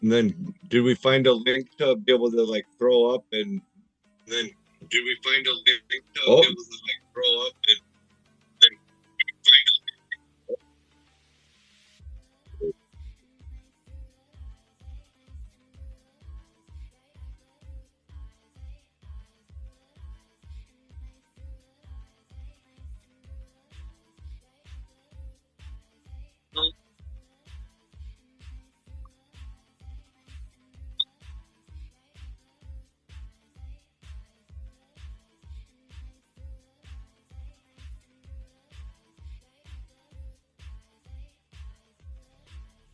And then did we find a link to be able to like throw up and then did we find a link to be able to like throw up and then did we find a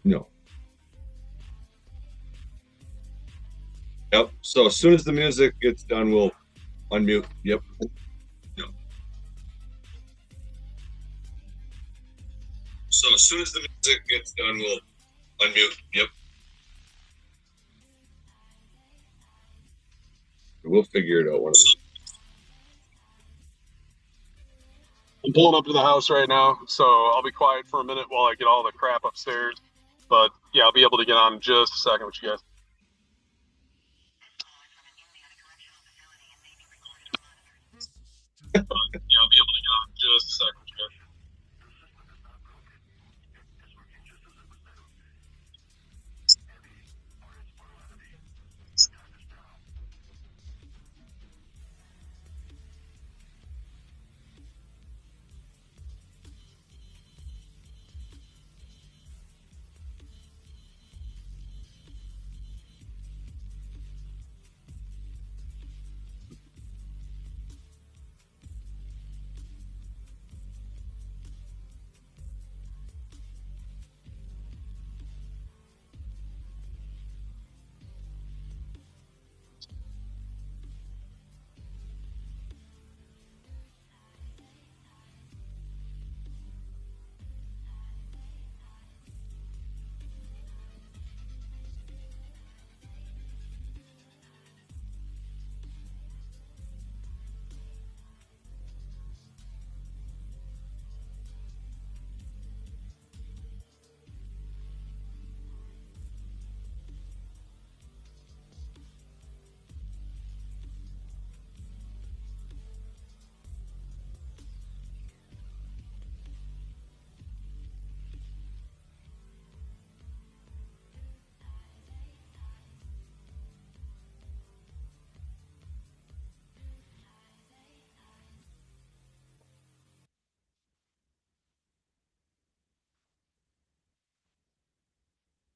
No. Yep. So as soon as the music gets done, we'll unmute. Yep. No. So as soon as the music gets done, we'll unmute. Yep. We'll figure it out. I'm pulling up to the house right now, so I'll be quiet for a minute while I get all the crap upstairs. But yeah, I'll be able to get on in just a second with you guys. But yeah, I'll be able to get on in just a second with you guys.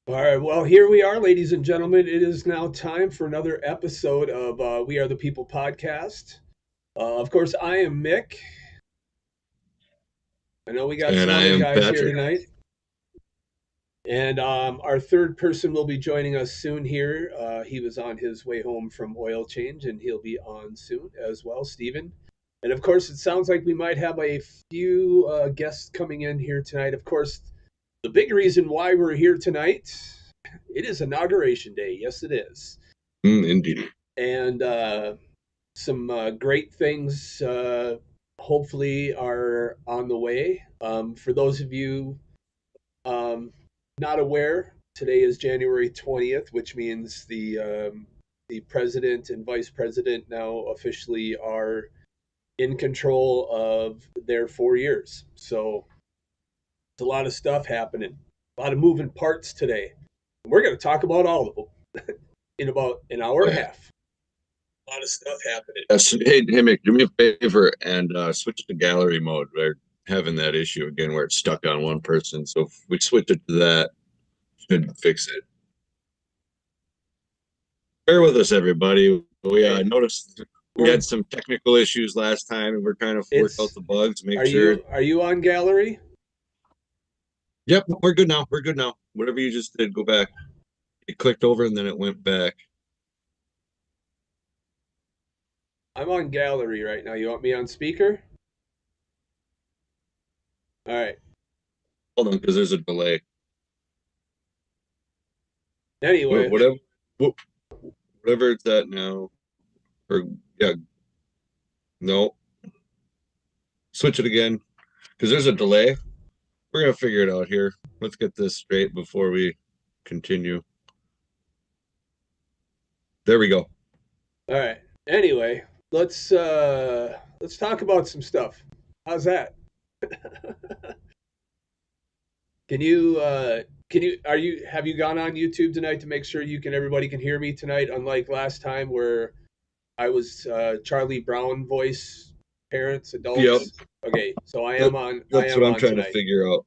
All right, well, here we are, ladies and gentlemen. It is now time for another episode of We Are the People podcast. Of course, I am Mick. I know we got And some I other am guys here Patrick. tonight. And our third person will be joining us soon here. He was on his way home from oil change, and he'll be on soon as well, Stephen. And of course, it sounds like we might have a few guests coming in here tonight. Of course, the big reason why we're here tonight, it is Inauguration Day. Yes, it is. Indeed. And some great things hopefully are on the way. For those of you not aware, today is January 20th, which means the president and vice president now officially are in control of their 4 years. So it's a lot of stuff happening, a lot of moving parts today. We're going to talk about all of them in about an hour and a half. A lot of stuff happening. Hey, Mick, do me a favor and switch to gallery mode. We're having that issue again where it's stuck on one person. So if we switch it to that, should fix it. Bear with us, everybody. We noticed we had some technical issues last time, and we're trying to work out the bugs. Make sure. Are you on gallery? Yep, we're good now. We're good now. Whatever you just did, go back. It clicked over and then it went back. I'm on gallery right now. You want me on speaker? All right. Hold on, because there's a delay. Anyway, whatever it's at now, or yeah, no. Switch it again, because there's a delay. We're gonna figure it out here. Let's get this straight before we continue. There we go. All right. Anyway, let's talk about some stuff. How's that? Can you have you gone on YouTube tonight to make sure everybody can hear me tonight? Unlike last time where I was Charlie Brown voice, parents, adults. Yep. Okay, so I am on. That's what I'm trying tonight. to figure out.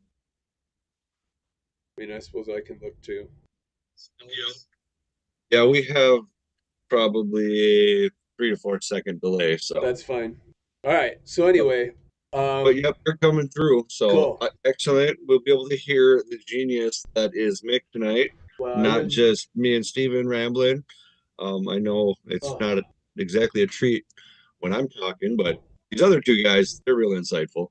I mean, I suppose I can look too. Yep. Yeah, we have probably 3 to 4 second delay, so that's fine. All right. So anyway, but yep, they're coming through. So cool. Excellent. We'll be able to hear the genius that is Mick tonight, well, not just me and Steven rambling. I know it's not exactly a treat when I'm talking, but these other two guys, they're real insightful.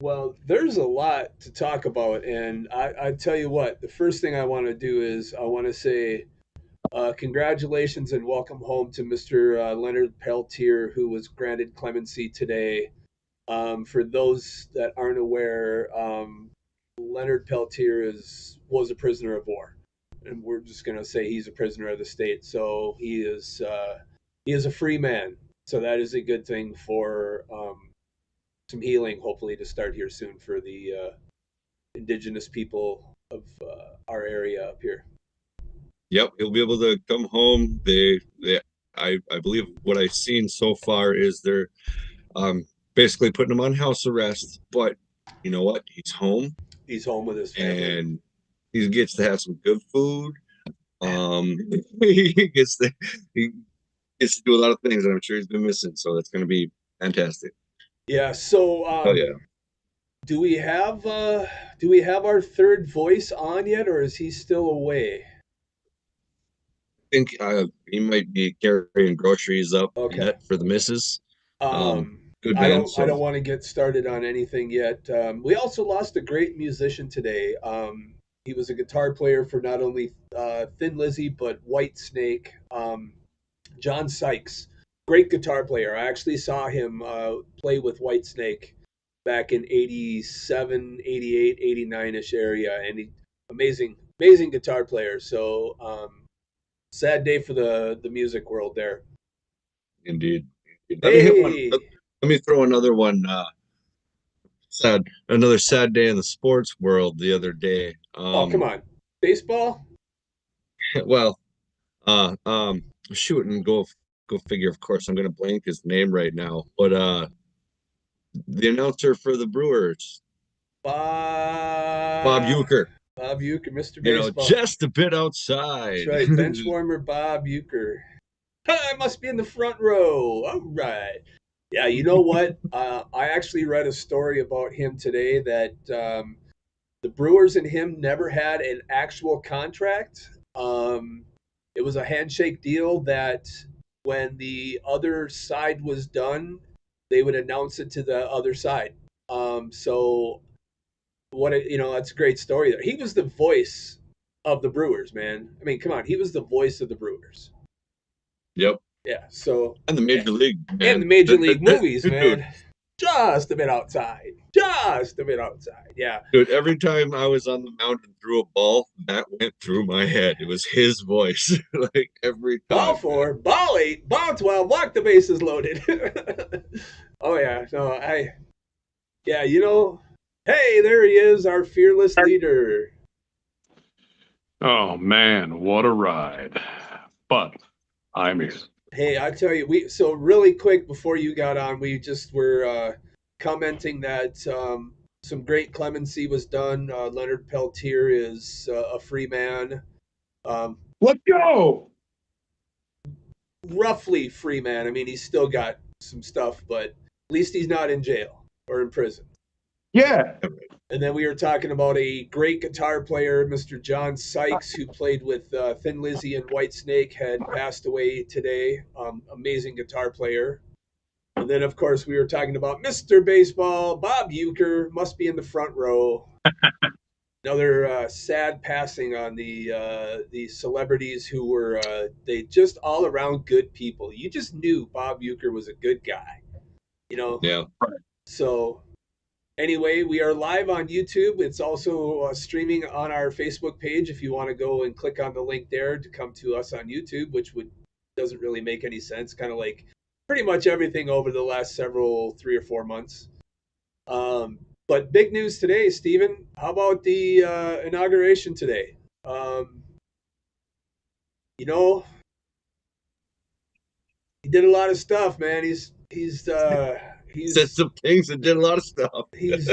Well, there's a lot to talk about, and I tell you what, the first thing I want to do is I want to say congratulations and welcome home to Mr. Leonard Peltier, who was granted clemency today. For those that aren't aware, Leonard Peltier was a prisoner of war, and we're just going to say he's a prisoner of the state. So he is a free man. So that is a good thing for some healing, hopefully, to start here soon for the indigenous people of our area up here. Yep, he'll be able to come home. I believe what I've seen so far is they're basically putting him on house arrest. But you know what? He's home. He's home with his family, and he gets to have some good food. He gets to do a lot of things that I'm sure he's been missing. So that's going to be fantastic. Yeah. So, yeah. Do we have our third voice on yet, or is he still away? I think he might be carrying groceries up yet for the missus. Good man, I don't want to get started on anything yet. We also lost a great musician today. He was a guitar player for not only Thin Lizzy but Whitesnake. John Sykes, great guitar player. I actually saw him play with Whitesnake back in 87, 88, 89-ish area, and amazing guitar player. So sad day for the music world there. Indeed. Let me throw another one. Another sad day in the sports world the other day. Come on, baseball. Well, shoot, and go figure. Of course, I'm going to blank his name right now, but the announcer for the Brewers, Bob Uecker. Bob Uecker, Mr. Baseball. Just a bit outside. That's right, bench warmer Bob Uecker. I must be in the front row. All right. Yeah, you know what? I actually read a story about him today that the Brewers and him never had an actual contract. It was a handshake deal that when the other side was done, they would announce it to the other side. So that's a great story there. He was the voice of the Brewers, man. I mean, come on, he was the voice of the Brewers. Yep. Yeah. So and the Major League, man. And the Major League movies, man. Just a bit outside. Yeah. Dude, every time I was on the mound and threw a ball, that went through my head. It was his voice. Like every time. Ball 4, ball 8, ball 12, walk the bases loaded. Oh yeah. No, hey, there he is, our fearless leader. Oh man, what a ride. But I'm here. Hey, I tell you, so really quick before you got on, we just were commenting that some great clemency was done. Leonard Peltier is a free man. Let's go. Roughly free man. I mean, he's still got some stuff, but at least he's not in jail or in prison. Yeah. And then we were talking about a great guitar player, Mr. John Sykes, who played with Thin Lizzy and Whitesnake, had passed away today. Amazing guitar player. And then, of course, we were talking about Mr. Baseball, Bob Uecker, must be in the front row. Another sad passing on the celebrities who were they just all around good people. You just knew Bob Uecker was a good guy, Yeah. So. Anyway, we are live on YouTube. It's also streaming on our Facebook page if you want to go and click on the link there to come to us on YouTube, which doesn't really make any sense, kind of like pretty much everything over the last 3 or 4 months. But big news today, Stephen. How about the inauguration today? You know, he did a lot of stuff, man. He's said some things and did a lot of stuff. he's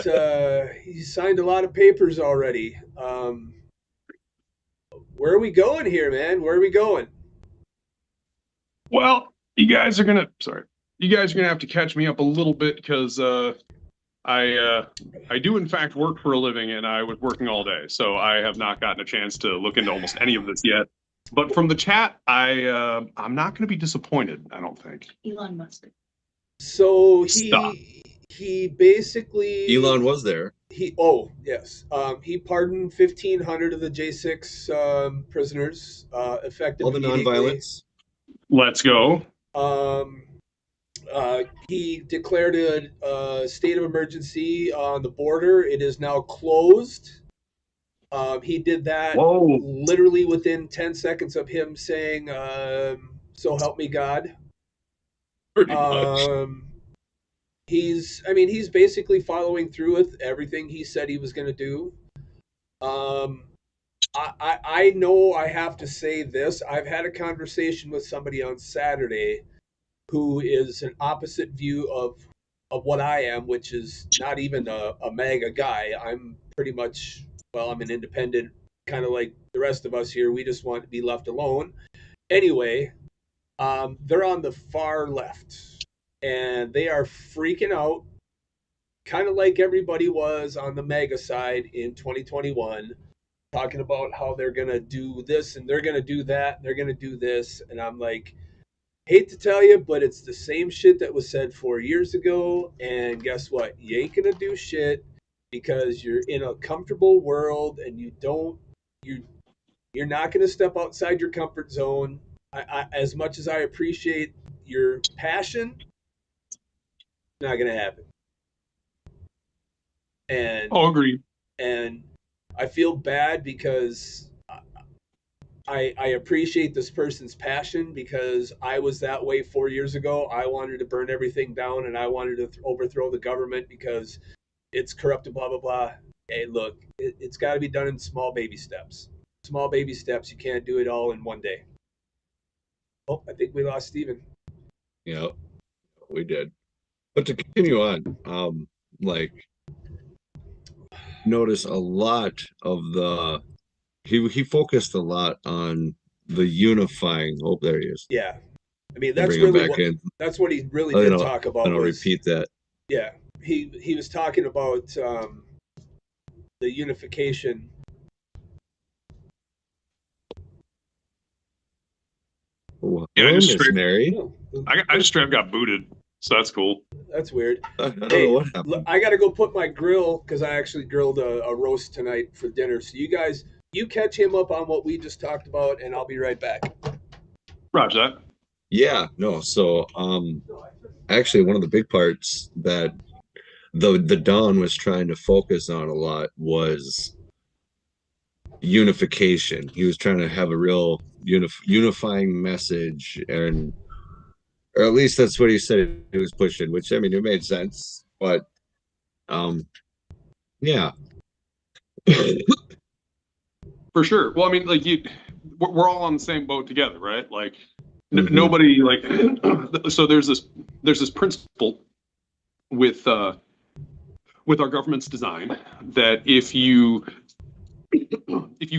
signed a lot of papers already. Where are we going here, man? Where are we going? Well, you guys are gonna have to catch me up a little bit because I do in fact work for a living, and I was working all day, so I have not gotten a chance to look into almost any of this yet. But from the chat, I'm not going to be disappointed. I don't think. Elon Musk. So Stop. he basically Elon was there. He pardoned 1,500 of the J6 prisoners, effective All the immediately. nonviolence. Let's go. He declared a state of emergency on the border. It is now closed. He did that Whoa. literally within 10 seconds of him saying, "So help me God." Pretty much. He's basically following through with everything he said he was going to do. I know I have to say this. I've had a conversation with somebody on Saturday who is an opposite view of what I am, which is not even a MAGA guy. I'm pretty much, I'm an independent, kind of like the rest of us here. We just want to be left alone. Anyway, they're on the far left, and they are freaking out, kind of like everybody was on the MAGA side in 2021, talking about how they're going to do this and they're going to do that and they're going to do this. And I'm like, hate to tell you, but it's the same shit that was said 4 years ago. And guess what? You ain't going to do shit because you're in a comfortable world and you're not going to step outside your comfort zone. I, as much as I appreciate your passion, not going to happen. And Agreed. And I feel bad because I appreciate this person's passion, because I was that way 4 years ago. I wanted to burn everything down and I wanted to overthrow the government because it's corrupt and blah, blah, blah. Hey, look, it's got to be done in small baby steps. Small baby steps. You can't do it all in one day. Oh, I think we lost Stephen. Yeah, we did. But to continue on, notice a lot of the he focused a lot on the unifying. Oh, there he is. Yeah, I mean that's Bring him really back in. that's what he really did talk about. I'll repeat that. Yeah, he was talking about the unification. Oh, Yeah, Miss Mary. I just straight up got booted, so that's cool. That's weird. I don't know what happened. I got to go put my grill, because I actually grilled a roast tonight for dinner. So you guys, you catch him up on what we just talked about, and I'll be right back. Roger that. Yeah, no. So, actually, one of the big parts that the Don was trying to focus on a lot was unification. He was trying to have a real unifying message, or at least that's what he said he was pushing, which, I mean, it made sense, but yeah. For sure. Well, I mean, like we're all on the same boat together, right? Like nobody, like, so there's this principle with our government's design that if you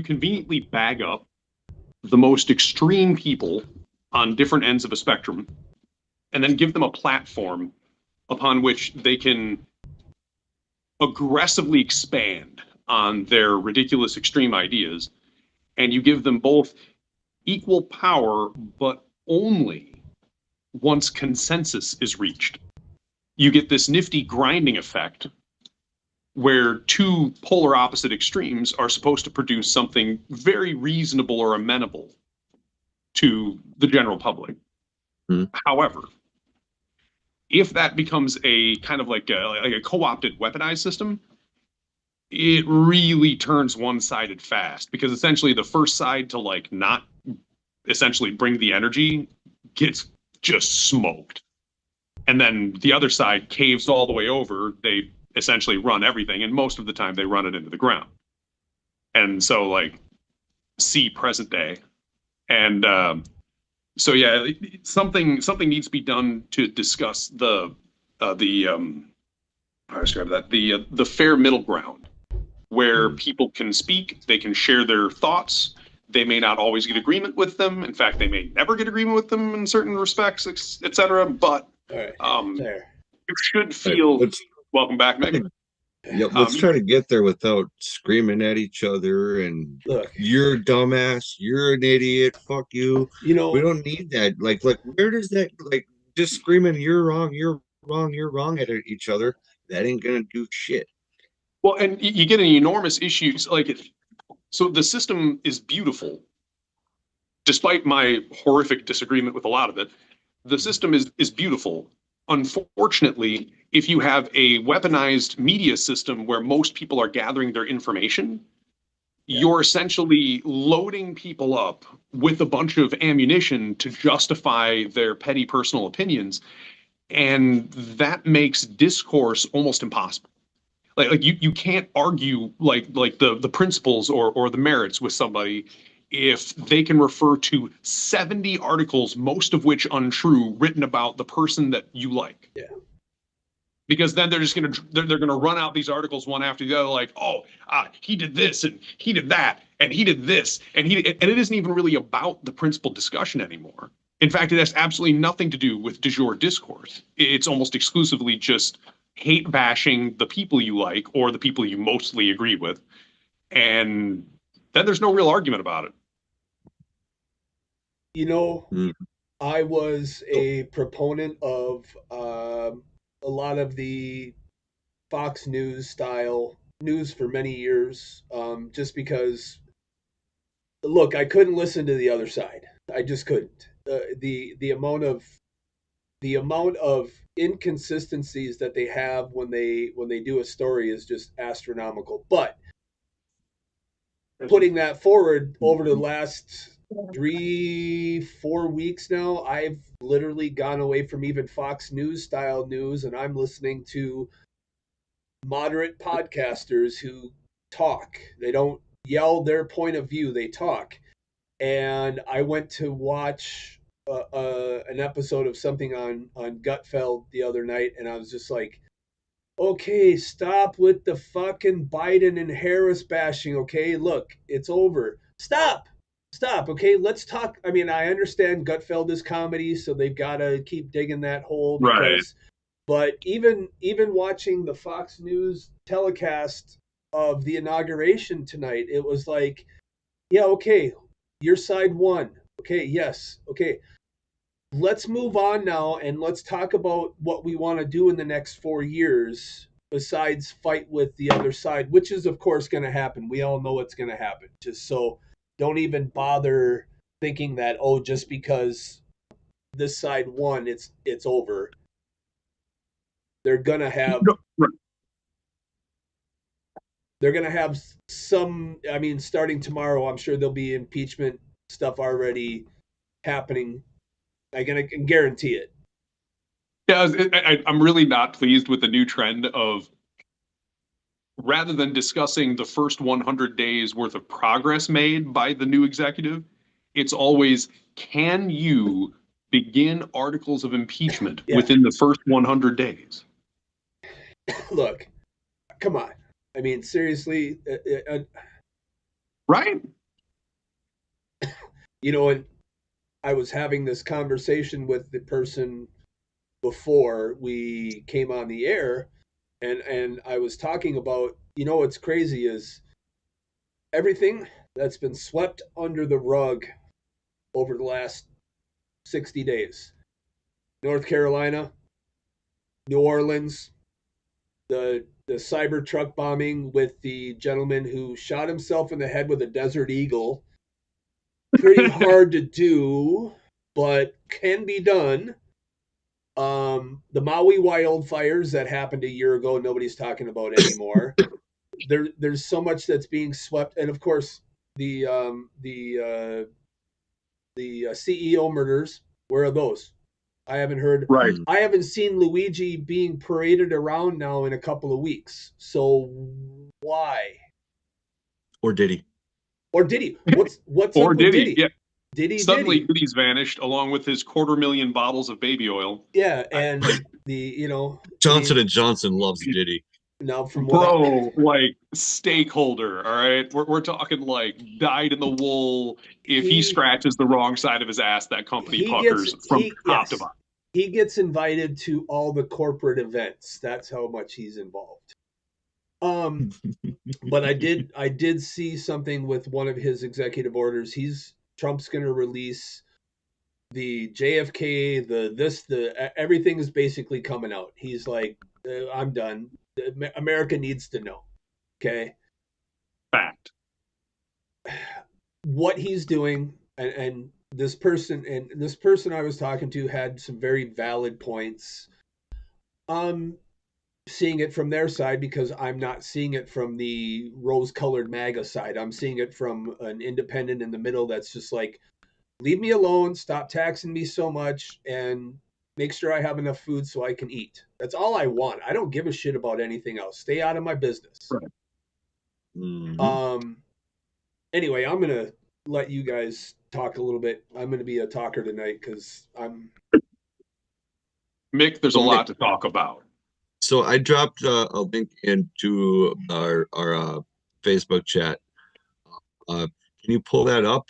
conveniently bag up the most extreme people on different ends of a spectrum, and then give them a platform upon which they can aggressively expand on their ridiculous extreme ideas, and you give them both equal power, but only once consensus is reached. You get this nifty grinding effect where two polar opposite extremes are supposed to produce something very reasonable or amenable to the general public. However, if that becomes a kind of like a co-opted weaponized system, it really turns one-sided fast, because essentially the first side to like not essentially bring the energy gets just smoked. And then the other side caves all the way over. They essentially run everything, and most of the time they run it into the ground. And so like see present day. And so yeah, something needs to be done to discuss the how do I describe that? The fair middle ground, where people can speak, they can share their thoughts. They may not always get agreement with them. In fact, they may never get agreement with them in certain respects, etc. But All right. There. you should feel welcome back, Megan. Yep, let's try to get there without screaming at each other and Look, you're a dumbass, you're an idiot, fuck you. you know, We don't need that. Like where does that, like, just screaming you're wrong, you're wrong, you're wrong at each other? That ain't gonna do shit. Well, and you get an enormous issues like so the system is beautiful. Despite my horrific disagreement with a lot of it, the system is beautiful. Unfortunately, if you have a weaponized media system where most people are gathering their information, you're essentially loading people up with a bunch of ammunition to justify their petty personal opinions. And that makes discourse almost impossible. Like you can't argue like the principles or the merits with somebody if they can refer to 70 articles, most of which untrue, written about the person that you like. Yeah. Because then they're just gonna run out these articles one after the other, like, oh, he did this and he did that and he did this and it isn't even really about the principal discussion anymore. In fact, it has absolutely nothing to do with du jour discourse. It's almost exclusively just hate bashing the people you like or the people you mostly agree with, and then there's no real argument about it. You know, I was a proponent of a lot of the Fox News style news for many years, just because, look, I couldn't listen to the other side. I just couldn't. The amount of inconsistencies that they have when they do a story is just astronomical. But putting that forward, over the last 3-4 weeks now, I've literally gone away from even Fox News style news, and I'm listening to moderate podcasters who talk. They don't yell their point of view, they talk. And I went to watch an episode of something on Gutfeld the other night, and I was just like, okay, stop with the fucking Biden and Harris bashing, okay? Look, it's over. Stop, okay? Let's talk. I mean, I understand Gutfeld is comedy, so they've got to keep digging that hole. Because, right. But even watching the Fox News telecast of the inauguration tonight, it was like, yeah, okay, your side won. Okay, yes, okay. Let's move on now and let's talk about what we want to do in the next 4 years besides fight with the other side, which is, of course, going to happen. We all know what's going to happen. Just so don't even bother thinking that, oh, just because this side won, it's over. They're going to have... They're going to have some... I mean, starting tomorrow, I'm sure there'll be impeachment stuff already happening. I can guarantee it. Yeah, I'm really not pleased with the new trend of, rather than discussing the first 100 days worth of progress made by the new executive, it's always, can you begin articles of impeachment within the first 100 days? Look, come on. I mean, seriously. Right? You know, and I was having this conversation with the person before we came on the air, and I was talking about, you know, what's crazy is everything that's been swept under the rug over the last 60 days. North Carolina, New Orleans, the Cybertruck bombing with the gentleman who shot himself in the head with a Desert Eagle. Pretty hard to do, but can be done. The Maui wildfires that happened a year ago, nobody's talking about anymore. There's so much that's being swept, and of course the CEO murders. Where are those? I haven't heard. Right. I haven't seen Luigi being paraded around now in a couple of weeks. So why? Or did he? Or did he? What's Or up with did he? Yeah. Suddenly, Did he? Diddy's vanished along with his 250,000 bottles of baby oil. Yeah, and Johnson and Johnson loves Diddy. Now, from Bro, like stakeholder, all right? We're talking like dyed in the wool. If he scratches the wrong side of his ass, that company puckers from top to bottom. He gets invited to all the corporate events. That's how much he's involved. But I did see something with one of his executive orders. Trump's going to release the JFK, everything is basically coming out. He's like, I'm done. America needs to know. Okay. Fact. What he's doing, and this person I was talking to had some very valid points. Seeing it from their side because I'm not seeing it from the rose-colored MAGA side. I'm seeing it from an independent in the middle that's just like, leave me alone, stop taxing me so much, and make sure I have enough food so I can eat. That's all I want. I don't give a shit about anything else. Stay out of my business. Right. Mm-hmm. Anyway, I'm going to let you guys talk a little bit. I'm going to be a talker tonight because I'm... Mick, there's a lot to talk about. So I dropped a link into our Facebook chat. Can you pull that up?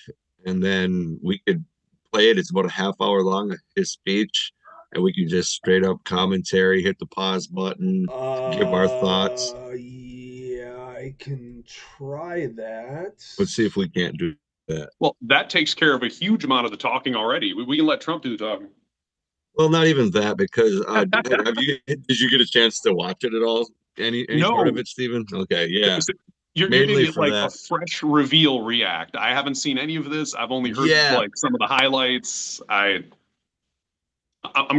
And then we could play it. It's about a half hour long, his speech. And we can just straight up commentary, hit the pause button, give our thoughts. Yeah, I can try that. Let's see if we can't do that. Well, that takes care of a huge amount of the talking already. We can let Trump do the talking. Well, not even that, because did you get a chance to watch it at all? Any part of it, Stephen? Okay, yeah. You're gonna get like a fresh reveal react. I haven't seen any of this. I've only heard like some of the highlights. I'm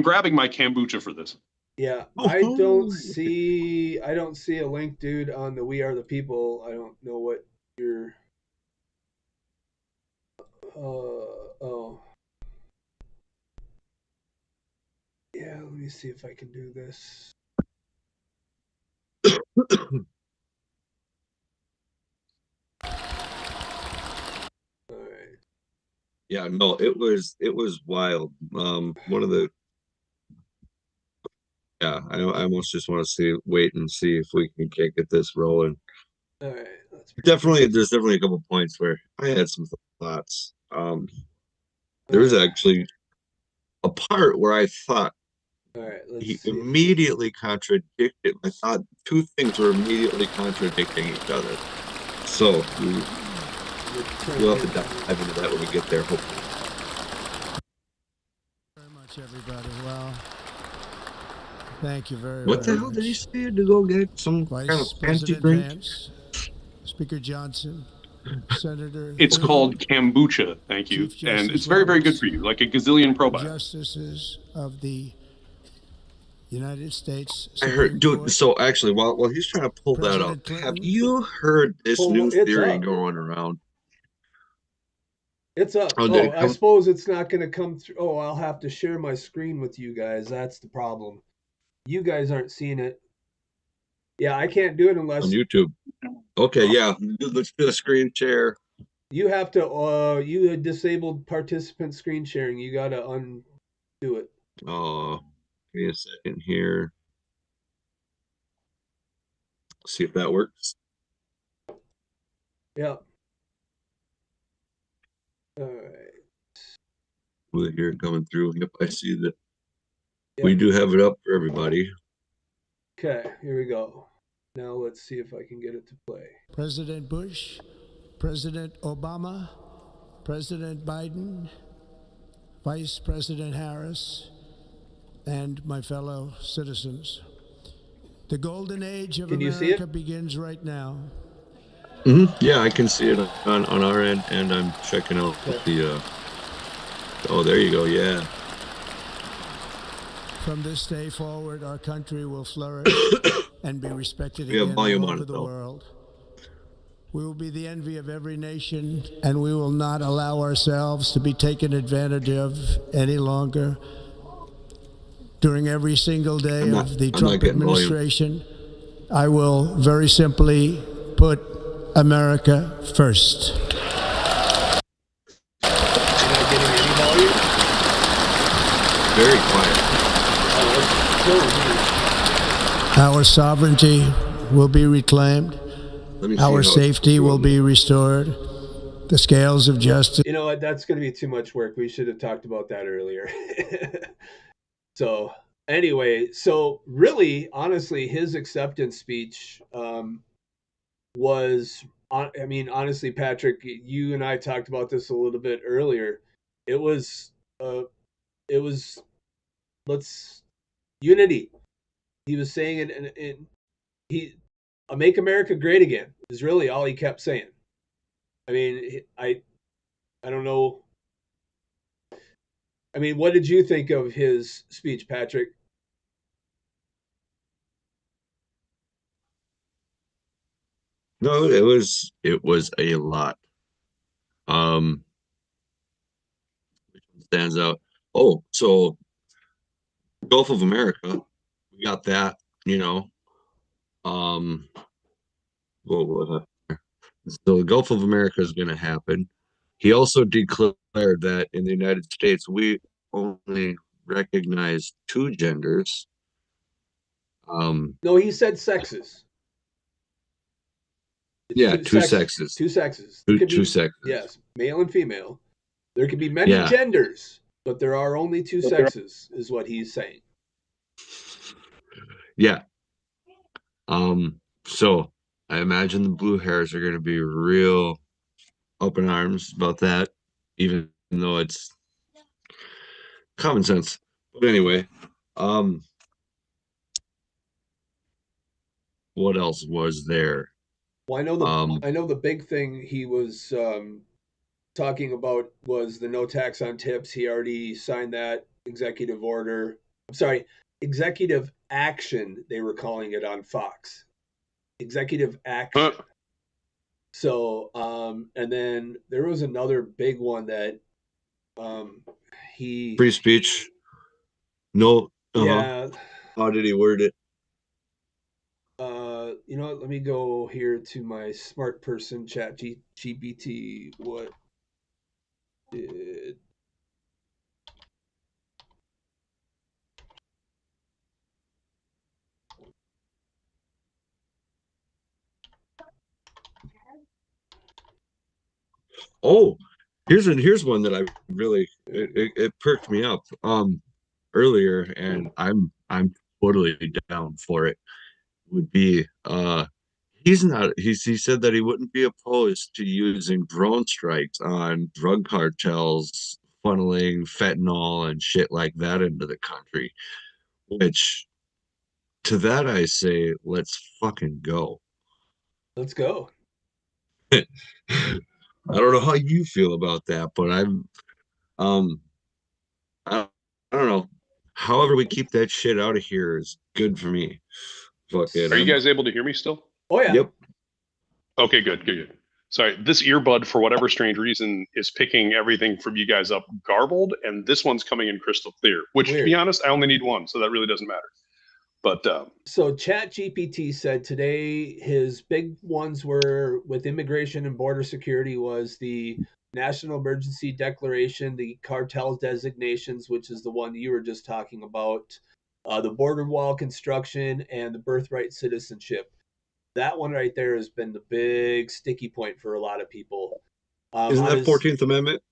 grabbing my kombucha for this. Yeah, I don't see a link, dude, on the We Are the People. I don't know what you're. Oh. Yeah, let me see if I can do this. All right. Yeah, no, it was wild. One of the I almost just want to wait and see if we can get this rolling. All right, there's definitely a couple points where I had some thoughts. There was actually a part where I thought he immediately contradicted. I thought two things were immediately contradicting each other. So we'll have to dive into that when we get there, hopefully. Very much, everybody. Well, thank you very much. What the hell did he say to go get some kind of fancy drink? Vance, Speaker Johnson, Senator. It's called kombucha, thank you. And it's very, very good for you, like a gazillion probiotics. Justices of the United States. I heard, dude. So actually, while he's trying to pull that up, have you heard this new theory going around? It's up. I suppose it's not going to come through. Oh, I'll have to share my screen with you guys. That's the problem. You guys aren't seeing it. Yeah, I can't do it unless on YouTube. Okay, yeah. Let's do a screen share. You have to. You had disabled participant screen sharing. You got to undo it. Oh. Give me a second here. See if that works. Yeah. All right. We'll hear it coming through. Yep, I see that. Yep. We do have it up for everybody. Okay, here we go. Now let's see if I can get it to play. President Bush, President Obama, President Biden, Vice President Harris, and my fellow citizens. The golden age of America begins right now. Yeah, I can see it on our end, and I'm checking out the. Oh, there you go. Yeah. From this day forward, our country will flourish and be respected We have again volume all on over it, the though. world. We will be the envy of every nation, and we will not allow ourselves to be taken advantage of any longer. During every single day of the I'm not Trump getting volume. administration, I will very simply put America first. You're not getting any volume? Very quiet. Oh, that's so weird. Our sovereignty will be reclaimed. Let me see Our how safety it's will doing. be restored. The scales of justice. You know what? That's going to be too much work. We should have talked about that earlier. So anyway, so really, honestly, his acceptance speech was, I mean, honestly, Patrick, you and I talked about this a little bit earlier. It was let's unity. He was saying it, and he, "Make America great again" is really all he kept saying. I mean, I don't know. I mean, what did you think of his speech, Patrick? No, it was a lot. Which one stands out? Oh, so Gulf of America, we got that, you know. Um, well, so the Gulf of America is going to happen. He also declared that in the United States we only recognize two genders. No, he said sexes. It's Yeah, two sexes. Two sexes. Two sexes. Yes, male and female. There can be many Yeah. genders, but there are only two sexes, is what he's saying. Yeah. So I imagine the blue hairs are going to be real open arms about that, even though it's common sense. But anyway, what else was there? Well, I know the big thing he was talking about was the no tax on tips. He already signed that executive order. I'm sorry, executive action, they were calling it on Fox. Executive action. So, and then there was another big one that he Free speech. No. yeah. How did he word it? You know what? Let me go here to my smart person chat GPT. What did Oh, here's one that I really it perked me up earlier, and I'm totally down for it. Would be he said that he wouldn't be opposed to using drone strikes on drug cartels funneling fentanyl and shit like that into the country, which to that I say let's fucking go. let's go. I don't know how you feel about that, but um I don't know. However we keep that shit out of here is good for me. Fucking Are you guys able to hear me still? Oh yeah. Yep. Okay, good. Sorry, this earbud, for whatever strange reason, is picking everything from you guys up garbled, and this one's coming in crystal clear, which, to be Weird. honest, I only need one, so that really doesn't matter. But So ChatGPT said today his big ones were with immigration and border security was the national emergency declaration, the cartels designations, which is the one you were just talking about, the border wall construction, and the birthright citizenship. That one right there has been the big sticky point for a lot of people. Isn't that 14th Amendment?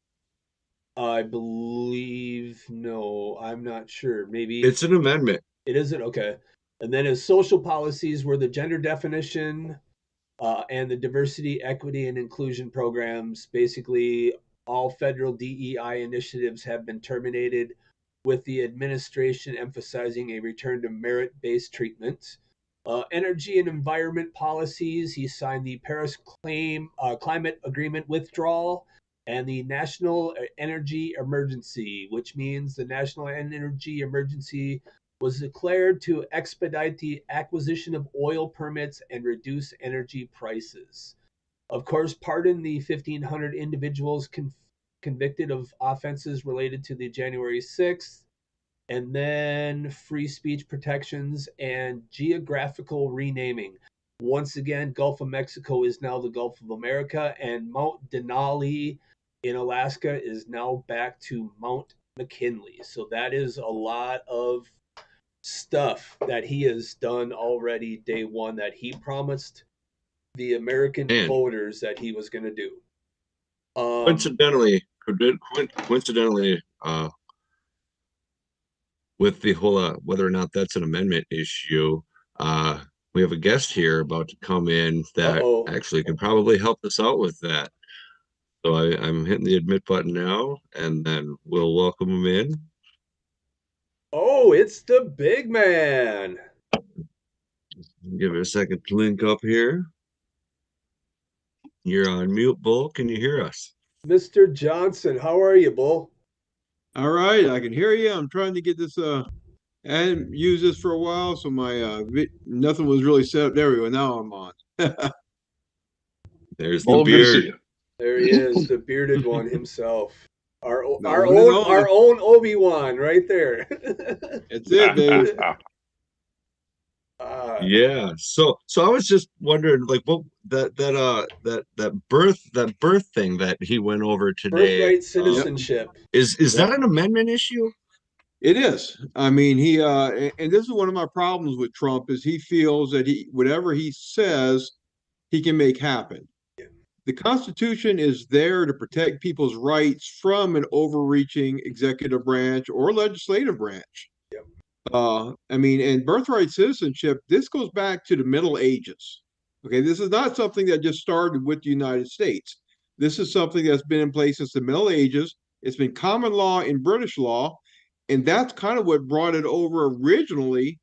I believe, no, I'm not sure. Maybe It's an amendment. it isn't, okay. And then his social policies were the gender definition and the diversity, equity, and inclusion programs. Basically, all federal DEI initiatives have been terminated, with the administration emphasizing a return to merit-based treatment. Energy and environment policies, he signed the Paris Climate Agreement withdrawal and the National Energy Emergency, which means the National Energy Emergency was declared to expedite the acquisition of oil permits and reduce energy prices. Of course, pardon the 1,500 individuals convicted of offenses related to the January 6th, and then free speech protections and geographical renaming. Once again, Gulf of Mexico is now the Gulf of America, and Mount Denali in Alaska is now back to Mount McKinley. So that is a lot of stuff that he has done already day one that he promised the American voters that he was going to do. Coincidentally, with the whole whether or not that's an amendment issue, we have a guest here about to come in that actually can probably help us out with that. So I'm hitting the admit button now, and then we'll welcome him in. Oh, it's the big man. Give it a second to link up here. You're on mute, Bull. Can you hear us? Mr. Johnson, how are you, Bull? All right, I can hear you. I'm trying to get this I hadn't used this for a while, so my nothing was really set up. There we go. Now I'm on. There's the beard. There he is, the bearded one himself. Our own Obi-Wan right there. That's it, baby. Yeah. So I was just wondering, like, what that birth thing that he went over today. Birthright citizenship. Is that an amendment issue? It is. I mean, he and this is one of my problems with Trump is he feels that whatever he says, he can make happen. Yeah. The Constitution is there to protect people's rights from an overreaching executive branch or legislative branch. I mean, and birthright citizenship, this goes back to the Middle Ages. Okay, this is not something that just started with the United States. This is something that's been in place since the Middle Ages. It's been common law in British law, and that's kind of what brought it over originally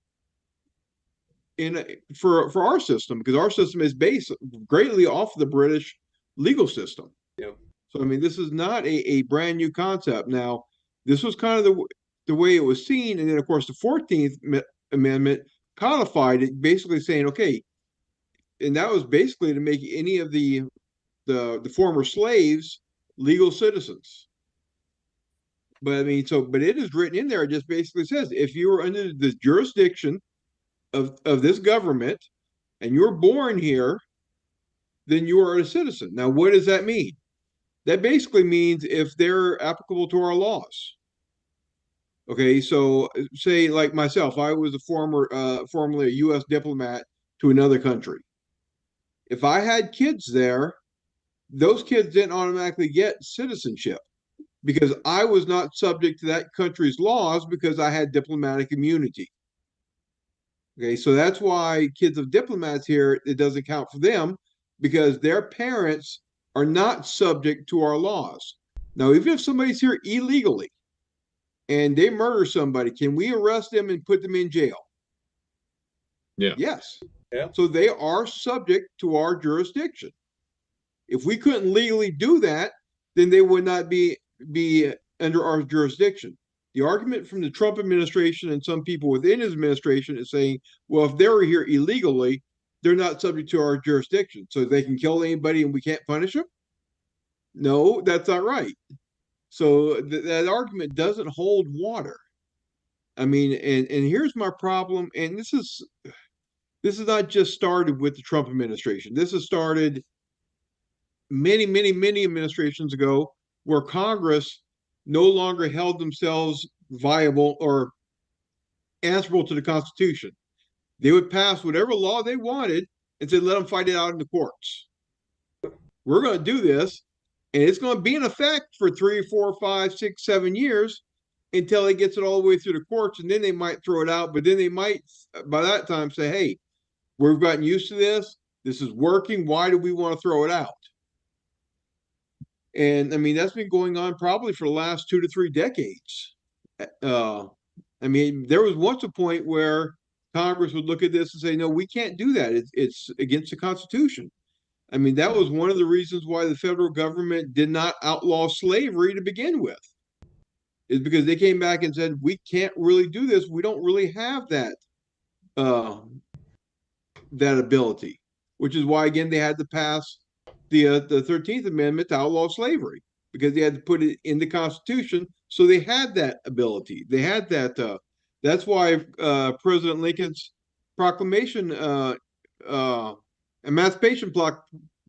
for our system, because our system is based greatly off the British legal system. Yeah. So, I mean, this is not a brand new concept. Now, this was kind of the way it was seen. And then, of course, the 14th Amendment codified it, basically saying, okay, and that was basically to make any of the former slaves legal citizens. But I mean, but it is written in there. It just basically says, if you are under the jurisdiction of this government and you're born here, then you are a citizen. Now, what does that mean? That basically means if they're applicable to our laws. Okay, so say like myself, I was formerly a U.S. diplomat to another country. If I had kids there, those kids didn't automatically get citizenship because I was not subject to that country's laws because I had diplomatic immunity. Okay, so that's why kids of diplomats here, it doesn't count for them because their parents are not subject to our laws. Now, even if somebody's here illegally, and they murder somebody, can we arrest them and put them in jail? Yeah. Yes. Yeah. So they are subject to our jurisdiction. If we couldn't legally do that, then they would not be under our jurisdiction. The argument from the Trump administration and some people within his administration is saying, well, if they're here illegally, they're not subject to our jurisdiction. So they can kill anybody and we can't punish them? No, that's not right. So that argument doesn't hold water. I mean, and here's my problem, and this is not just started with the Trump administration. This has started many, many, many administrations ago, where Congress no longer held themselves viable or answerable to the Constitution. They would pass whatever law they wanted and say, let them fight it out in the courts. We're going to do this. And it's going to be in effect for 3, 4, 5, 6, 7 years until it gets it all the way through the courts. And then they might throw it out. But then they might, by that time, say, hey, we've gotten used to this. This is working. Why do we want to throw it out? And I mean, that's been going on probably for the last 2 to 3 decades. I mean, there was once a point where Congress would look at this and say, no, we can't do that. It's against the Constitution. I mean, that was one of the reasons why the federal government did not outlaw slavery to begin with. is because they came back and said, we can't really do this. We don't really have that that ability, which is why, again, they had to pass the 13th Amendment to outlaw slavery, because they had to put it in the Constitution. So they had that ability. They had that. That's why President Lincoln's proclamation, Emancipation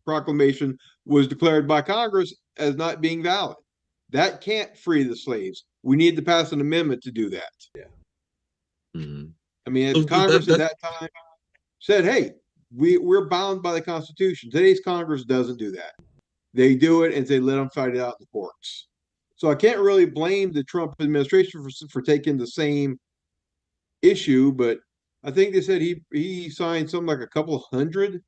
Proclamation, was declared by Congress as not being valid. That can't free the slaves. We need to pass an amendment to do that. Yeah. Mhm. I mean, So Congress that- at that time said, hey, we're bound by the Constitution. Today's Congress doesn't do that. They do it and they let them fight it out in the courts. So I can't really blame the Trump administration for taking the same issue, but I think they said he signed something like a couple hundred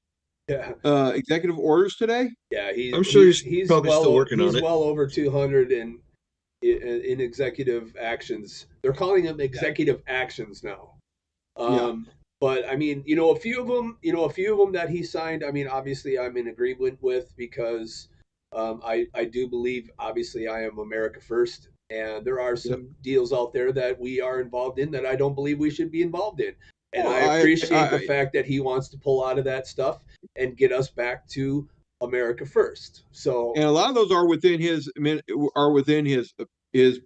Yeah. executive orders today. Yeah, I'm sure he's probably still working on he's it. well over 200 in executive actions. They're calling them executive actions now. But I mean, a few of them that he signed, I mean, obviously I'm in agreement with, because I do believe, obviously, I am America first, and there are some deals out there that we are involved in that I don't believe we should be involved in. And I appreciate the fact that he wants to pull out of that stuff and get us back to America first. So, and a lot of those are within his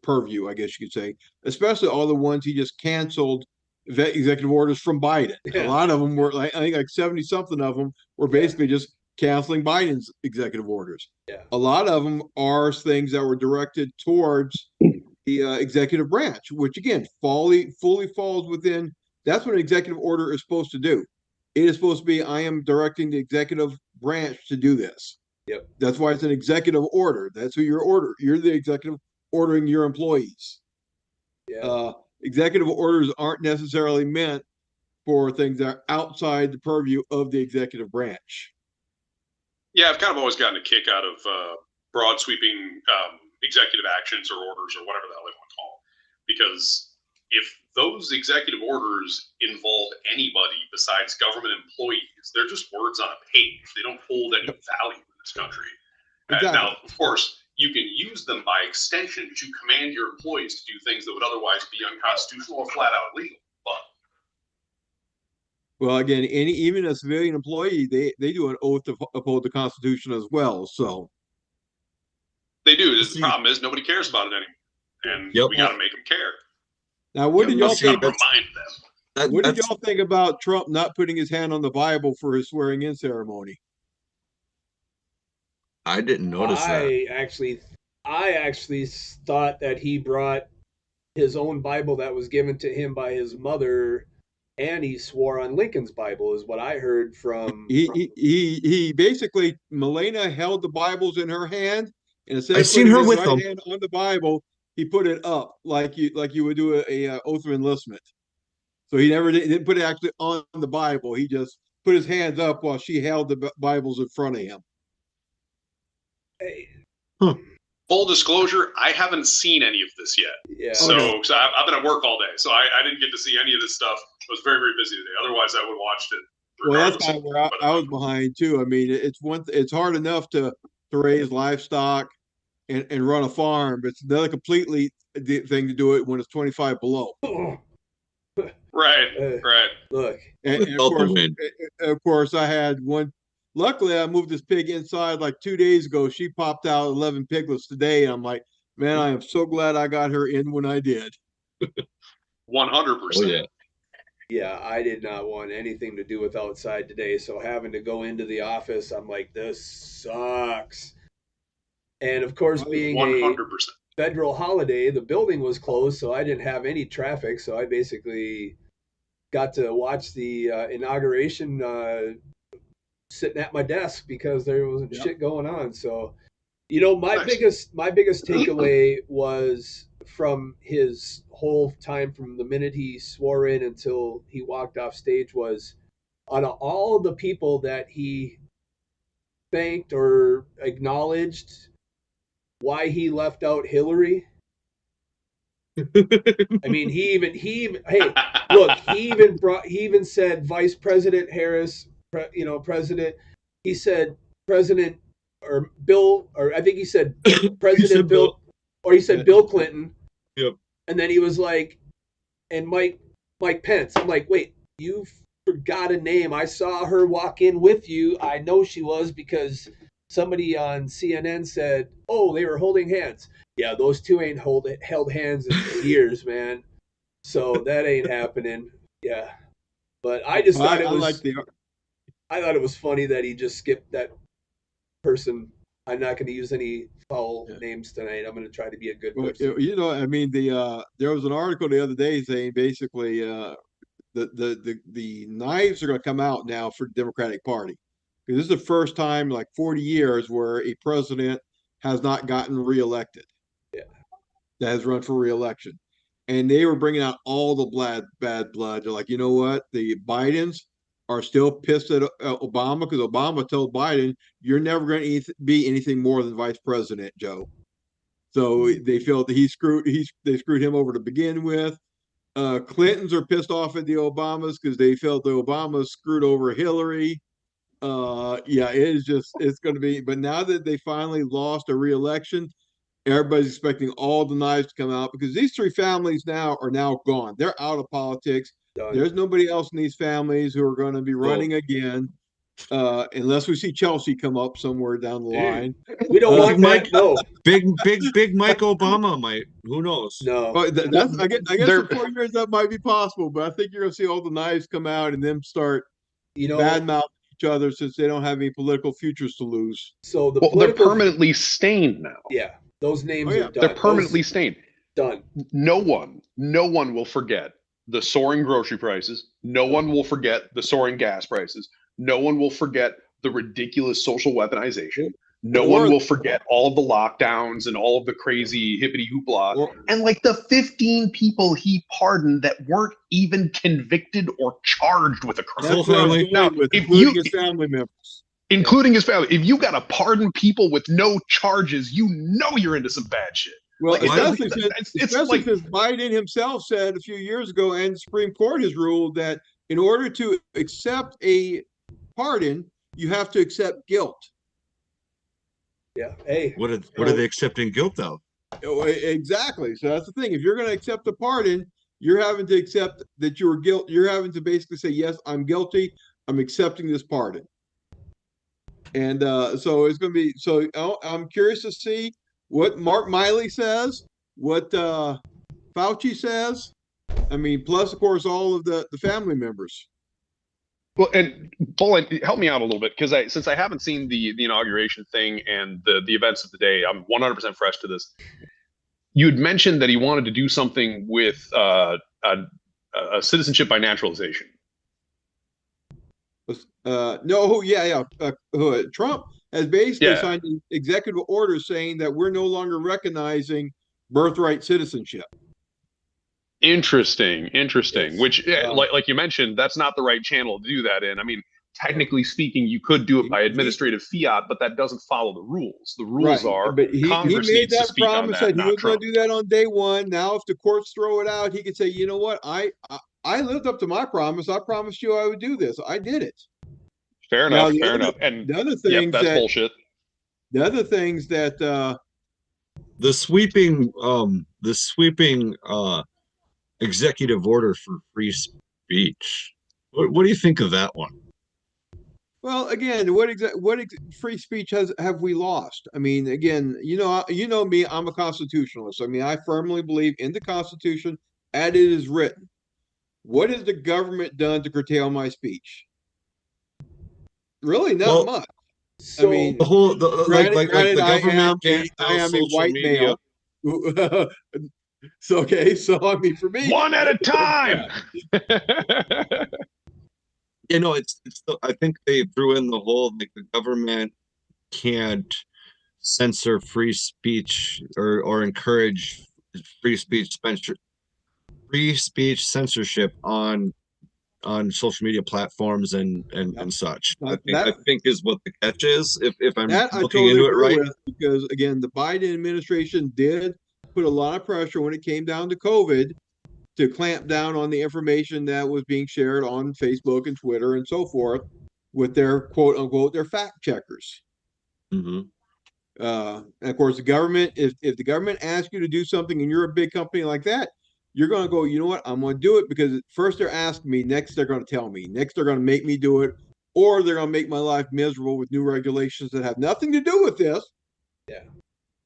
purview, I guess you could say, especially all the ones he just canceled executive orders from Biden. Yeah. A lot of them were, I think, like 70 something of them were basically just canceling Biden's executive orders. Yeah. A lot of them are things that were directed towards the executive branch, which again fully falls within. That's what an executive order is supposed to do. It is supposed to be, I am directing the executive branch to do this. Yep. That's why it's an executive order. That's who you're the executive ordering your employees. yeah. Executive orders aren't necessarily meant for things that are outside the purview of the executive branch. Yeah, I've kind of always gotten a kick out of broad sweeping executive actions or orders or whatever the hell they want to call them. Because if those executive orders involve anybody besides government employees, they're just words on a page. They don't hold any value in this country. Exactly. Now, of course, you can use them by extension to command your employees to do things that would otherwise be unconstitutional or flat out illegal. But Well, again, even a civilian employee, they do an oath to uphold the Constitution as well. So they do. The problem is nobody cares about it anymore, and we got to make them care. now, what did y'all think? Remind them. What did y'all think about Trump not putting his hand on the Bible for his swearing-in ceremony? I didn't notice that. I actually thought that he brought his own Bible that was given to him by his mother, and he swore on Lincoln's Bible, is what I heard from. He basically, Milena held the Bibles in her hand, and instead I've of seen putting her his with right them. hand on the Bible, he put it up like you would do a oath of enlistment. So he didn't put it actually on the Bible. He just put his hands up while she held the Bibles in front of him. Full disclosure, I haven't seen any of this yet. Yeah. So I've been at work all day, so I didn't get to see any of this stuff. I was very, very busy today. Otherwise, I would have watched it. Well, that's kind of where I was behind too. I mean, it's hard enough to raise livestock and run a farm, but it's another completely thing to do it when it's 25 below. Right. Look, And of course, I had one. Luckily, I moved this pig inside like 2 days ago. She popped out 11 piglets today, and I'm like, man, I am so glad I got her in when I did. 100%. Yeah, I did not want anything to do with outside today, so having to go into the office, I'm like, this sucks. And of course, being 100%. a federal holiday, the building was closed, so I didn't have any traffic, so I basically got to watch the inauguration sitting at my desk because there wasn't shit going on. So, my biggest takeaway was from his whole time, from the minute he swore in until he walked off stage, was out of all of the people that he thanked or acknowledged, why he left out Hillary. I mean, he even said Vice President Harris, President. He said President or Bill, or I think he said President Bill, or he said Bill Clinton, Yep. And then he was like, and Mike Pence. I'm like, wait, you forgot a name. I saw her walk in with you. I know she was because somebody on CNN said, oh, they were holding hands. Yeah, those two ain't held hands in years, man. So that ain't happening. Yeah. But I just thought I thought it was funny that he just skipped that person. I'm not going to use any foul names tonight. I'm going to try to be a good person. You know, I mean, there was an article the other day saying basically the knives are going to come out now for the Democratic Party, because this is the first time in like 40 years where a president has not gotten reelected. Yeah, that has run for reelection, and they were bringing out all the bad blood. They're like, you know what, the Bidens are still pissed at Obama because Obama told Biden, "You're never going to be anything more than vice president, Joe." So they felt that they screwed him over to begin with. Clintons are pissed off at the Obamas because they felt the Obamas screwed over Hillary. Yeah, it's going to be. But now that they finally lost a re-election, everybody's expecting all the knives to come out, because these three families are now gone. They're out of politics. done. There's nobody else in these families who are going to be running again, unless we see Chelsea come up somewhere down the line. We don't want Mike, that. No, big Mike Obama might. Who knows? no. I guess in 4 years that might be possible, but I think you're going to see all the knives come out and them start badmouthing each other since they don't have any political futures to lose. So they're permanently stained now. Yeah, those names are done. They're permanently stained. Done. No one will forget the soaring grocery prices. No one will forget the soaring gas prices. No one will forget the ridiculous social weaponization. No one will forget all of the lockdowns and all of the crazy hippity hoopla. And like the 15 people he pardoned that weren't even convicted or charged with a crime. Including his family members. Including his family. If you got to pardon people with no charges, you know you're into some bad shit. Well, especially since Biden himself said a few years ago, and the Supreme Court has ruled, that in order to accept a pardon, you have to accept guilt. Yeah. Hey. What are they accepting guilt of? Exactly. So that's the thing. If you're going to accept a pardon, you're having to accept that you're guilty. You're having to basically say, yes, I'm guilty. I'm accepting this pardon. And so it's going to be. So I'm curious to see what Mark Miley says, what Fauci says. I mean, plus, of course, all of the family members. Well, and Paul, help me out a little bit, because since I haven't seen the inauguration thing and the events of the day, I'm 100% fresh to this. You had mentioned that he wanted to do something with a citizenship by naturalization. Trump has basically signed an executive order saying that we're no longer recognizing birthright citizenship. Interesting. Yes. Which, like you mentioned, that's not the right channel to do that in. I mean, technically speaking, you could do it by administrative fiat, but that doesn't follow the rules. The rules are Congress needs to speak on that, he was going to do that on day one. Now, if the courts throw it out, he could say, you know what, I lived up to my promise. I promised you I would do this. I did it. Fair enough. And the other things that's bullshit. The other things that the sweeping executive order for free speech. What do you think of that one? Well, again, what free speech have we lost? I mean, again, you know me, I'm a constitutionalist. I mean, I firmly believe in the Constitution as it is written. What has the government done to curtail my speech? Really, not much. So, I mean, the government I am a white male. So I mean, for me, one at a time. I think they threw in the whole, like, the government can't censor free speech or encourage free speech censorship on social media platforms and such. I think is what the catch is, if I'm looking into it right. Because again, the Biden administration did put a lot of pressure when it came down to COVID to clamp down on the information that was being shared on Facebook and Twitter and so forth with their quote unquote their fact checkers. Mm-hmm. And of course, the government, if the government asks you to do something and you're a big company like that, you're going to go, you know what, I'm going to do it because first they're asking me, next they're going to tell me, next they're going to make me do it, or they're going to make my life miserable with new regulations that have nothing to do with this. Yeah.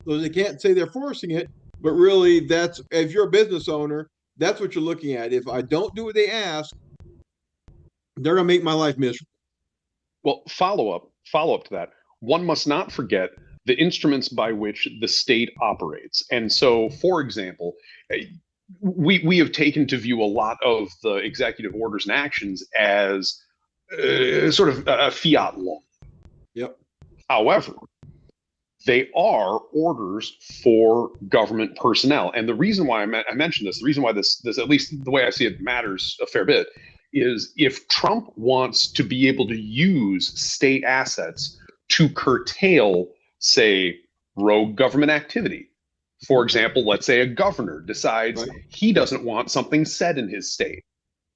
So they can't say they're forcing it, but really that's, if you're a business owner, that's what you're looking at. If I don't do what they ask, they're going to make my life miserable. Well, follow up to that. One must not forget the instruments by which the state operates. And so, for example, we have taken to view a lot of the executive orders and actions as sort of a fiat law. Yep. However, they are orders for government personnel. And the reason why I mentioned this, the reason why this, at least the way I see it, matters a fair bit, is if Trump wants to be able to use state assets to curtail, say, rogue government activity. For example, let's say a governor decides he doesn't want something said in his state.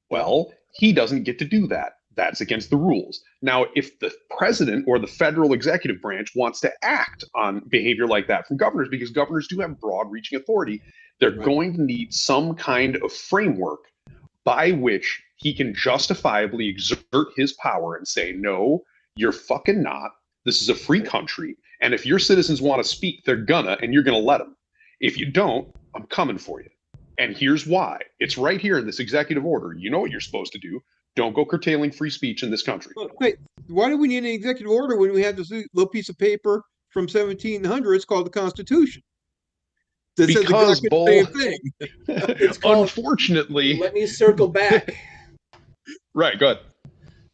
Well, he doesn't get to do that. That's against the rules. Now, if the president or the federal executive branch wants to act on behavior like that from governors, because governors do have broad-reaching authority, they're going to need some kind of framework by which he can justifiably exert his power and say, no, you're fucking not. This is a free country. And if your citizens want to speak, they're gonna, and you're gonna let them. If you don't, I'm coming for you. And here's why. It's right here in this executive order. You know what you're supposed to do. Don't go curtailing free speech in this country. Wait, why do we need an executive order when we have this little piece of paper from 1700s called the Constitution? That because says exactly the same thing. It's called, unfortunately. Let me circle back. Right, go ahead.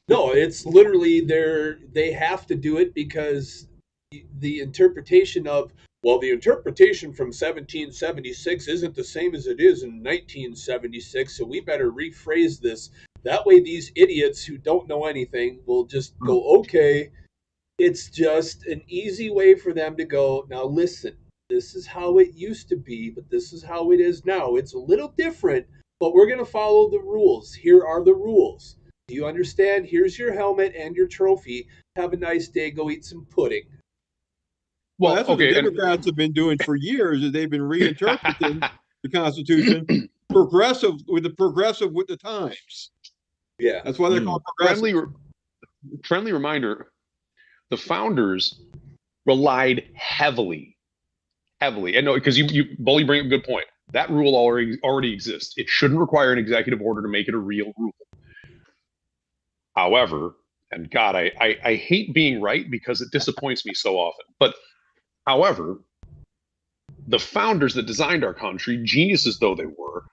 No, it's literally they have to do it because the interpretation of, well, the interpretation from 1776 isn't the same as it is in 1976, so we better rephrase this. That way these idiots who don't know anything will just go, okay, it's just an easy way for them to go, now listen, this is how it used to be, but this is how it is now. It's a little different, but we're going to follow the rules. Here are the rules. Do you understand? Here's your helmet and your trophy. Have a nice day. Go eat some pudding. Well, that's what the Democrats have been doing for years, is they've been reinterpreting the Constitution progressive with the times. Yeah. That's why they're called progressive. Friendly reminder, the founders relied heavily. I know, because you Bully bring up a good point. That rule already exists. It shouldn't require an executive order to make it a real rule. However, and God, I hate being right because it disappoints me so often. But however, the founders that designed our country, geniuses though they were,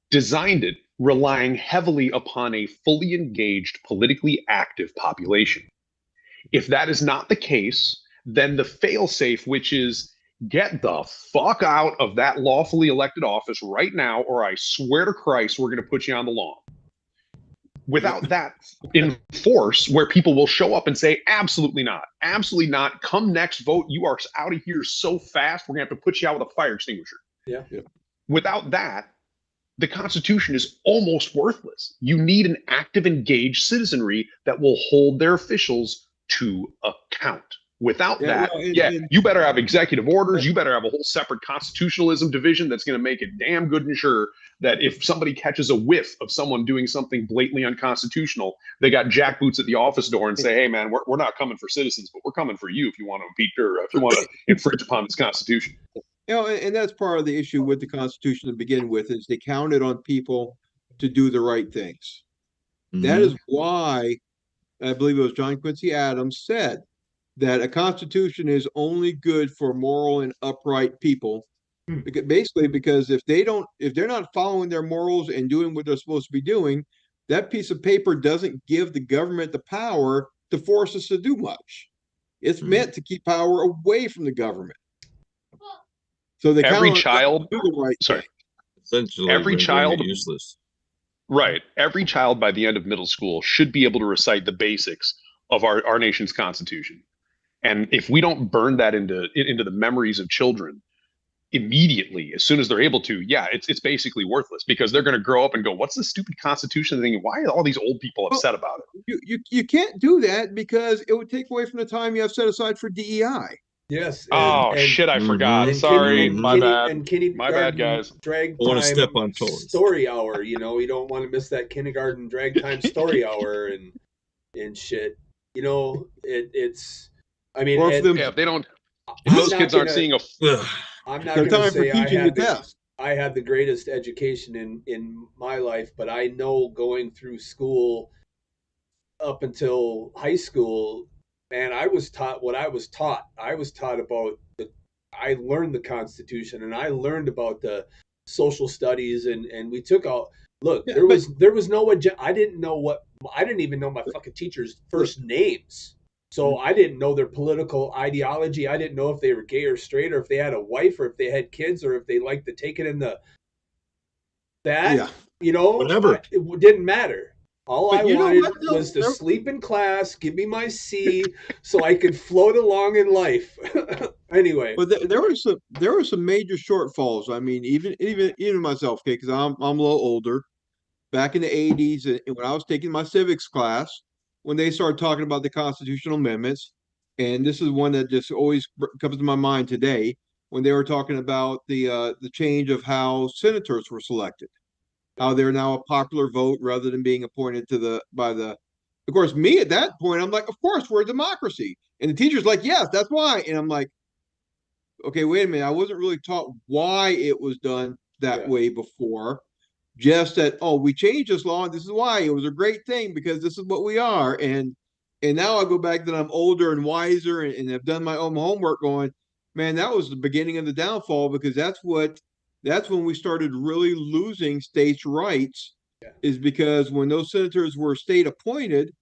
designed it relying heavily upon a fully engaged, politically active population. If that is not the case, then the fail-safe, which is get the fuck out of that lawfully elected office right now, or I swear to Christ, we're going to put you on the lawn. Without that in force, where people will show up and say, absolutely not, come next vote, you are out of here so fast, we're going to have to put you out with a fire extinguisher. Yeah. Without that, the Constitution is almost worthless. You need an active, engaged citizenry that will hold their officials to account. Without you better have executive orders. You better have a whole separate constitutionalism division that's going to make it damn good and sure that if somebody catches a whiff of someone doing something blatantly unconstitutional, they got jackboots at the office door and say, hey, man, we're not coming for citizens, but we're coming for you if you want to impeach or if you want to infringe upon this Constitution. You know, and that's part of the issue with the Constitution to begin with, is they counted on people to do the right things. Mm-hmm. That is why I believe it was John Quincy Adams said that a Constitution is only good for moral and upright people. Basically, because if they're not following their morals and doing what they're supposed to be doing, that piece of paper doesn't give the government the power to force us to do every meant to keep power away from the government. So they every child, essentially, every child useless. Right. Every child by the end of middle school should be able to recite the basics of our nation's Constitution. And if we don't burn that into the memories of children immediately, as soon as they're able to, it's basically worthless, because they're going to grow up and go, what's this stupid Constitution thing? Why are all these old people upset about it? You can't do that because it would take away from the time you have set aside for DEI. Yes. Oh shit! I forgot. Mhm. Sorry, Mhm. my bad. And kindergarten My bad, guys. drag Don't wanna time step on toes. story hour. You know, you don't want to miss that kindergarten drag time story hour and shit. You know, it's. I mean, Or for them, Yeah, if they don't, if I'm those not kids aren't gonna- seeing a Ugh. I'm not their going to time for say I teaching the had test. I had the greatest education in my life, but I know going through school up until high school, man, I was taught what I was taught. I was taught about I learned the Constitution and I learned about the social studies and we took out. Look, Yeah, there was no I didn't know what I didn't even know my fucking teachers' first names. So I didn't know their political ideology. I didn't know if they were gay or straight or if they had a wife or if they had kids or if they liked to take it in the that, Yeah. you know, Whatever. it didn't matter. All But I you know wanted what, though? was to There- sleep in class, give me my C, so I could float along in life. Anyway, But there were some major shortfalls. I mean, even myself, okay, because I'm a little older. Back in the 80s, and when I was taking my civics class, when they started talking about the constitutional amendments, and this is one that just always comes to my mind today, when they were talking about the change of how senators were selected, how they're now a popular vote rather than being appointed to the by the. Of course, me at that point, I'm like, of course, we're a democracy, and the teacher's like, yes, that's why, and I'm like, okay, wait a minute, I wasn't really taught why it was done that Yeah. way before. Just that, oh, we changed this law, and this is why it was a great thing because this is what we are. And now I go back that I'm older and wiser and have done my own homework going, man, that was the beginning of the downfall because that's when we started really losing states' rights, Yeah. is because when those senators were state appointed,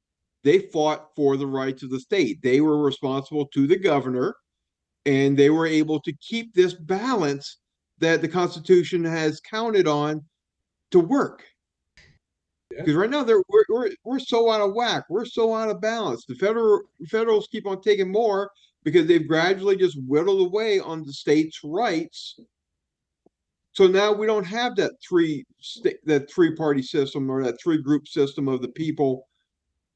they fought for the rights of the state. They were responsible to the governor and they were able to keep this balance that the Constitution has counted on to work. Yeah. Because right now we're so out of whack, we're so out of balance. The federals keep on taking more because they've gradually just whittled away on the states' rights. So now we don't have that three party system or that three group system of the people,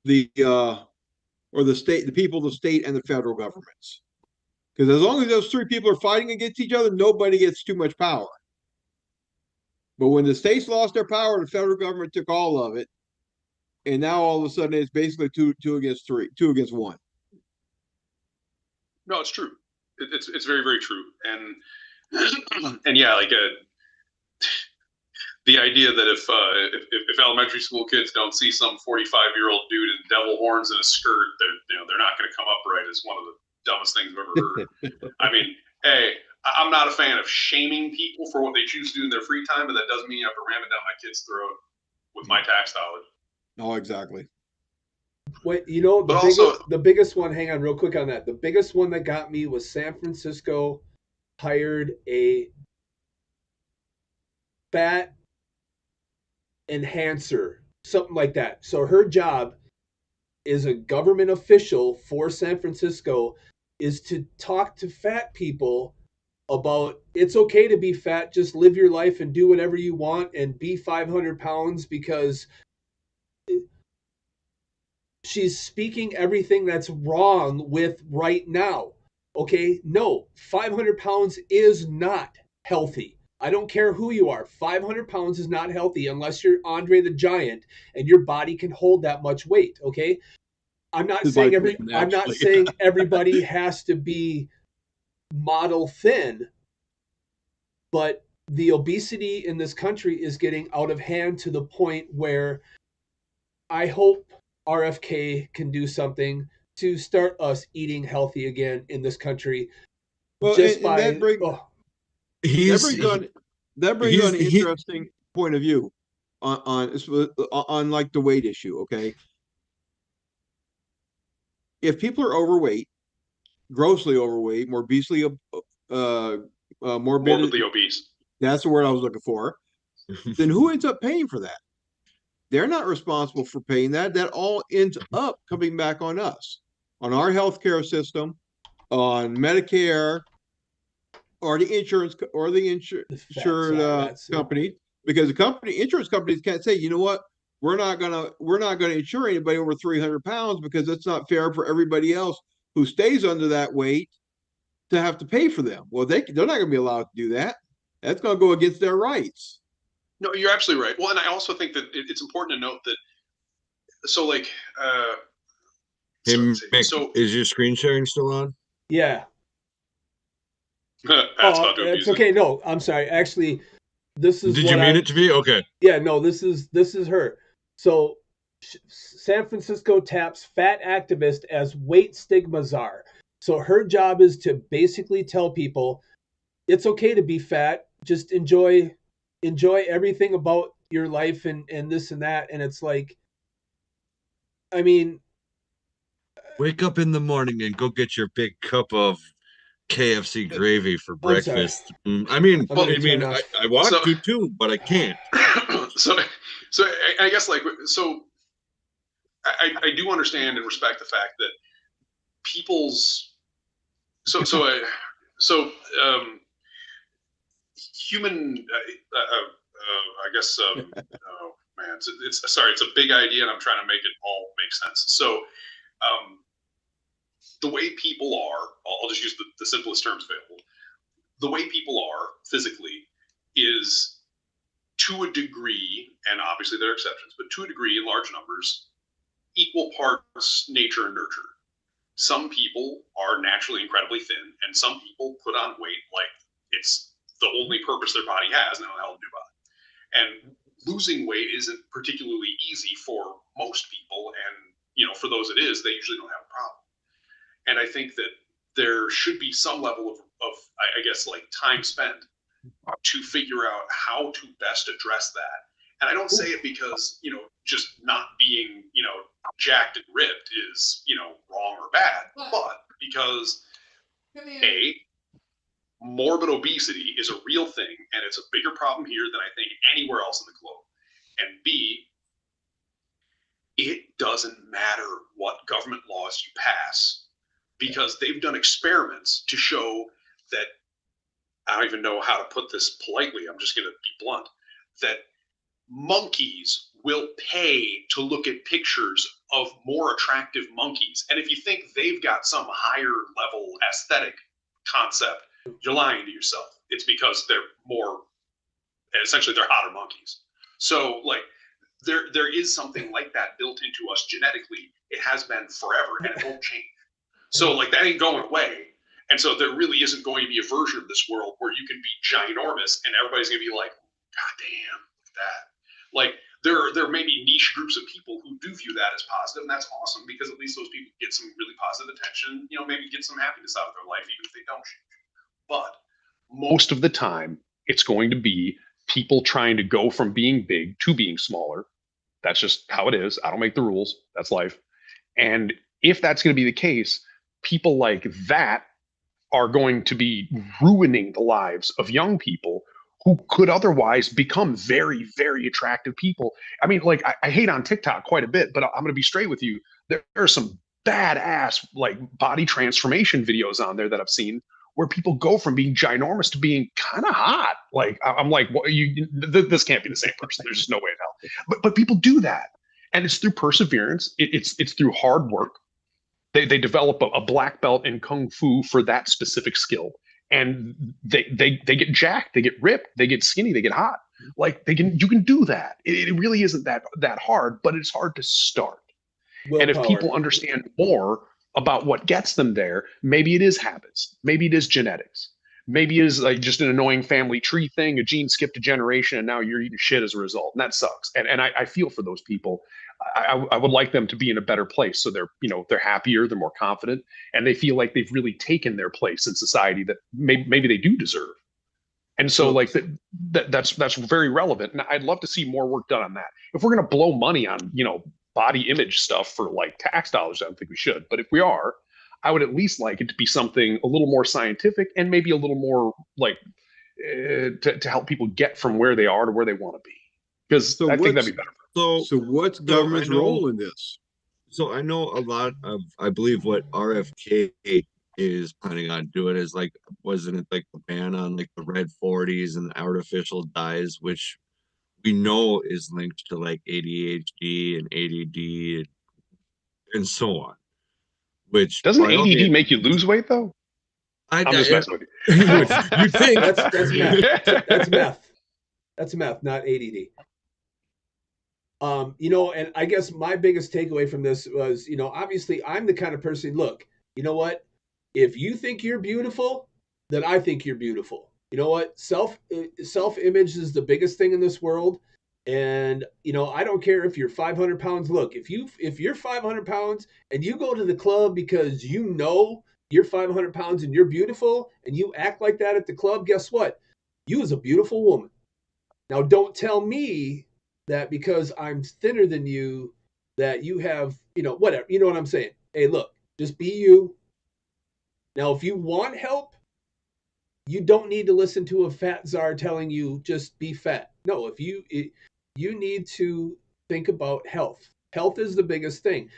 or the state, the people, the state, and the federal governments. Because as long as those three people are fighting against each other, nobody gets too much power. But when the states lost their power, the federal government took all of it, and now all of a sudden it's basically two against three, 2 against 1. No, it's true. It's very, very true. And yeah, like the idea that if elementary school kids don't see some 45-year-old dude in devil horns and a skirt, they're not going to come up right is one of the dumbest things I've ever heard. I mean, hey, I'm not a fan of shaming people for what they choose to do in their free time, but that doesn't mean you have to ram it down my kid's throat with my tax dollars. Oh, exactly. Wait, you know, But also- the biggest one, hang on real quick on that. The biggest one that got me was San Francisco hired a fat enhancer, something like that. So her job is a government official for San Francisco is to talk to fat people about it's okay to be fat, just live your life and do whatever you want and be 500 pounds because she's speaking everything that's wrong with right now. Okay, no, 500 pounds is not healthy. I don't care who you are. 500 pounds is not healthy unless you're Andre the Giant and your body can hold that much weight. Okay, I'm not saying everybody has to be model thin, but the obesity in this country is getting out of hand to the point where I hope RFK can do something to start us eating healthy again in this country. Well, just and by that brings on an interesting point of view on like the weight issue. Okay, if people are overweight, grossly overweight, morbidly Morbidly obese. That's the word I was looking for. Then who ends up paying for that? They're not responsible for paying that. That all ends up coming back on us, on our healthcare system, on Medicare, or the insurance or the insured company. Because insurance companies can't say, you know what, we're not gonna insure anybody over 300 pounds because it's not fair for everybody else who stays under that weight to have to pay for them. Well, they're not going to be allowed to do that. That's going to go against their rights. No, you're absolutely right. Well, and I also think that it's important to note that, so like, Hey, Mick, so is your screen sharing still on? Yeah. that's Oh, about to it's abuse it. okay. No, I'm sorry. Actually, this is Did what you mean it to be? Okay. Yeah, no, this is her. So San Francisco taps fat activist as weight stigma czar. So her job is to basically tell people it's okay to be fat. Just enjoy everything about your life and this and that. And it's like, I mean, Wake up in the morning and go get your big cup of KFC gravy for I'm sorry. breakfast. I mean, I'm gonna turn I, off. I want So- to too, but I can't. so I guess like, so I do understand and respect the fact that people's, human, I guess, oh man, it's sorry, it's a big idea and I'm trying to make it all make sense. So, the way people are, I'll just use the simplest terms available. The way people are physically is, to a degree, and obviously there are exceptions, but to a degree in large numbers, equal parts nature and nurture. Some people are naturally incredibly thin, and some people put on weight like it's the only purpose their body has, and how the hell to do about it. And losing weight isn't particularly easy for most people, and for those it is, they usually don't have a problem. And I think that there should be some level of I guess, like, time spent to figure out how to best address that. And I don't say it because, just not being, jacked and ripped is, wrong or bad, but because A, morbid obesity is a real thing, and it's a bigger problem here than I think anywhere else in the globe. And B, it doesn't matter what government laws you pass, because they've done experiments to show that, I don't even know how to put this politely, I'm just going to be blunt, that monkeys will pay to look at pictures of more attractive monkeys. And if you think they've got some higher level aesthetic concept, you're lying to yourself. It's because they're essentially they're hotter monkeys. So like there is something like that built into us genetically. It has been forever and it won't change. So like that ain't going away. And so there really isn't going to be a version of this world where you can be ginormous and everybody's going to be like, God damn, look at that. Like there may be niche groups of people who do view that as positive, and that's awesome because at least those people get some really positive attention, maybe get some happiness out of their life, even if they don't change. But most of the time, it's going to be people trying to go from being big to being smaller. That's just how it is. I don't make the rules. That's life. And if that's going to be the case, people like that are going to be ruining the lives of young people who could otherwise become very, very attractive people. I mean, like, I hate on TikTok quite a bit, but I'm going to be straight with you. There are some badass, like, body transformation videos on there that I've seen where people go from being ginormous to being kind of hot. Like, I'm like, what, this can't be the same person. There's just no way in hell. But people do that. And it's through perseverance. It's through hard work. They develop a black belt in Kung Fu for that specific skill. And they get jacked, they get ripped, they get skinny, they get hot. Like you can do that. It really isn't that hard, but it's hard to start. Willpower. And if people understand more about what gets them there, maybe it is habits, maybe it is genetics, maybe it is like just an annoying family tree thing, a gene skipped a generation, and now you're eating shit as a result, and that sucks. And I feel for those people. I would like them to be in a better place, so they're happier, they're more confident, and they feel like they've really taken their place in society that maybe they do deserve. And so like that's very relevant, and I'd love to see more work done on that. If we're going to blow money on body image stuff for like tax dollars, I don't think we should. But if we are, I would at least like it to be something a little more scientific and maybe a little more like to help people get from where they are to where they want to be. Because I think that'd be better. So what's government's role in this? So I know a lot of, I believe what RFK is planning on doing is like, wasn't it like the ban on like the red 40s and artificial dyes, which we know is linked to like ADHD and ADD and so on. Which doesn't ADD make you lose weight though? I'm just messing with you. You think That's meth. That's meth. That's meth, not ADD. And I guess my biggest takeaway from this was, obviously I'm the kind of person, look, you know what? If you think you're beautiful, then I think you're beautiful. You know what? Self-image is the biggest thing in this world. And, I don't care if you're 500 pounds. Look, if you're 500 pounds and you go to the club because you're 500 pounds and you're beautiful and you act like that at the club, guess what? You is a beautiful woman. Now, don't tell me that because I'm thinner than you, that you have, whatever. You know what I'm saying? Hey, look, just be you. Now, if you want help, you don't need to listen to a fat czar telling you just be fat. No, you need to think about health. Health is the biggest thing.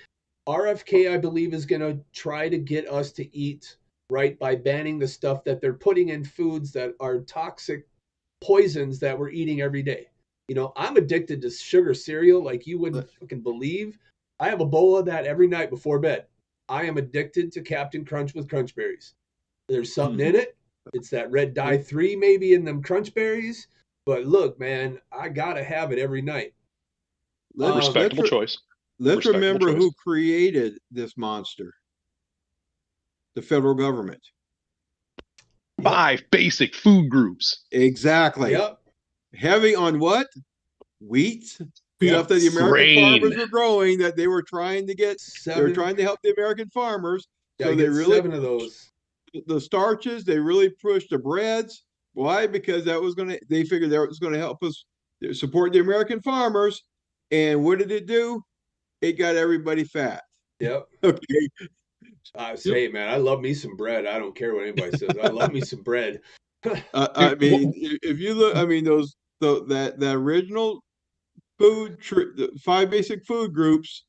RFK, I believe, is going to try to get us to eat right by banning the stuff that they're putting in foods that are toxic poisons that we're eating every day. I'm addicted to sugar cereal like you wouldn't fucking believe. I have a bowl of that every night before bed. I am addicted to Captain Crunch with Crunch Berries. There's something in it. It's that red dye 3 maybe in them Crunch Berries. But look, man, I got to have it every night. Respectable choice. Let's remember who created this monster. The federal government. 5 basic food groups. Exactly. Yep. Heavy on what? Wheat. Stuff that the American Grain. farmers were growing that they were trying to get. They were trying to help the American farmers. So they really 7 of those. The starches, they really pushed the breads. Why? Because they figured that was going to help us support the American farmers. And what did it do? It got everybody fat. Yep. Okay. Hey, man, I love me some bread. I don't care what anybody says. I love me some bread. I mean, if you look, I mean, that original food, the 5 basic food groups,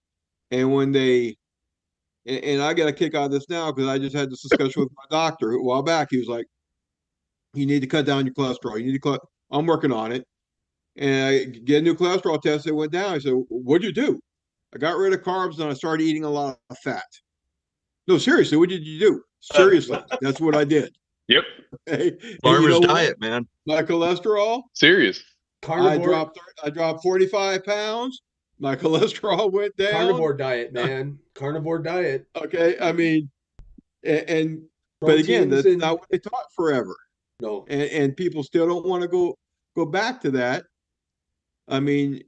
and when they, and I got a kick out of this now because I just had this discussion with my doctor a while back. He was like, "You need to cut down your cholesterol. You need to I'm working on it." And I get a new cholesterol test. It went down. I said, "What'd you do?" I got rid of carbs and I started eating a lot of fat. No, seriously, what did you do? Seriously, that's what I did. Yep. Okay. Farmer's diet, man. My cholesterol, Serious. Carnivore, I dropped 45 pounds. My cholesterol went down. carnivore diet, man. Carnivore diet. Okay, I mean, but again, that's not what they taught forever. No. And people still don't want to go back to that. I mean,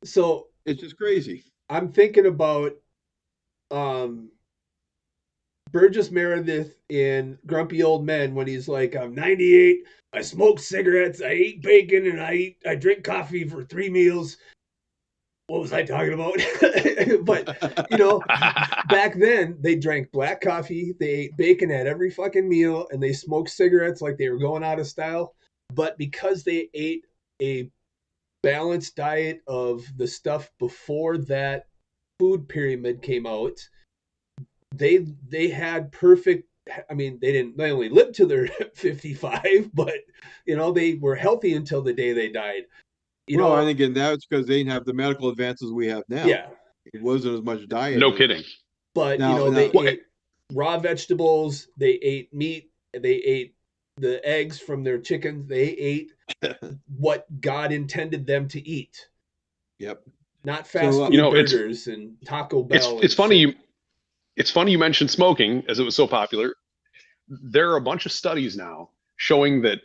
so it's just crazy. I'm thinking about Burgess Meredith in Grumpy Old Men when he's like, I'm 98, I smoke cigarettes, I eat bacon, and I drink coffee for 3 meals. What was I talking about? But, back then they drank black coffee, they ate bacon at every fucking meal, and they smoked cigarettes like they were going out of style. But because they ate a balanced diet of the stuff before that food pyramid came out, they had perfect. I mean, they only lived to their 55, but they were healthy until the day they died. I think again that's because they didn't have the medical advances we have now. Yeah, it wasn't as much diet. No kidding. But they ate raw vegetables, they ate meat, they ate the eggs from their chickens, they ate what God intended them to eat. Yep. Not fast food burgers and Taco Bell. It's funny. It's funny you mentioned smoking, as it was so popular. There are a bunch of studies now showing that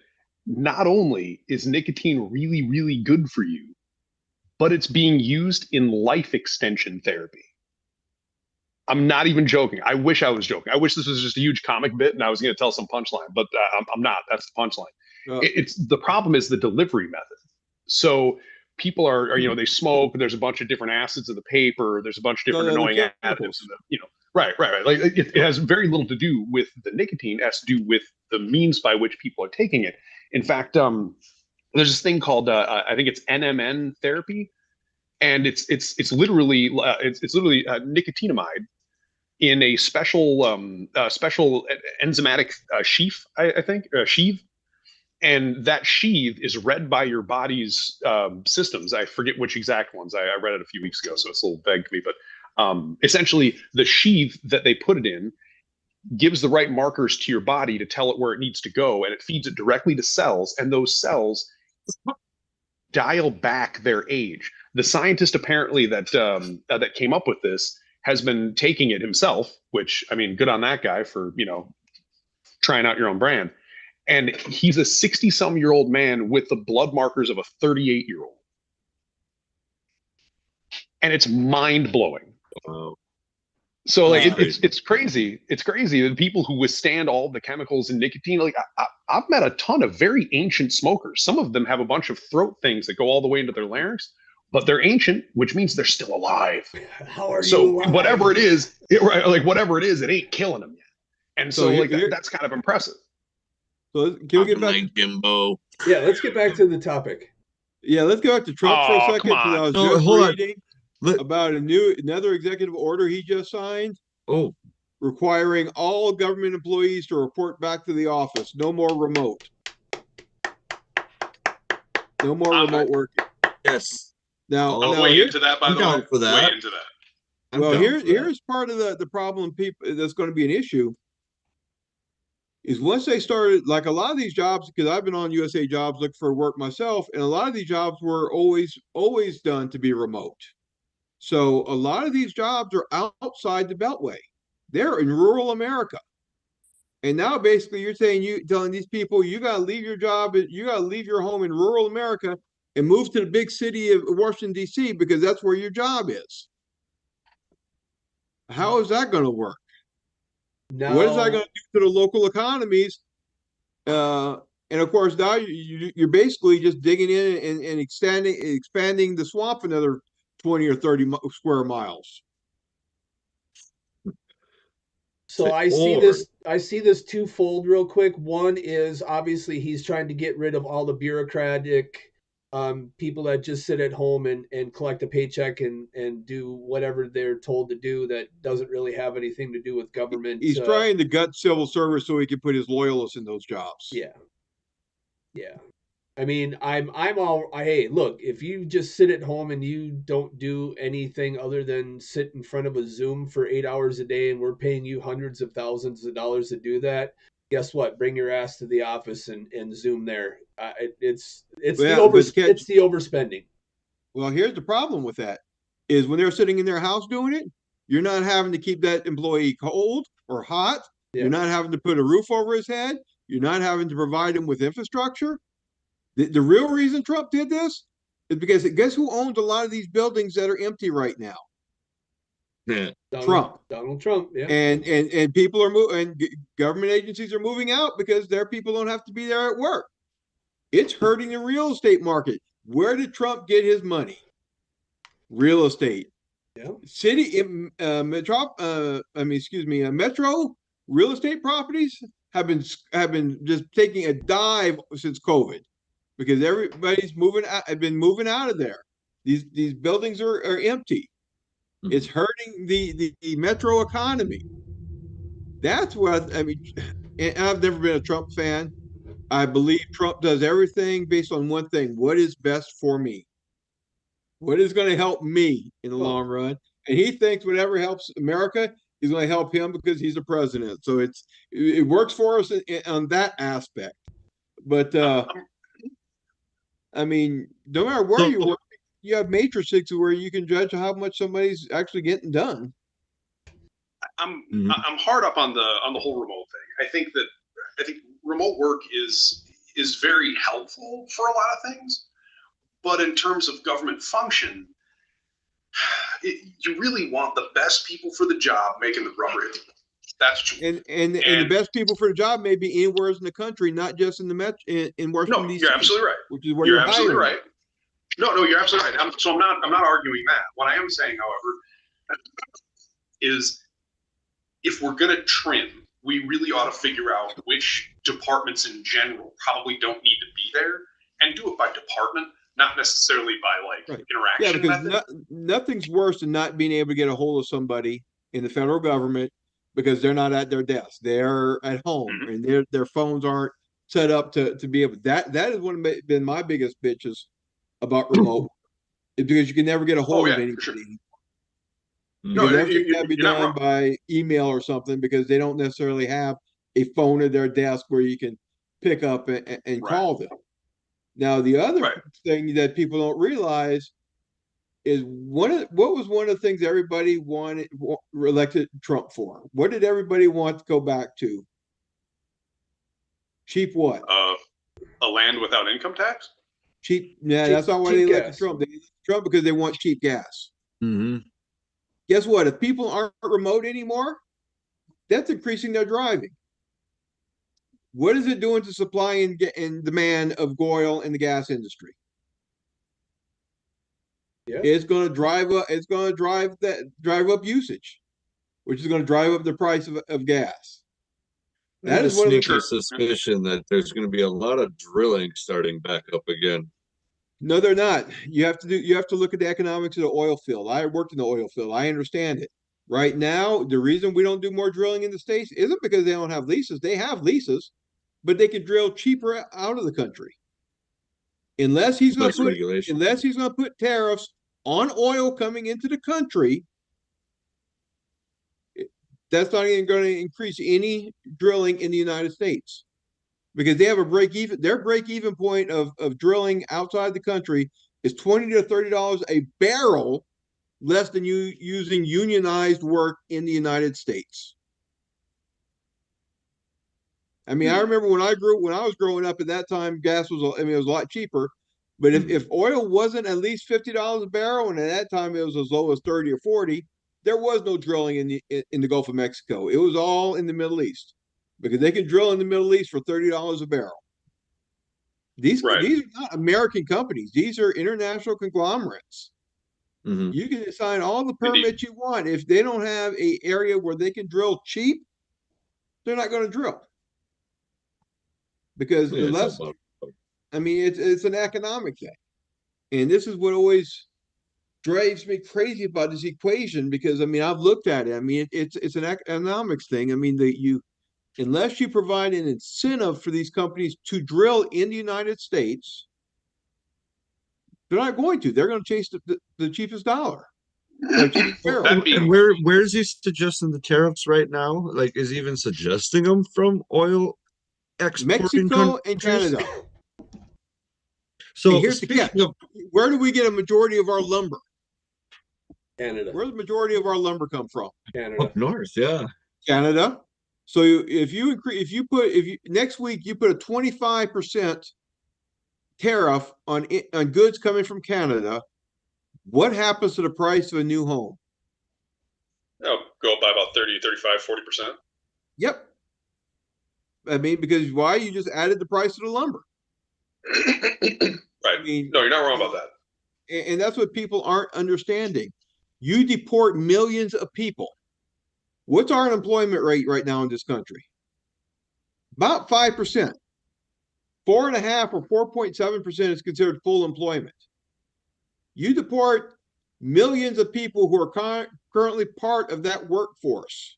not only is nicotine really, really good for you, but it's being used in life extension therapy. I'm not even joking. I wish I was joking. I wish this was just a huge comic bit and I was going to tell some punchline, but I'm not. That's the punchline. It's the problem is the delivery method. So people are they smoke. There's a bunch of different acids in the paper. There's a bunch of different annoying additives. Right. Like it has very little to do with the nicotine. It has to do with the means by which people are taking it. In fact, there's this thing called I think it's NMN therapy, and it's literally nicotinamide in a special enzymatic sheath, I think, sheath. And that sheath is read by your body's systems. I forget which exact ones. I read it a few weeks ago, so it's a little vague to me. But essentially, the sheath that they put it in gives the right markers to your body to tell it where it needs to go, and it feeds it directly to cells, and those cells dial back their age. The scientist apparently that came up with this has been taking it himself, which, I mean, good on that guy for, trying out your own brand. And he's a 60-some-year-old man with the blood markers of a 38-year-old. And it's mind-blowing. Wow. So like Crazy. it's crazy. It's crazy. The people who withstand all the chemicals and nicotine, like I've met a ton of very ancient smokers. Some of them have a bunch of throat things that go all the way into their larynx, but they're ancient, which means they're still alive. How are So you alive? whatever it is, it ain't killing them yet. And so like that's kind of impressive. So can we get back? Jimbo. Yeah, let's get back to the topic. Yeah, let's go back to Trump for a second. Come on. I was No, just hold on. reading about another executive order he just signed Oh, requiring all government employees to report back to the office. No more remote. No more remote working. yes. Now, I'm now way here- into that, by I'm the down way. for that. Way into that. I'm well, down for that. here's part of the problem. People that's going to be an issue is once they started, like a lot of these jobs, because I've been on USA Jobs looking for work myself, and a lot of these jobs were always done to be remote. So a lot of these jobs are outside the Beltway. They're in rural America. And now basically you're telling these people, you got to leave your job, you got to leave your home in rural America and move to the big city of Washington, D.C., because that's where your job is. How is that going to work? No. What is that going to do to the local economies? And of course, now you're basically just digging in and expanding the swamp another 20 or 30 square miles. So I see this twofold real quick. One is obviously he's trying to get rid of all the bureaucratic people that just sit at home and collect a paycheck and do whatever they're told to do that doesn't really have anything to do with government. He's trying to gut civil service so he can put his loyalists in those jobs. Yeah. I mean, hey, look, if you just sit at home and you don't do anything other than sit in front of a Zoom for 8 hours a day and we're paying you hundreds of thousands of dollars to do that, guess what? Bring your ass to the office and Zoom there. It's the overspending. Well, here's the problem with that is when they're sitting in their house doing it, you're not having to keep that employee cold or hot. Yeah. You're not having to put a roof over his head. You're not having to provide him with infrastructure. The real reason Trump did this is because guess who owns a lot of these buildings that are empty right now? Yeah. Donald Trump. Yeah. And people are moving, and government agencies are moving out because their people don't have to be there at work. It's hurting the real estate market. Where did Trump get his money? Real estate. Yeah. Metro real estate properties have been just taking a dive since COVID. Because everybody's been moving out of there. These buildings are empty. Mm-hmm. It's hurting the metro economy. That's what I mean. And I've never been a Trump fan. I believe Trump does everything based on one thing: what is best for me, what is going to help me in the long run. And he thinks whatever helps America is going to help him because he's the president. So it works for us on that aspect. But I mean, no matter where you work, you have matrices where you can judge how much somebody's actually getting done. I'm hard up on the whole remote thing. I think remote work is very helpful for a lot of things, but in terms of government function, you really want the best people for the job making the rubber hit. That's true. And the best people for the job may be anywhere in the country, not just in the in Washington D.C. You're absolutely right. Which is where you're absolutely right. No, you're absolutely right. I'm not arguing that. What I am saying, however, is if we're going to trim, we really ought to figure out which departments in general probably don't need to be there, and do it by department, not necessarily by interaction. Yeah, because nothing's worse than not being able to get a hold of somebody in the federal government because they're not at their desk. They're at home, mm-hmm. and their phones aren't set up to be able. That has been my biggest bitches about remote, is because you can never get a hold of anybody. Sure. Because everything can be you're not done wrong. by email or something because they don't necessarily have a phone at their desk where you can pick up and Right. call them. Now, the other Right. thing that people don't realize is what was one of the things everybody elected Trump for? What did everybody want to go back to? Cheap what? A land without income tax? Cheap. Yeah, Cheap- that's not why cheap they elected gas. Trump. They elected Trump because they want cheap gas. Mm-hmm. Guess what? If people aren't remote anymore, that's increasing their driving. What is it doing to supply and demand of oil in the gas industry? Yeah. It's going to drive up. It's going to drive up usage, which is going to drive up the price of gas. That is one of the sneaky suspicion that there's going to be a lot of drilling starting back up again. No, they're not. You have to look at the economics of the oil field. I worked in the oil field. I understand it. Right now, the reason we don't do more drilling in the States isn't because they don't have leases. They have leases, but they can drill cheaper out of the country. Unless he's going to put tariffs on oil coming into the country, that's not even going to increase any drilling in the United States. Because they have a their break-even point of drilling outside the country is $20 to $30 a barrel less than you using unionized work in the United States. I mean, I remember when I was growing up at that time, gas was, it was a lot cheaper. But if oil wasn't at least $50 a barrel, and at that time it was as low as 30 or 40, there was no drilling in the Gulf of Mexico. It was all in the Middle East. Because they can drill in the Middle East for $30 a barrel. These are not American companies. These are international conglomerates. Mm-hmm. You can assign all the permits you want. If they don't have an area where they can drill cheap, they're not going to drill. Because I mean, it's an economic thing. And this is what always drives me crazy about this equation. Because I mean, I've looked at it. I mean, it's an economics thing. I mean, unless you provide an incentive for these companies to drill in the United States, they're not going to. They're going to chase the cheapest dollar. And where's he suggesting the tariffs right now? Like, is he even suggesting them from oil exporting Mexico countries? and Canada. So here's the catch. Where do we get a majority of our lumber? Canada. Where does the majority of our lumber come from? Canada. Up north, yeah. Canada. So if next week you put a 25% tariff on goods coming from Canada, what happens to the price of a new home? It'll go up by about 30, 35, 40%. Yep. I mean, because why? You just added the price of the lumber. Right. I mean, no, you're not wrong about that. And that's what people aren't understanding. You deport millions of people. What's our unemployment rate right now in this country? About 5%. 4.5 or 4.7% is considered full employment. You deport millions of people who are currently part of that workforce.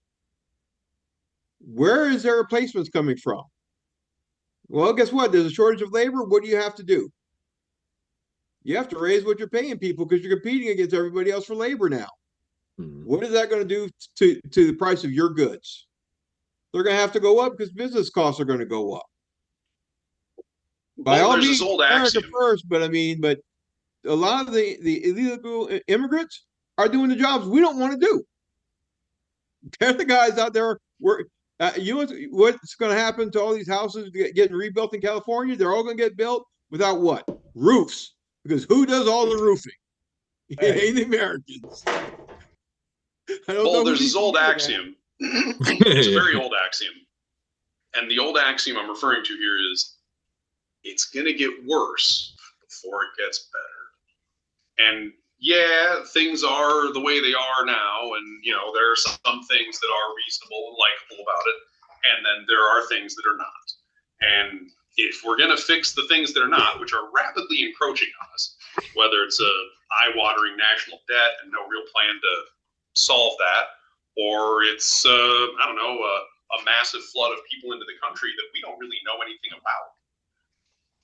Where is their replacements coming from? Well, guess what? There's a shortage of labor. What do you have to do? You have to raise what you're paying people because you're competing against everybody else for labor now. Mm-hmm. What is that going to do to the price of your goods? They're going to have to go up because business costs are going to go up. By all means, America first, but a lot of the illegal immigrants are doing the jobs we don't want to do. They're the guys out there. You know what's going to happen to all these houses getting rebuilt in California? They're all going to get built without what? Roofs. Because who does all the roofing? It ain't the Americans. Well, there's this old axiom. It's a very old axiom. And the old axiom I'm referring to here is, it's going to get worse before it gets better. And yeah, things are the way they are now. And, there are some things that are reasonable and likable about it. And then there are things that are not. And if we're going to fix the things that are not, which are rapidly encroaching on us, whether it's a eye-watering national debt and no real plan to solve that, or it's, a massive flood of people into the country that we don't really know anything about.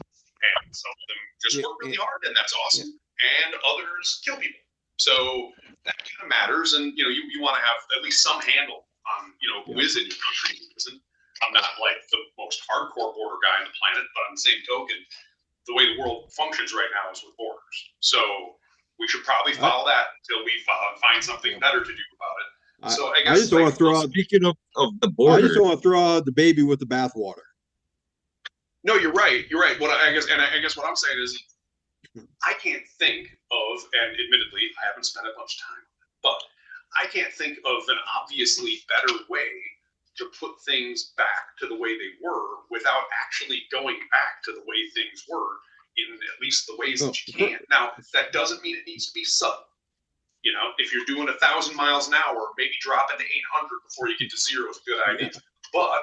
And some of them just work really hard, and that's awesome. And others kill people. So that kind of matters, and you want to have at least some handle on who is in your country and who isn't. I'm not like the most hardcore border guy on the planet, but on the same token, the way the world functions right now is with borders. So we should probably follow that until we find something better to do about it. So I guess I just don't want to throw out. Speaking of the border, I just don't want to throw out the baby with the bathwater. No, you're right. You're right. I guess what I'm saying is, I can't think of, and admittedly, I haven't spent much time on it, but I can't think of an obviously better way to put things back to the way they were without actually going back to the way things were in at least the ways that you can. Now, that doesn't mean it needs to be sudden. If you're doing 1,000 miles an hour, maybe drop into 800 before you get to 0 is a good idea. But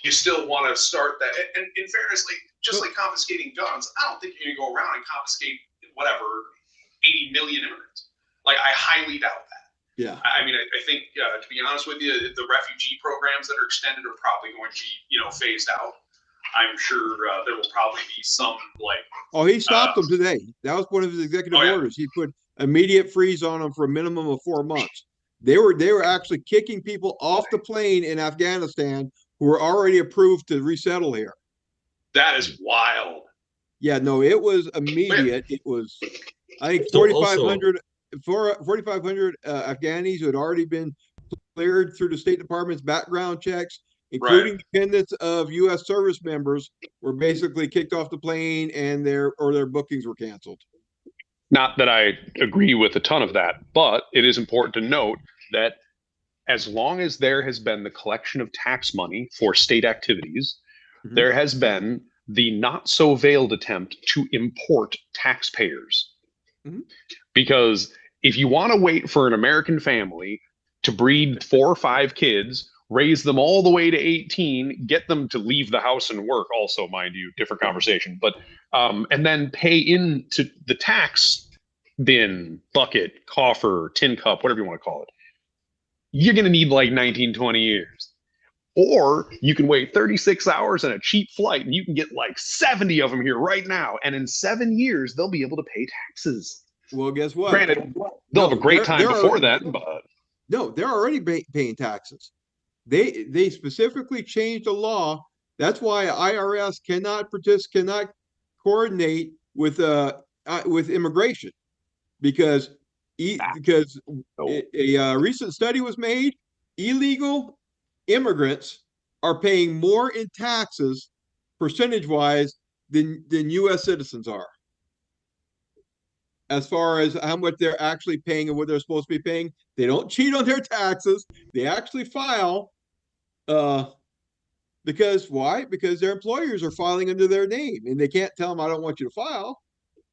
you still want to start that. And in fairness, just like confiscating guns, I don't think you're going to go around and confiscate 80 million immigrants. I highly doubt that. Yeah. I mean, I think, to be honest with you, the refugee programs that are extended are probably going to be, phased out. I'm sure there will probably be some Oh, he stopped them today. That was one of his executive orders. He put immediate freeze on them for a minimum of 4 months. They were actually kicking people off the plane in Afghanistan who were already approved to resettle here. That is wild. Yeah, no, it was immediate. It was, I think, 4,500 Afghanis who had already been cleared through the State Department's background checks, including dependents of U.S. service members, were basically kicked off the plane and their bookings were canceled. Not that I agree with a ton of that, but it is important to note that as long as there has been the collection of tax money for state activities, there has been the not so veiled attempt to import taxpayers. Because if you want to wait for an American family to breed 4 or 5 kids, raise them all the way to 18, get them to leave the house and work, also, mind you, different conversation, but and then pay into the tax bin, bucket, coffer, tin cup, whatever you want to call it, you're going to need 19, 20 years. Or you can wait 36 hours and a cheap flight and you can get 70 of them here right now. And in 7 years, they'll be able to pay taxes. Well, guess what? Granted, they'll have a great time before that. But no, they're already paying taxes. They specifically changed the law. That's why IRS cannot coordinate with immigration, because a recent study was made. Illegal immigrants are paying more in taxes percentage-wise than U.S. citizens are, as far as how much they're actually paying and what they're supposed to be paying. They don't cheat on their taxes. They actually file. Because why? Because their employers are filing under their name, and they can't tell them, "I don't want you to file."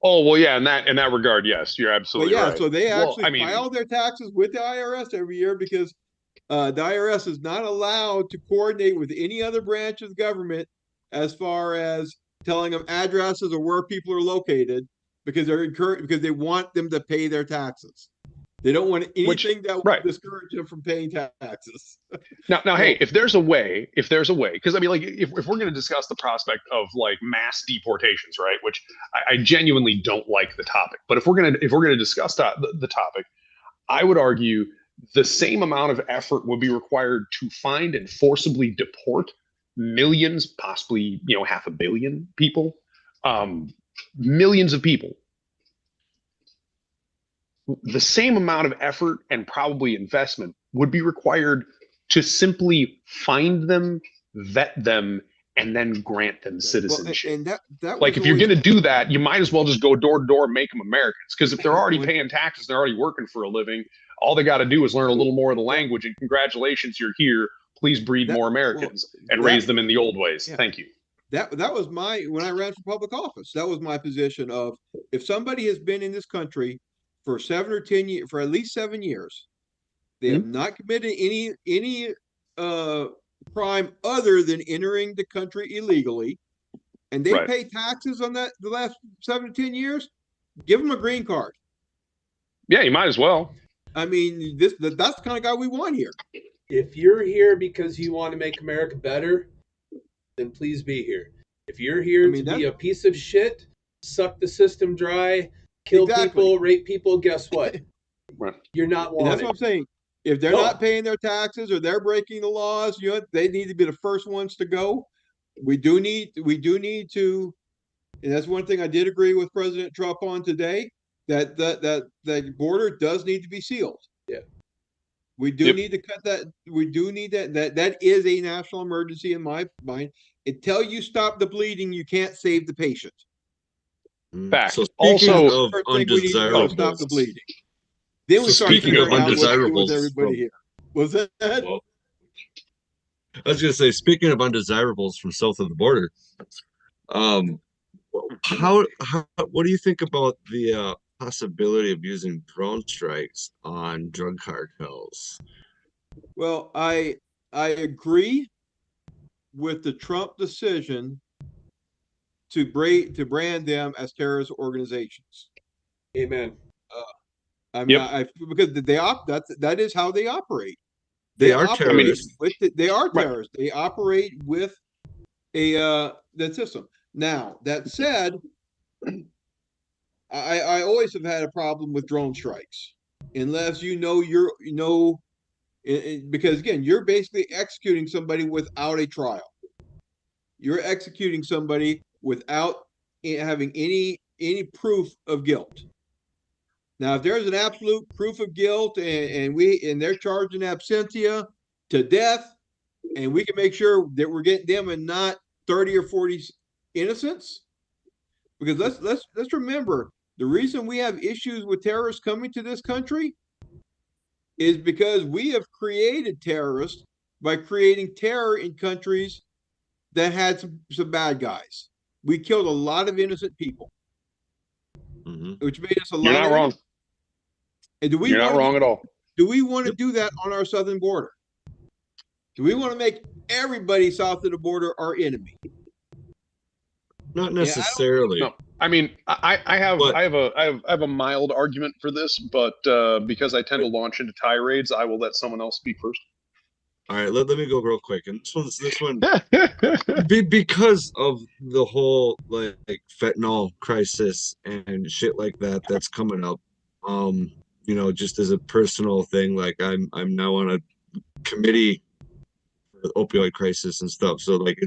Oh, well, yeah, in that regard, yes, you're absolutely right. So they actually file their taxes with the IRS every year, because the IRS is not allowed to coordinate with any other branch of the government as far as telling them addresses or where people are located, because because they want them to pay their taxes. They don't want anything that will discourage them from paying taxes. Now, hey, if there's a way, because I mean, if we're going to discuss the prospect of mass deportations, right? Which I genuinely don't like the topic, but if we're going to discuss the topic, I would argue the same amount of effort would be required to find and forcibly deport millions, possibly 500 million people, millions of people. The same amount of effort and probably investment would be required to simply find them, vet them, and then grant them citizenship. And that if you're going to do that, you might as well just go door to door and make them Americans. Because if they're already paying taxes, they're already working for a living, all they got to do is learn a little more of the language, and congratulations, you're here. Please breed more Americans and raise them in the old ways. Yeah. Thank you. That was when I ran for public office, that was my position of, if somebody has been in this country for 7 or 10 years, for at least 7 years, they have not committed any crime other than entering the country illegally, and they pay taxes on that the last 7 to 10 years, give them a green card. Yeah, you might as well. I mean, that's the kind of guy we want here. If you're here because you want to make America better, then please be here. If you're here to be a piece of shit, suck the system dry, kill people, rape people, guess what? Right. You're not And that's wanted. what I'm saying. If they're No. not paying their taxes or they're breaking the laws, they need to be the first ones to go. We do need to, and that's one thing I did agree with President Trump on today, that border does need to be sealed. Yeah. We do need to cut that. We do need that is a national emergency in my mind. Until you stop the bleeding, you can't save the patient. Fact. So speaking Also, of First thing we need to do is stop the undesirables, bleeding. Then we So start speaking of figuring out what to do with undesirables everybody from- here. Was that? well, I was gonna say, speaking of undesirables from south of the border, how what do you think about the possibility of using drone strikes on drug cartels? Well, I agree with the Trump decision to brand them as terrorist organizations. Amen. I mean, Yep. because that is how they operate. They are operate terrorists. they are Right. terrorists. They operate with that system. Now, that said, I always have had a problem with drone strikes, unless because again, you're basically executing somebody without a trial. You're executing somebody without having any proof of guilt. Now, if there's an absolute proof of guilt and they're charged in absentia to death, and we can make sure that we're getting them and not 30 or 40 innocents, because let's remember, the reason we have issues with terrorists coming to this country is because we have created terrorists by creating terror in countries that had some bad guys. We killed a lot of innocent people, which made us a lot. You're not wrong. And You're not wrong at all. Do we want to do that on our southern border? Do we want to make everybody south of the border our enemy? Not necessarily. No, I mean, I have But- I have a mild argument for this, but because I tend to launch into tirades, I will let someone else speak first. All right, let me go real quick. And this one because of the whole like fentanyl crisis and shit like that that's coming up. Just as a personal thing, like I'm now on a committee for the opioid crisis and stuff. So like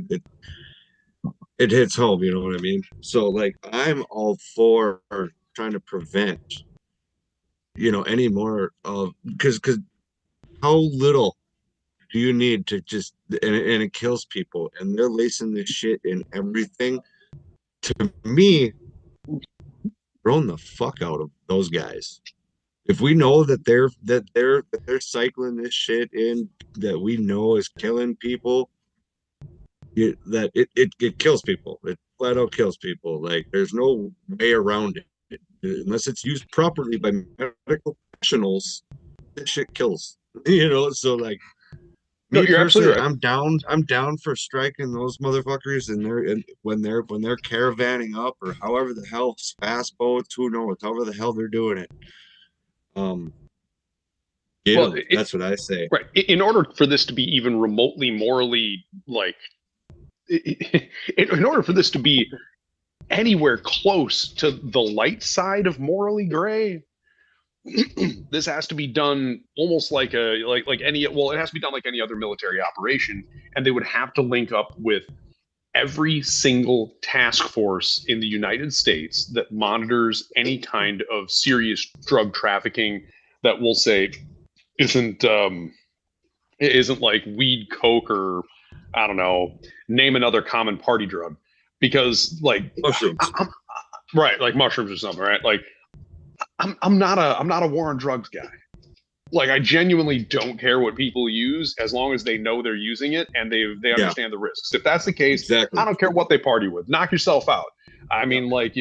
it hits home, you know what I mean? So like I'm all for trying to prevent, any more of because how little do you need to just and it kills people, and they're lacing this shit in everything. To me, thrown the fuck out of those guys. If we know that they're cycling this shit in that we know is killing people, it kills people. It flat out kills people. Like there's no way around it unless it's used properly by medical professionals. This shit kills. So like. No, Me you're absolutely personally, right. I'm down for striking those motherfuckers when they're caravanning up or however the hell, fast boats, who knows, however the hell they're doing it. That's what I say. Right. In order for this to be even remotely morally in order for this to be anywhere close to the light side of morally gray, this has to be done almost like it has to be done like any other military operation, and they would have to link up with every single task force in the United States that monitors any kind of serious drug trafficking that we'll say isn't like weed, coke, or I don't know, name another common party drug, because like Mushrooms. right, like mushrooms or something, right? Like I'm not a war on drugs guy. Like I genuinely don't care what people use as long as they know they're using it and they understand the risks. If that's the case, Exactly. I don't care what they party with. Knock yourself out. I mean, like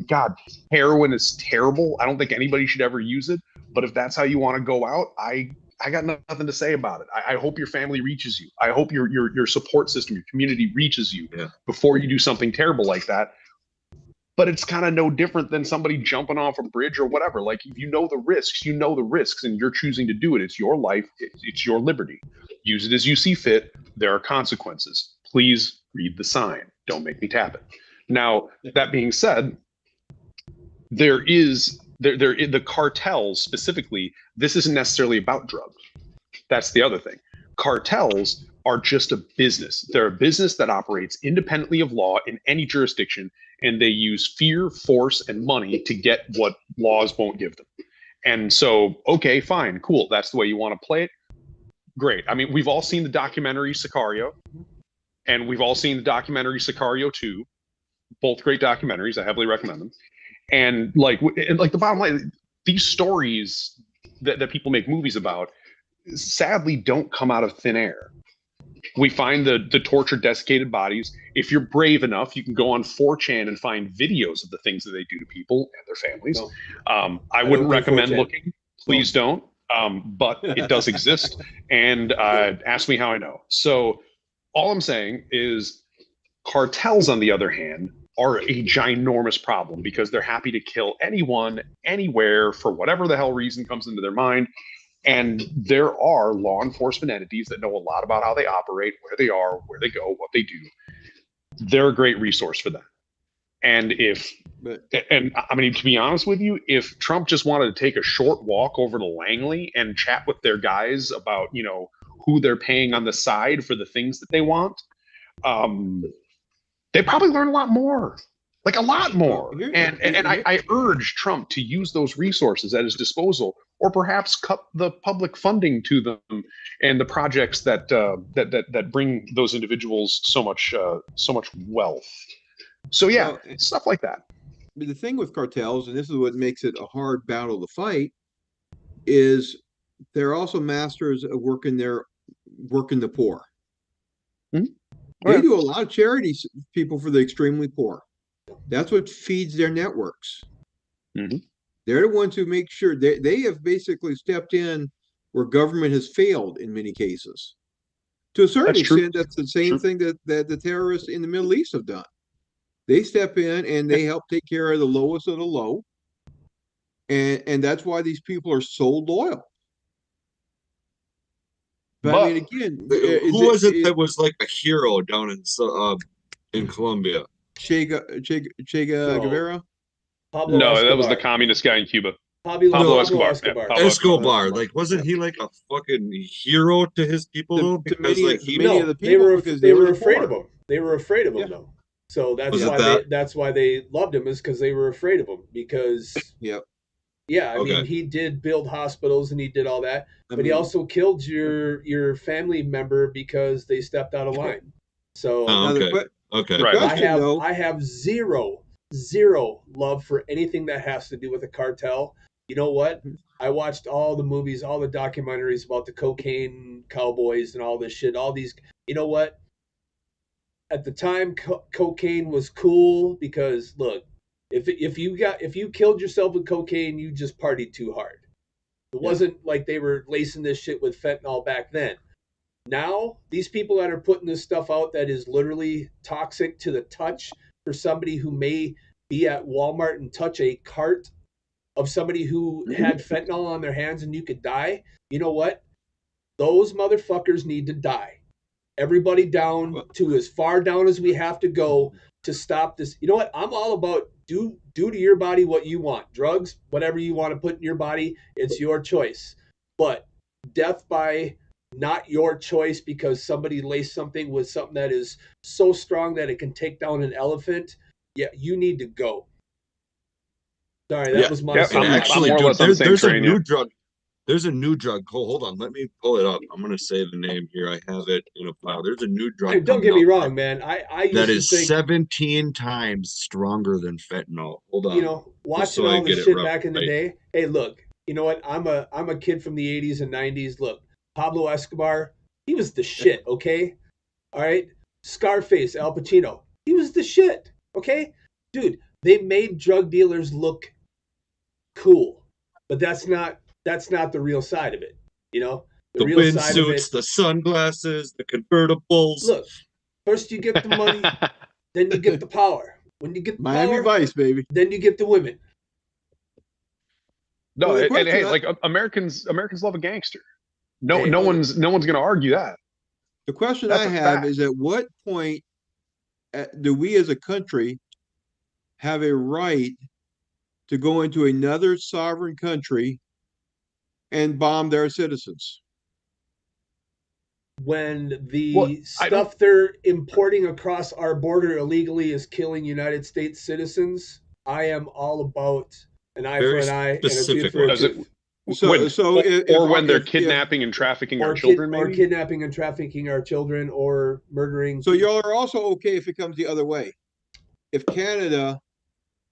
God, heroin is terrible. I don't think anybody should ever use it. But if that's how you want to go out, I got nothing to say about it. I hope your family reaches you. I hope your support system, your community reaches you before you do something terrible like that. But it's kind of no different than somebody jumping off a bridge or whatever. Like, if you know the risks, and you're choosing to do it. It's your life. It's your liberty. Use it as you see fit. There are consequences. Please read the sign. Don't make me tap it. Now, that being said, there is the cartels specifically, this isn't necessarily about drugs. That's the other thing. Cartels are just a business. They're a business that operates independently of law in any jurisdiction, and they use fear, force, and money to get what laws won't give them. And so, okay, fine, cool. That's the way you want to play it. Great. I mean, we've all seen the documentary Sicario, and we've all seen the documentary Sicario 2. Both great documentaries. I heavily recommend them. And like the bottom line, these stories that people make movies about, sadly, don't come out of thin air. We find the tortured, desiccated bodies. If you're brave enough, you can go on 4chan and find videos of the things that they do to people and their families. No. I wouldn't recommend looking. Please don't. But it does exist. And ask me how I know. So all I'm saying is cartels, on the other hand, are a ginormous problem because they're happy to kill anyone, anywhere, for whatever the hell reason comes into their mind. And there are law enforcement entities that know a lot about how they operate, where they are, where they go, what they do. They're a great resource for that. And I mean, to be honest with you, if Trump just wanted to take a short walk over to Langley and chat with their guys about, you know, who they're paying on the side for the things that they want, they probably learn a lot more. Like a lot more. And I urge Trump to use those resources at his disposal, or perhaps cut the public funding to them and the projects that bring those individuals so much wealth. So yeah, stuff like that. The thing with cartels, and this is what makes it a hard battle to fight, is they're also masters of working the poor. Mm-hmm. They do a lot of charities, people for the extremely poor. That's what feeds their networks. Mm-hmm. They're the ones who make sure they have basically stepped in where government has failed in many cases. To a certain extent, that's the same thing that the terrorists in the Middle East have done. They step in and they help take care of the lowest of the low. And that's why these people are so loyal. But I mean, again, who was it that was like a hero down in Colombia? Che Guevara? No, that was the communist guy in Cuba. Pablo Escobar. Escobar. Like, wasn't he like a fucking hero to his people? Because many of the people, they were afraid of him. They were afraid of him, though. So that's why they loved him, is because they were afraid of him. Because I mean, he did build hospitals and he did all that, but he also killed your family member because they stepped out of line. So right. I have zero love for anything that has to do with a cartel. You know what? I watched all the movies, all the documentaries about the cocaine cowboys and all this shit. All these, you know what? At the time, cocaine was cool because look, if you killed yourself with cocaine, you just partied too hard. It wasn't like they were lacing this shit with fentanyl back then. Now, these people that are putting this stuff out that is literally toxic to the touch for somebody who may be at Walmart and touch a cart of somebody who had fentanyl on their hands and you could die. You know what? Those motherfuckers need to die. Everybody down to as far down as we have to go to stop this. You know what? I'm all about do to your body what you want. Drugs, whatever you want to put in your body, it's your choice. But death by not your choice because somebody laced something with something that is so strong that it can take down an elephant, you need to go. Sorry, that was my actually, dude, there's a new drug. There's a new drug. Hold on, let me pull it up. I'm gonna say the name here. I have it in a file. There's a new drug. Hey, don't get me wrong, man. I used that to is think 17 times stronger than fentanyl. Hold on. You know, watching all the shit back in the day. Hey, look. You know what? I'm a kid from the 80s and 90s. Look, Pablo Escobar, he was the shit. Okay, all right. Scarface, Al Pacino, he was the shit. Okay, dude. They made drug dealers look cool, but that's not the real side of it, you know? The real windsuits, the sunglasses, the convertibles. Look, first you get the money, then you get the power. When you get the Miami power, Vice, baby. Then you get the women. No, and hey, like Americans love a gangster. No one's going to argue that. The question I have is, at what point do we as a country have a right to go into another sovereign country and bomb their citizens. When the Well, stuff they're importing across our border illegally is killing United States citizens, I am all about an eye for Very an eye and a tooth specific for a Does it- tooth. When they're kidnapping and trafficking our children, or maybe? kidnapping and trafficking our children, or murdering. So y'all are also okay if it comes the other way. If Canada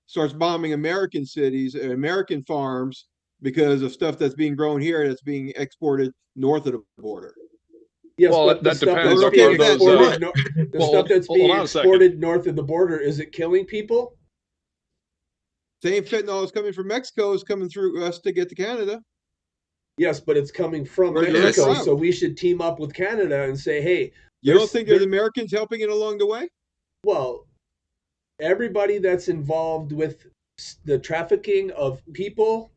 starts bombing American cities and American farms because of stuff that's being grown here that's being exported north of the border. Yes, Well, but the that stuff depends that's being on those, exported, the well, stuff that's hold being on a second. exported north of the border, is it killing people? Same fentanyl is coming from Mexico is coming through us to get to Canada. Yes, but it's coming from Or Mexico, yes. so we should team up with Canada and say, hey, You don't think there's there- Americans helping it along the way? well, everybody that's involved with the trafficking of people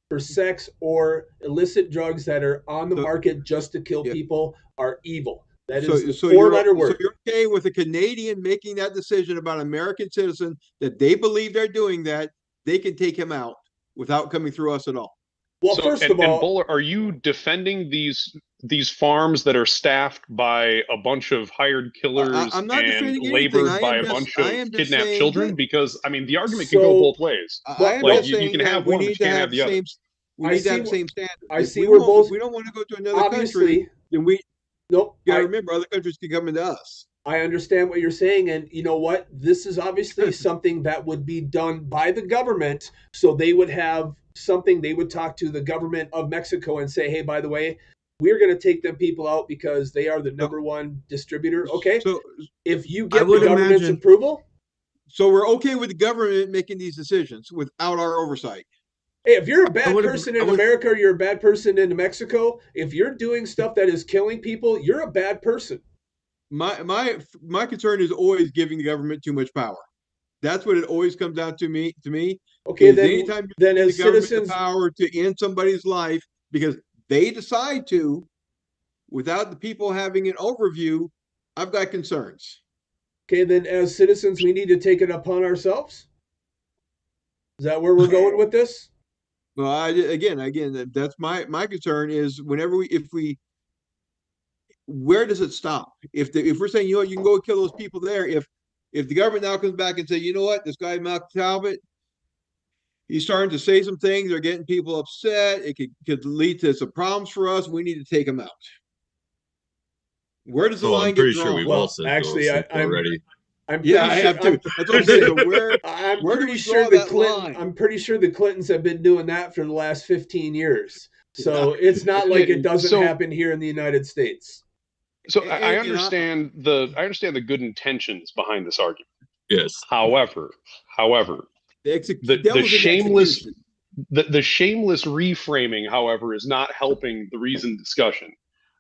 for sex or illicit drugs that are on the So- market just to kill Yeah. people are evil. That is So, the so four-letter you're, word. so you're okay with a Canadian making that decision about an American citizen that they believe they're doing that, they can take him out without coming through us at all. Well, So, first and, of all, and Bowler, are you defending these farms that are staffed by a bunch of hired killers I'm not and defending anything. labored I by am a just- bunch I of am just kidnapped saying children? that- Because I mean, the argument can go So- both ways. I am Like, just you saying can that have we one, but need you to can't have have the the other. same. We I need to see have the wh- same standard. I If see we we're won't- both- if we don't want to go to another country, obviously, then we nope. gotta remember other countries can come into us. I understand what you're saying, and you know what? This is obviously something that would be done by the government, so they would have something. They would talk to the government of Mexico and say, "Hey, by the way, we're going to take them people out because they are the number one distributor." Okay, So, if you I get the would government's imagine- approval, so we're okay with the government making these decisions without our oversight. hey, if you're a bad would- person I in would- America, or you're a bad person in Mexico. If you're doing stuff that is killing people, you're a bad person. My concern is always giving the government too much power. That's what it always comes down to me. Okay, Is then anytime you then give as the government citizens, the power to end somebody's life because they decide to, without the people having an overview, I've got concerns. okay, then as citizens, we need to take it upon ourselves. Is that where we're going with this? Well, again, that's my concern is whenever where does it stop? If we're saying, you know what, you can go kill those people there, if the government now comes back and say, you know what, this guy Malcolm Talbot, he's starting to say some things, they're getting people upset, it could lead to some problems for us, we need to take him out. Where does the line I'm get pretty drawn? sure we've Well, all said actually, those I'm- already. I'm Yeah, pretty I sure, have too. That's what I'm saying. So where I'm do pretty we sure draw the that Clinton. line? I'm pretty sure the Clintons have been doing that for the last 15 years. So it's not like it doesn't So- happen here in the United States. So And- I and understand the good intentions behind this argument. Yes. However, the devil's in shameless execution. the shameless reframing, however, is not helping the reasoned discussion.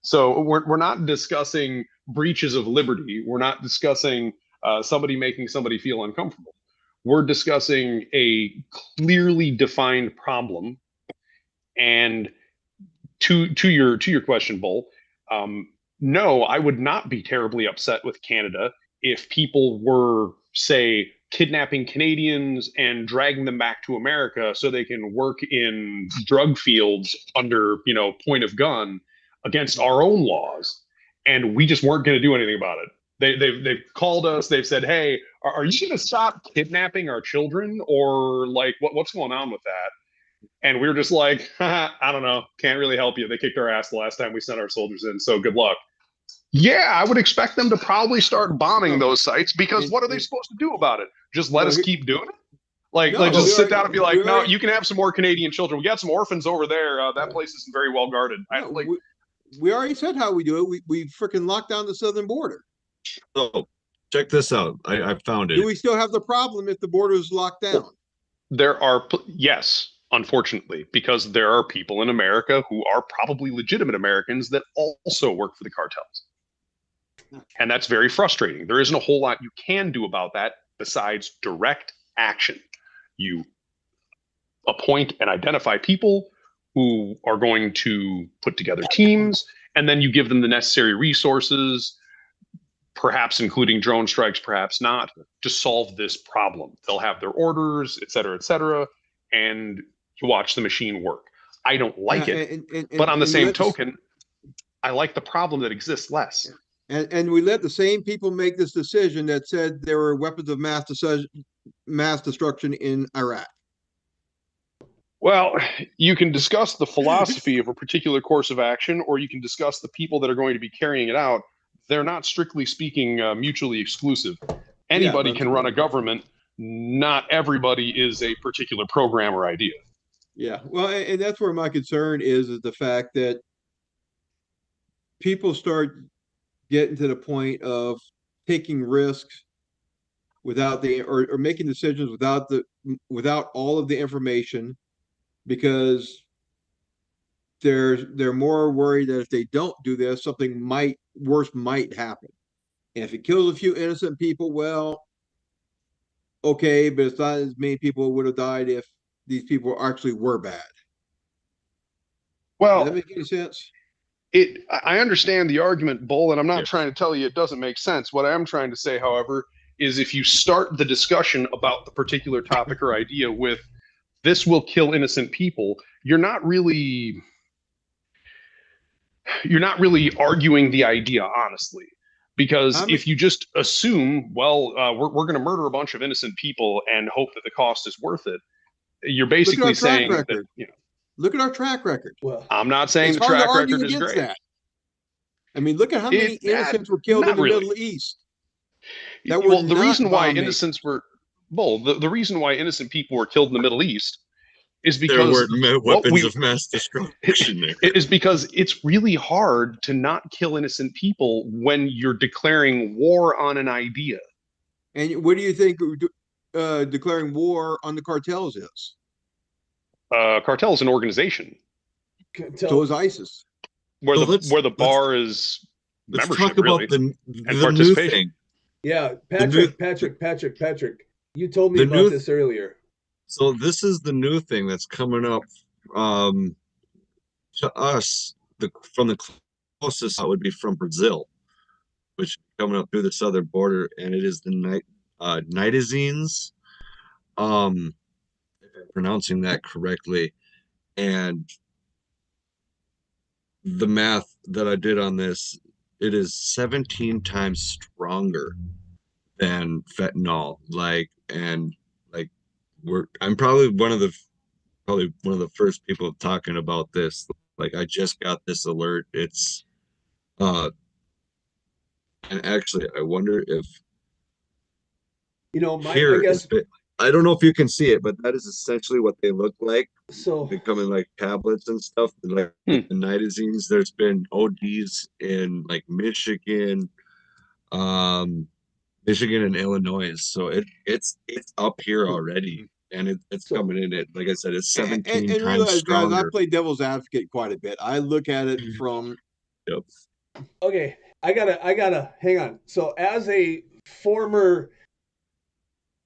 So we're not discussing breaches of liberty. We're not discussing somebody making somebody feel uncomfortable. We're discussing a clearly defined problem. And to your question, Bull, no, I would not be terribly upset with Canada if people were, say, kidnapping Canadians and dragging them back to America so they can work in drug fields under, point of gun against our own laws, and we just weren't going to do anything about it. They've called us. They've said, "Hey, are you going to stop kidnapping our children, or like what's going on with that?" And we were just like, "I don't know. Can't really help you. They kicked our ass the last time we sent our soldiers in. So good luck." Yeah, I would expect them to probably start bombing those sites because what are they supposed to do about it? Just let us keep doing it? Like No, just we sit down and be like, we "No, already- you can have some more Canadian children. We got some orphans over there. That place isn't very well guarded." No, we already said how we do it. We freaking locked down the southern border. So check this out. I found it. Do we still have the problem if the border is locked down? There are, yes, unfortunately, because there are people in America who are probably legitimate Americans that also work for the cartels. And that's very frustrating. There isn't a whole lot you can do about that besides direct action. You appoint and identify people who are going to put together teams, and then you give them the necessary resources, perhaps including drone strikes, perhaps not, to solve this problem. They'll have their orders, et cetera, and you watch the machine work. I don't like it, but on the and same token, I like the problem that exists less. And we let the same people make this decision that said there were weapons of mass destruction in Iraq. Well, you can discuss the philosophy of a particular course of action, or you can discuss the people that are going to be carrying it out. They're not, strictly speaking, mutually exclusive. Anybody can run a government. Not everybody is a particular program or idea. Yeah, well, and that's where my concern is the fact that people start getting to the point of taking risks without or making decisions without all of the information, because they're more worried that if they don't do this, something worse might happen. And if it kills a few innocent people, well, okay, but it's not as many people would have died if these people actually were bad. Well, does that make any sense? I understand the argument, Bull, and I'm not trying to tell you it doesn't make sense. What I am trying to say, however, is if you start the discussion about the particular topic or idea with "this will kill innocent people," you're not really arguing the idea honestly. Because if you just assume, well, we're going to murder a bunch of innocent people and hope that the cost is worth it, you're basically saying that, look at our track record. Well, I'm not saying the track record is great. That. I mean, look at how many innocents were killed in the Middle East. The reason why innocents were, the reason why innocent people were killed in the Middle East is because there weren't weapons of mass destruction there. It is because it's really hard to not kill innocent people when you're declaring war on an idea. And what do you think declaring war on the cartels is? Cartel is an organization. So is ISIS. Where the bar is let's membership, talk about really, the participation. New thing. Yeah, Patrick, you told me about this earlier. So this is the new thing that's coming up to us. From the closest, that would be from Brazil, which is coming up through the southern border, and it is the nitazines. If I'm pronouncing that correctly, and the math that I did on this, it is 17 times stronger than fentanyl. I'm probably one of the first people talking about this. Like, I just got this alert. It's and actually I wonder if I guess I don't know if you can see it, but that is essentially what they look like. So they come in like tablets and stuff, like the nitazines. There's been ODs in like Michigan and Illinois, so it's up here already, and it's coming in at, like I said, it's 17 times realize, stronger. Guys, I play devil's advocate quite a bit. I look at it from. Yep. Okay, I gotta hang on. So as a former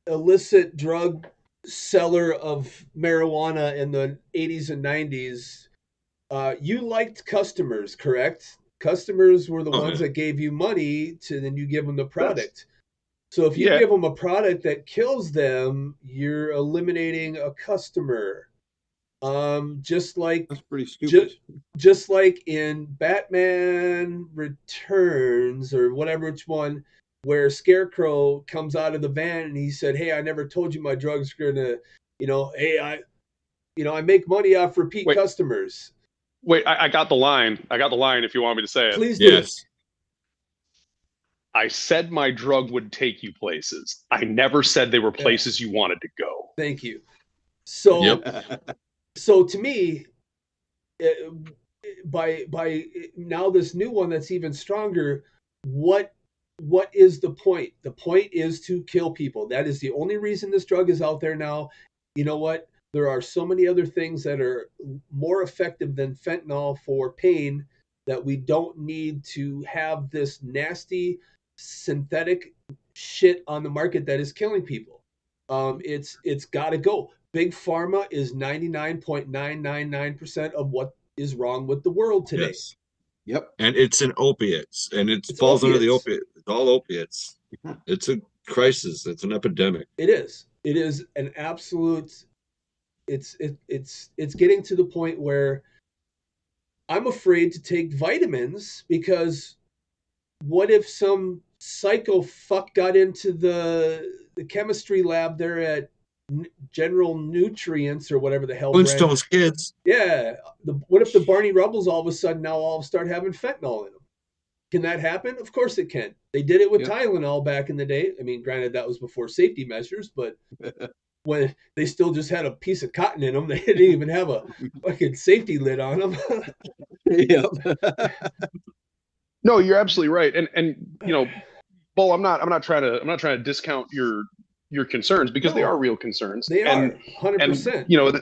illicit drug seller of marijuana in the 80s and 90s, you liked customers, correct? Customers were the ones that gave you money then you give them the product. So if you give them a product that kills them, you're eliminating a customer. Just like that's pretty stupid. Just like in Batman Returns or whatever which one, where Scarecrow comes out of the van and he said, "Hey, I never told you my drugs are gonna, I make money off repeat customers." Wait, I got the line. I got the line if you want me to say it. Please do. Yes. I said my drug would take you places. I never said they were places you wanted to go. Thank you. So, so to me, by now this new one that's even stronger, what is the point? The point is to kill people. That is the only reason this drug is out there now. You know what? There are so many other things that are more effective than fentanyl for pain that we don't need to have this nasty synthetic shit on the market that is killing people. It's got to go. Big Pharma is 99.999% of what is wrong with the world today. Yes. Yep. And it's an opiates, and it falls under the opiate. It's all opiates. It's a crisis. It's an epidemic. It is. It is an absolute. it's getting to the point where I'm afraid to take vitamins, because what if some psycho fuck got into the chemistry lab there at General Nutrients or whatever the hell brand? Flintstones kids. Yeah. What if the Barney Rubbles all of a sudden now all start having fentanyl in them? Can that happen? Of course it can. They did it with Tylenol back in the day. I mean, granted, that was before safety measures, but when they still just had a piece of cotton in them, they didn't even have a fucking safety lid on them. Yep. No, you're absolutely right. And you know, Bull, I'm not trying to discount your concerns, because they are real concerns. They are 100%. You know,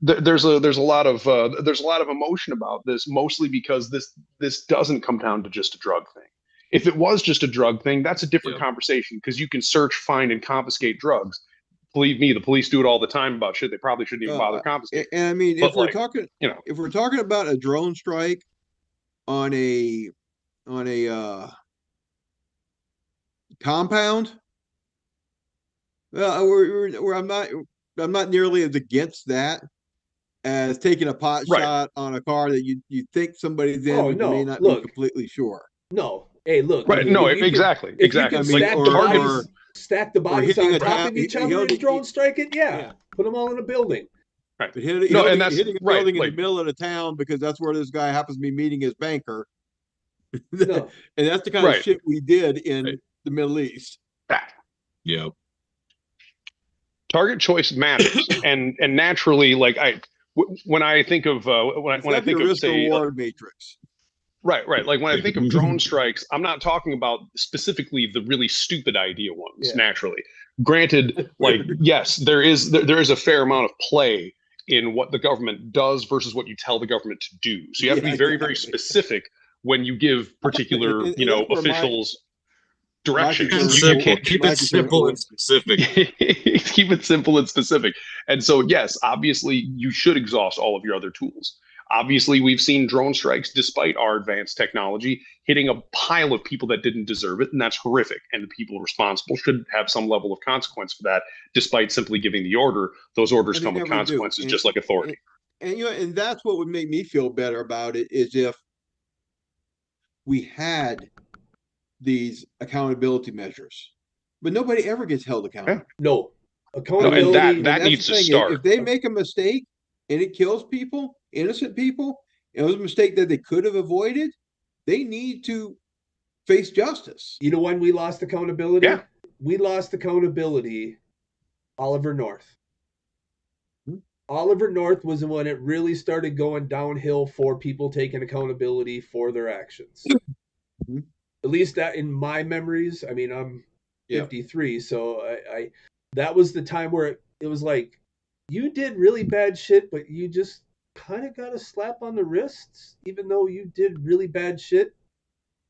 there's a lot of emotion about this, mostly because this doesn't come down to just a drug thing. If it was just a drug thing, that's a different conversation, because you can search, find, and confiscate drugs. Believe me, the police do it all the time about shit they probably shouldn't even bother confiscating. And I mean, But if we're talking, if we're talking about a drone strike on a compound, I'm not nearly as against that as taking a pot shot on a car that you think somebody's in, but you may not be completely sure. No. Hey, look. Right. Exactly. If you can stack the bodies on top of each other and drone strike it, put them all in a building. Right. But hitting a building in the middle of the town because that's where this guy happens to be meeting his banker. And that's the kind of shit we did in the Middle East. Yep. Target choice matters, and naturally, like when I think of when I think of, say, reward matrix. Right. Like when I think of drone strikes, I'm not talking about specifically the really stupid idea ones. Naturally, granted, like yes, there is a fair amount of play in what the government does versus what you tell the government to do. So you have to be very, very specific when you give particular, officials directions. Keep it simple and specific. Keep it simple and specific. And so, yes, obviously, you should exhaust all of your other tools. Obviously, we've seen drone strikes, despite our advanced technology, hitting a pile of people that didn't deserve it, and that's horrific. And the people responsible should have some level of consequence for that, despite simply giving the order. Those orders come with consequences, just like authority. And that's what would make me feel better about it, is if we had these accountability measures, but nobody ever gets held accountable. No accountability. No, and that needs to start. If they make a mistake and it kills people, innocent people, it was a mistake that they could have avoided, they need to face justice. You know when we lost accountability? We lost accountability. Oliver North. Oliver North was when it really started going downhill for people taking accountability for their actions. At least that in my memories. I mean, I'm 53, so I that was the time where it was like, you did really bad shit, but you just kind of got a slap on the wrists, even though you did really bad shit.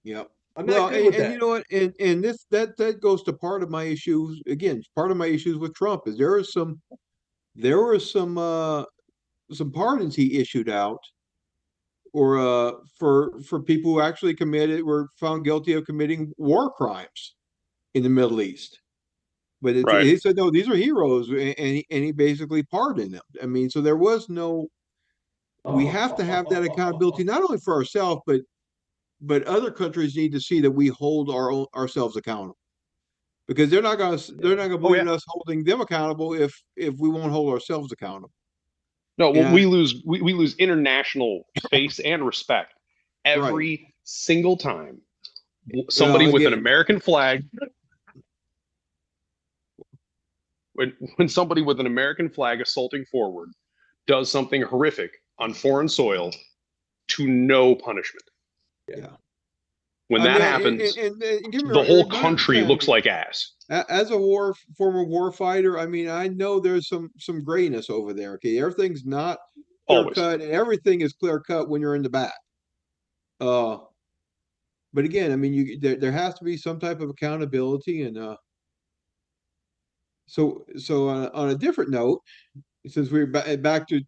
Yep. I'm not good with that. You know what? And this that goes to part of my issues. Again, part of my issues with Trump is there were some pardons he issued out, or for people who actually were found guilty of committing war crimes in the Middle East. But he said, no, these are heroes, and he basically pardoned them. I mean, so there was no. We have to have that accountability, not only for ourselves, but other countries need to see that we hold ourselves accountable, because they're not going to believe in us holding them accountable if we won't hold ourselves accountable. No, well, we lose international space and respect every single time somebody with an American flag. When somebody with an American flag assaulting forward does something horrific on foreign soil to no punishment. When that happens, the whole country looks like ass. As a former war fighter, I mean, I know there's some grayness over there. Okay, everything's not clear cut, and everything is clear cut when you're in the back. But again, I mean, there has to be some type of accountability, and so on a different note, since we're back to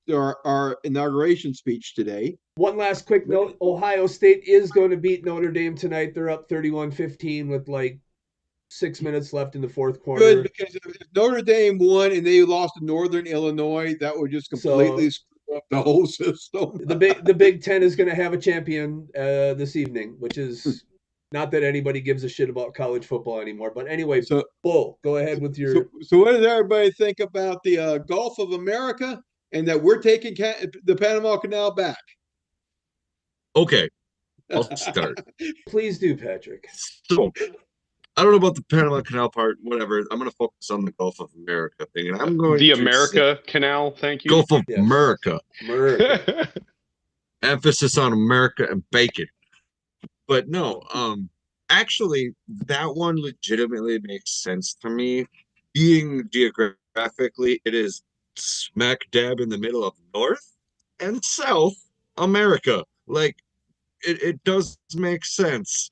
our inauguration speech today. One last quick note: Ohio State is going to beat Notre Dame tonight. They're up 31-15 with like 6 minutes left in the fourth quarter. Good, because if Notre Dame won and they lost to Northern Illinois, that would just completely screw up the whole system. The Big Ten is going to have a champion this evening, which is not that anybody gives a shit about college football anymore. But anyway, So, Bull, go ahead with your. So what does everybody think about the Gulf of America and that we're taking the Panama Canal back? Okay, I'll start. Please do, Patrick. So, I don't know about the Panama Canal part, whatever. I'm going to focus on the Gulf of America thing. And I'm going The to America Canal, thank you. Gulf of Yes. America. America. Emphasis on America and bacon. But no, actually, that one legitimately makes sense to me. Being geographically, it is smack dab in the middle of North and South America. Like, it does make sense.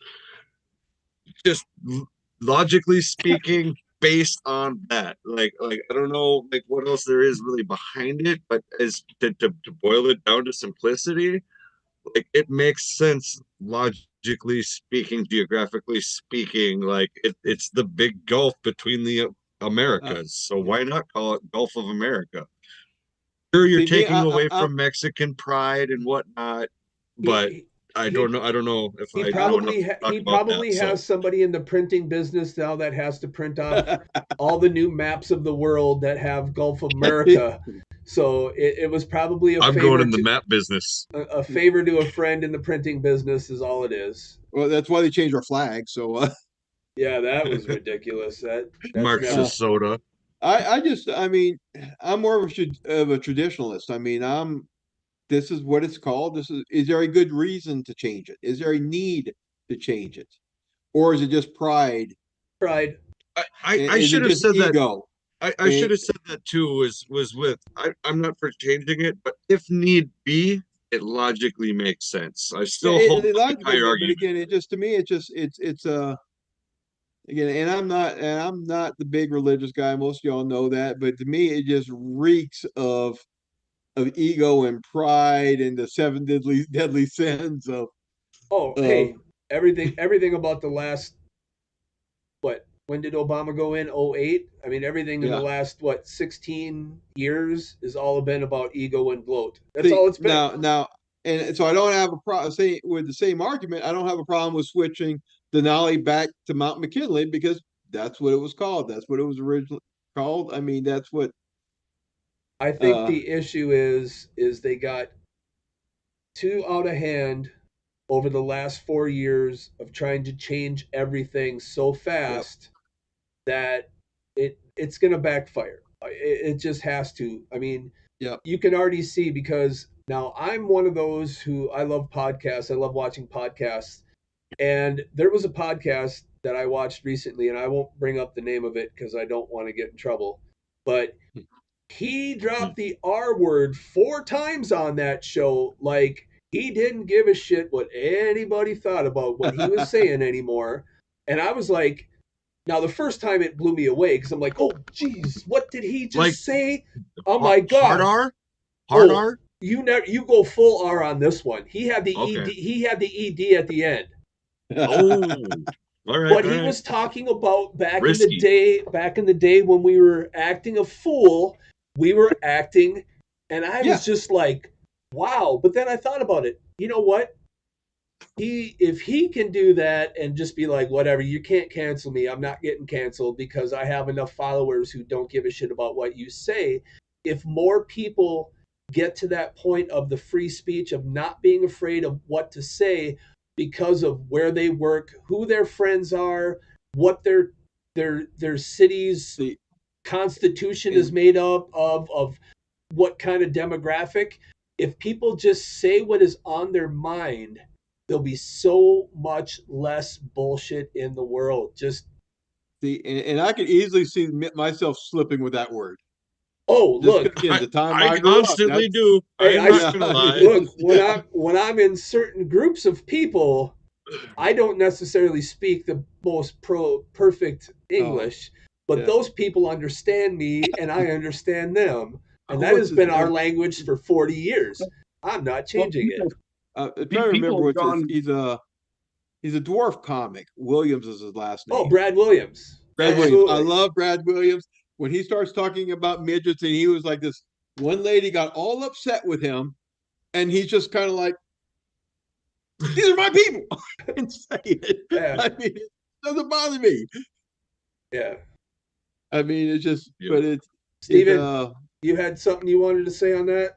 Just logically speaking, based on that. Like I don't know like what else there is really behind it, but as to boil it down to simplicity, like it makes sense logically speaking, geographically speaking. Like it's the big gulf between the Americas. So why not call it Gulf of America? Sure, you're taking away from Mexican pride and whatnot, but I don't know if he probably has somebody in the printing business now that has to print off all the new maps of the world that have Gulf of America. So it was probably I'm going in the map business. A favor to a friend in the printing business is all it is. Well, that's why they changed our flag. So yeah, that was ridiculous. That's Marxist soda. I mean, I'm more of a traditionalist. I mean, this is what it's called. Is there a good reason to change it? Is there a need to change it? Or is it just pride? Pride. I should have said ego? that. I should have said that too, was with I'm not for changing it, but if need be, it logically makes sense. I still hold the entire argument. But again, it's again, and I'm not the big religious guy. Most of y'all know that, but to me, it just reeks of ego and pride and the seven deadly sins of. Hey, everything about the last. When did Obama go in? 2008? I mean, everything in the last 16 years has all been about ego and gloat. That's all it's been. Now, and so I don't have a problem saying with the same argument. I don't have a problem with switching Denali back to Mount McKinley because that's what it was called. That's what it was originally called. I mean, that's what. I think the issue is they got too out of hand over the last 4 years of trying to change everything so fast that it's going to backfire. It just has to. I mean, you can already see because now I'm one of those who I love podcasts. I love watching podcasts. And there was a podcast that I watched recently, and I won't bring up the name of it because I don't want to get in trouble. But he dropped the R word 4 times on that show. Like he didn't give a shit what anybody thought about what he was saying anymore. And I was like, now the first time it blew me away because I'm like, oh geez, what did he just say? Oh my god, hard R. You go full R on this one. He had the ED. He had the ED at the end. Oh. All right, what he was talking about back in the day when we were acting a fool, we were acting, and I was just like, wow. But then I thought about it. You know what? If he can do that and just be like, whatever, you can't cancel me. I'm not getting canceled because I have enough followers who don't give a shit about what you say. If more people get to that point of the free speech of not being afraid of what to say because of where they work, who their friends are, what their city's constitution is made up of what kind of demographic. If people just say what is on their mind, there'll be so much less bullshit in the world. Just and I could easily see myself slipping with that word. Oh, just look! Again, the time I constantly do. Hey, I'm not gonna lie. Look, when I'm in certain groups of people, I don't necessarily speak the most perfect English, but those people understand me, and I understand them, and that has been our language for 40 years. I'm not changing it. I'm trying to remember what he's He's a dwarf comic. Williams is his last name. Oh, Brad Williams. Brad Absolutely. Williams. I love Brad Williams. When he starts talking about midgets, and he was like this, one lady got all upset with him, and he's just kind of like, "These are my people," and say it. Yeah. I mean, it doesn't bother me. Yeah. I mean, it's just, Yeah. but it's Steven, you had something you wanted to say on that?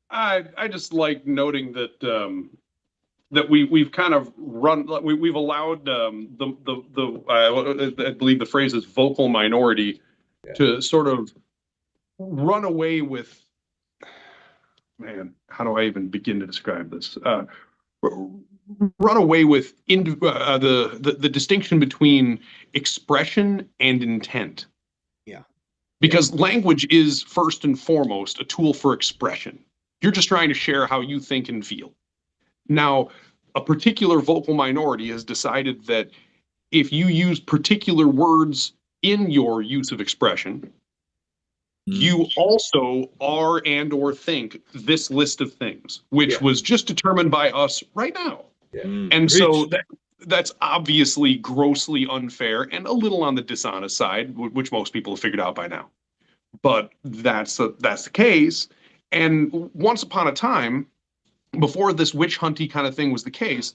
I just like noting that that we've kind of we've allowed I believe the phrase is vocal minority to sort of run away with, man, how do I even begin to describe this? Run away with the distinction between expression and intent. Yeah. Because language is first and foremost a tool for expression. You're just trying to share how you think and feel. Now, a particular vocal minority has decided that if you use particular words in your use of expression, you also are and or think this list of things, which was just determined by us right now. Yeah. And so that's obviously grossly unfair and a little on the dishonest side, which most people have figured out by now. But that's the case. And once upon a time, before this witch hunty kind of thing was the case,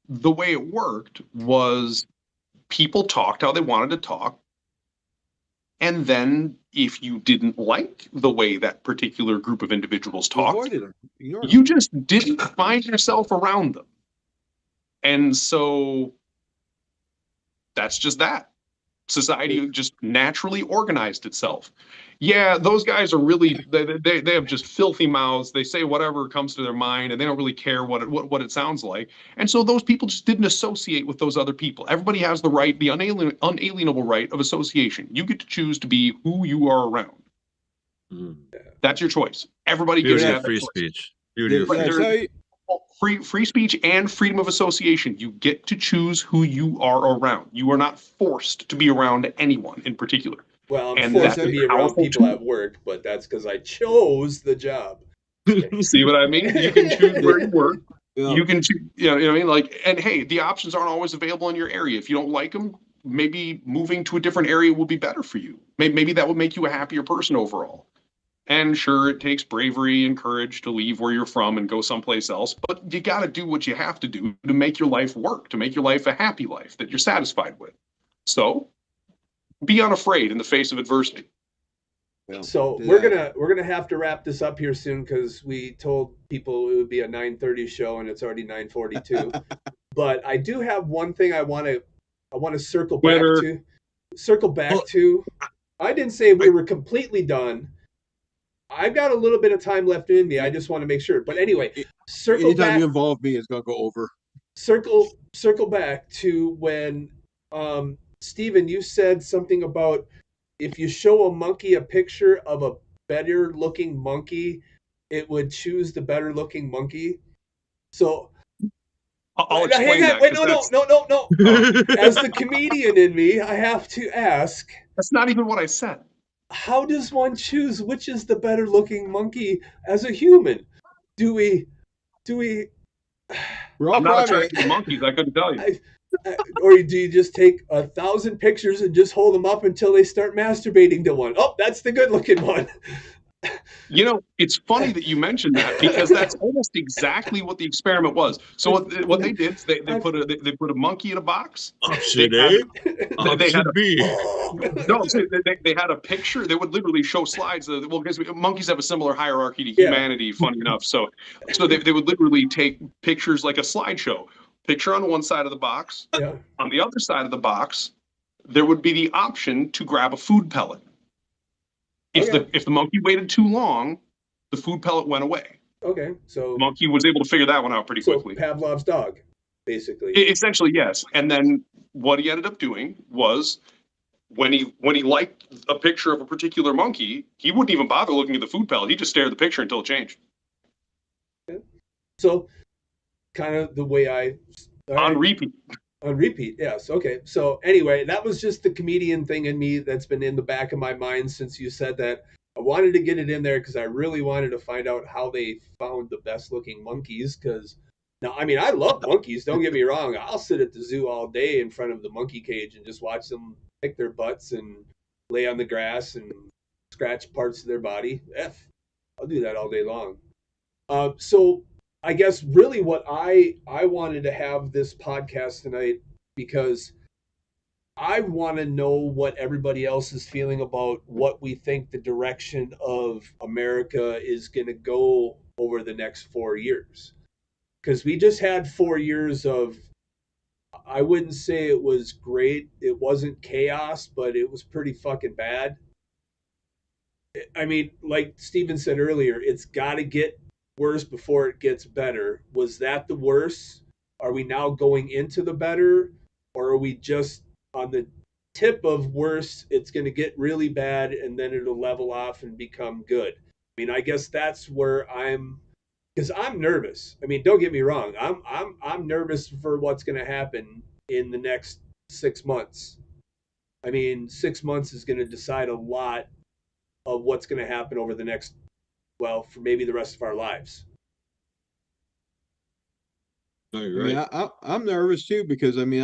the way it worked was people talked how they wanted to talk. And then if you didn't like the way that particular group of individuals talked, you just didn't find yourself around them. And so that's just that. Society just naturally organized itself. Yeah, those guys are really, they have just filthy mouths. They say whatever comes to their mind, and they don't really care what it sounds like. And so those people just didn't associate with those other people. Everybody has the right, the unalienable right of association. You get to choose to be who you are around. That's your choice. Everybody gets that free choice. speech. Free speech and freedom of association. You get to choose who you are around. You are not forced to be around anyone in particular. Well, I'm forced to be around people at work, but that's because I chose the job. See what I mean? You can choose where you work. Yeah. You can choose, you know what I mean? Like, and hey, the options aren't always available in your area. If you don't like them, maybe moving to a different area will be better for you. Maybe that will make you a happier person overall. And sure, it takes bravery and courage to leave where you're from and go someplace else, but you got to do what you have to do to make your life work, to make your life a happy life that you're satisfied with. So be unafraid in the face of adversity. So we're gonna have to wrap this up here soon because we told people it would be a 9:30 show and it's already 9:42. But I do have one thing I want to circle back to. I didn't say we were completely done. I've got a little bit of time left in me. I just want to make sure. But anyway, anytime you involve me, it's gonna go over. Circle back to when Steven, you said something about if you show a monkey a picture of a better looking monkey, it would choose the better looking monkey. So I'll explain that. Wait, no. As the comedian in me, I have to ask. That's not even what I said. How does one choose which is the better looking monkey as a human? Do we? I'm not attracted to monkeys. I couldn't tell you. Or do you just take 1,000 pictures and just hold them up until they start masturbating to one? Oh, that's the good looking one. You know, it's funny that you mentioned that because that's almost exactly what the experiment was. So what they did is they put a monkey in a box. Option A, option B. No, so they had a picture. They would literally show slides. Because monkeys have a similar hierarchy to humanity, funny enough. So they would literally take pictures like a slideshow. Picture on one side of the box. Yeah. On the other side of the box, there would be the option to grab a food pellet. If the monkey waited too long, the food pellet went away. Okay, so the monkey was able to figure that one out pretty quickly. Pavlov's dog, basically. Essentially, yes. And then what he ended up doing was when he liked a picture of a particular monkey, he wouldn't even bother looking at the food pellet. He just stared at the picture until it changed. Okay. So kind of the way on repeat. On repeat, yes. Okay. So anyway, that was just the comedian thing in me that's been in the back of my mind since you said that. I wanted to get it in there because I really wanted to find out how they found the best looking monkeys because Now, I mean, I love monkeys. Don't get me wrong. I'll sit at the zoo all day in front of the monkey cage and just watch them pick their butts and lay on the grass and scratch parts of their body. I'll do that all day long. So I guess really what I wanted to have this podcast tonight because I want to know what everybody else is feeling about what we think the direction of America is going to go over the next 4 years. Because we just had 4 years of, I wouldn't say it was great. It wasn't chaos, but it was pretty fucking bad. I mean, like Steven said earlier, it's got to get worse before it gets better. Was that the worst? Are we now going into the better? Or are we just on the tip of worse? It's going to get really bad and then it'll level off and become good. I mean, I guess that's where because I'm nervous. I mean, don't get me wrong. I'm nervous for what's going to happen in the next 6 months. I mean, 6 months is going to decide a lot of what's going to happen over the next, well, for maybe the rest of our lives. No, you're right. I mean, I'm nervous too because I mean,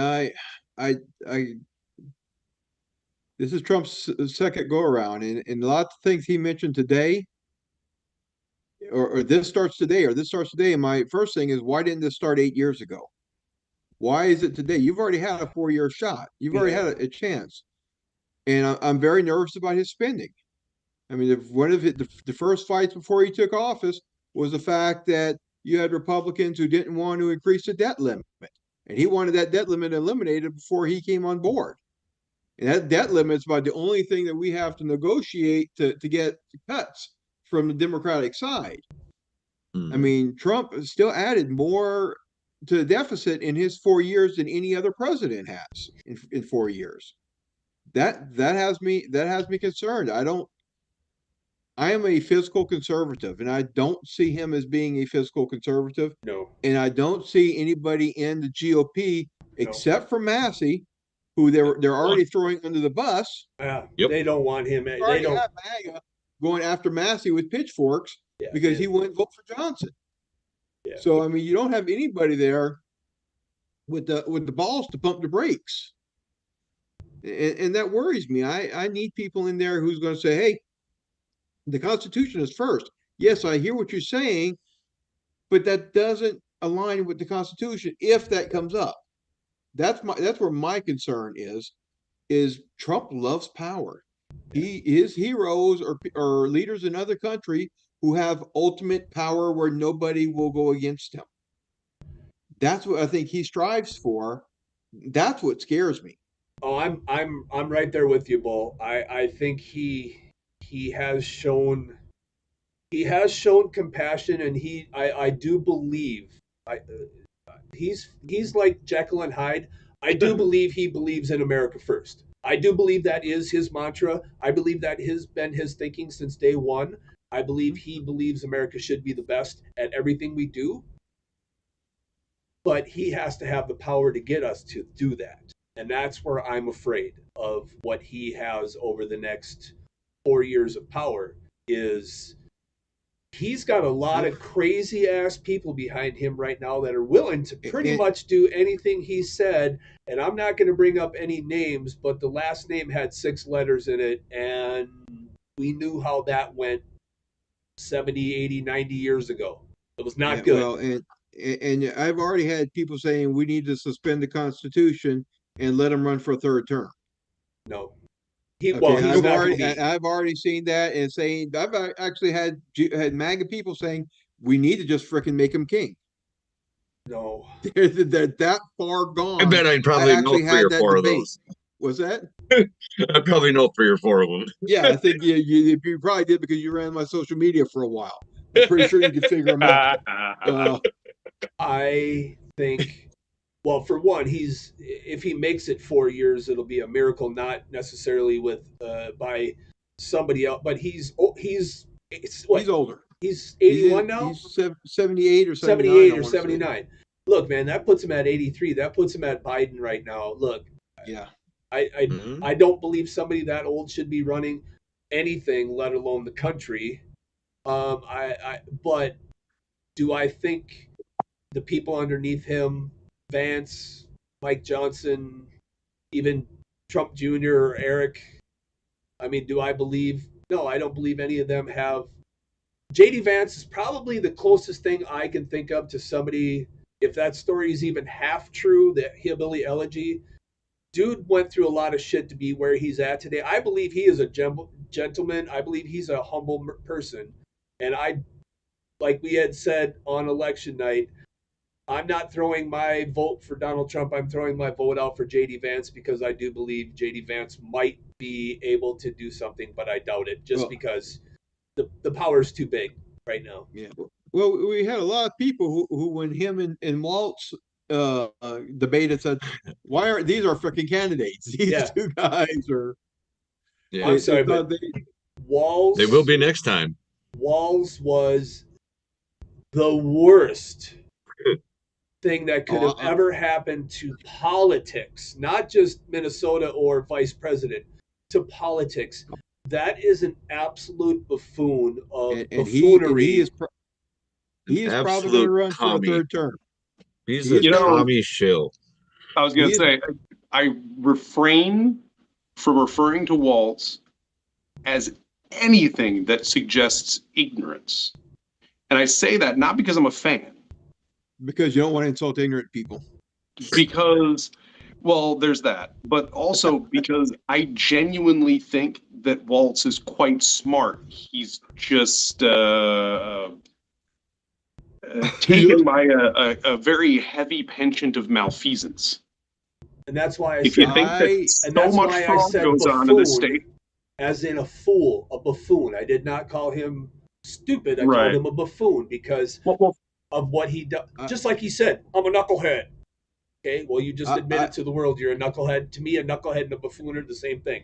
this is Trump's second go around, and a lot of things he mentioned today, or this starts today, And my first thing is, why didn't this start 8 years ago? Why is it today? You've already had a 4-year shot. You've already had a chance, and I'm very nervous about his spending. I mean, one of the first fights before he took office was the fact that you had Republicans who didn't want to increase the debt limit, and he wanted that debt limit eliminated before he came on board. And that debt limit is about the only thing that we have to negotiate to get cuts from the Democratic side. I mean, Trump still added more to the deficit in his 4 years than any other president has in 4 years. That has me concerned. I am a fiscal conservative, and I don't see him as being a fiscal conservative. No. And I don't see anybody in the GOP except for Massey, who they're already throwing under the bus. They don't want him. They don't have MAGA going after Massey with pitchforks because he wouldn't vote for Johnson. Yeah. So I mean, you don't have anybody there with the balls to pump the brakes, and that worries me. I need people in there who's going to say, "Hey, the Constitution is first." Yes, I hear what you're saying, but that doesn't align with the Constitution if that comes up. That's where my concern is Trump loves power. His heroes are leaders in other countries who have ultimate power where nobody will go against him. That's what I think he strives for. That's what scares me. Oh, I'm right there with you, Bull. I think he has shown compassion, and I do believe he's like Jekyll and Hyde. I do believe he believes in America first. I do believe that is his mantra. I believe that has been his thinking since day one. I believe he believes America should be the best at everything we do. But he has to have the power to get us to do that. And that's where I'm afraid of what he has over the next 4 years of power is he's got a lot of crazy ass people behind him right now that are willing to pretty much do anything he said. And I'm not going to bring up any names, but the last name had 6 letters in it. And we knew how that went 70, 80, 90 years ago. It was not good. Well, and I've already had people saying we need to suspend the Constitution and let him run for a third term. No. I've already seen that and saying I've actually had MAGA people saying we need to just frickin' make him king. No, they're that far gone. I bet I'd probably know 3 or 4 of those. Was that? I probably know 3 or 4 of them. Yeah, I think you probably did because you ran my social media for a while. I'm pretty sure you could figure them out. I think. Well, for one, if he makes it 4 years, it'll be a miracle, not necessarily by somebody else. But he's older. He's 81 now. He's 78 or 79. Look, man, that puts him at 83. That puts him at Biden right now. Look, I don't believe somebody that old should be running anything, let alone the country. But do I think the people underneath him, Vance, Mike Johnson, even Trump Jr. or Eric. I mean, do I believe? No, I don't believe any of them have. JD Vance is probably the closest thing I can think of to somebody, if that story is even half true, the Hillbilly Elegy. Dude went through a lot of shit to be where he's at today. I believe he is a gentleman. I believe he's a humble person. And like we had said on election night, I'm not throwing my vote for Donald Trump. I'm throwing my vote out for JD Vance because I do believe JD Vance might be able to do something, but I doubt it just because the power is too big right now. Yeah. Well, we had a lot of people who when him and Waltz debated, said, "Why are these are freaking candidates? These two guys are." Yeah, I'm sorry, but Walz. They will be next time. Walz was the worst thing that could have ever happened to politics, not just Minnesota or vice president, to politics. That is an absolute buffoon of buffoonery. He is probably going to run for a third term. He's a commie shill. I was going to say, I refrain from referring to Waltz as anything that suggests ignorance. And I say that not because I'm a fan. Because you don't want to insult ignorant people. Because, well, there's that. But also because I genuinely think that Waltz is quite smart. He's just taken by a very heavy penchant of malfeasance. And that's why if you think that so much fraud goes on in the state. As in a fool, a buffoon. I did not call him stupid. I called him a buffoon because of what he does. Just like he said, I'm a knucklehead. Okay, well, you just admitted to the world you're a knucklehead. To me, a knucklehead and a buffoon are the same thing.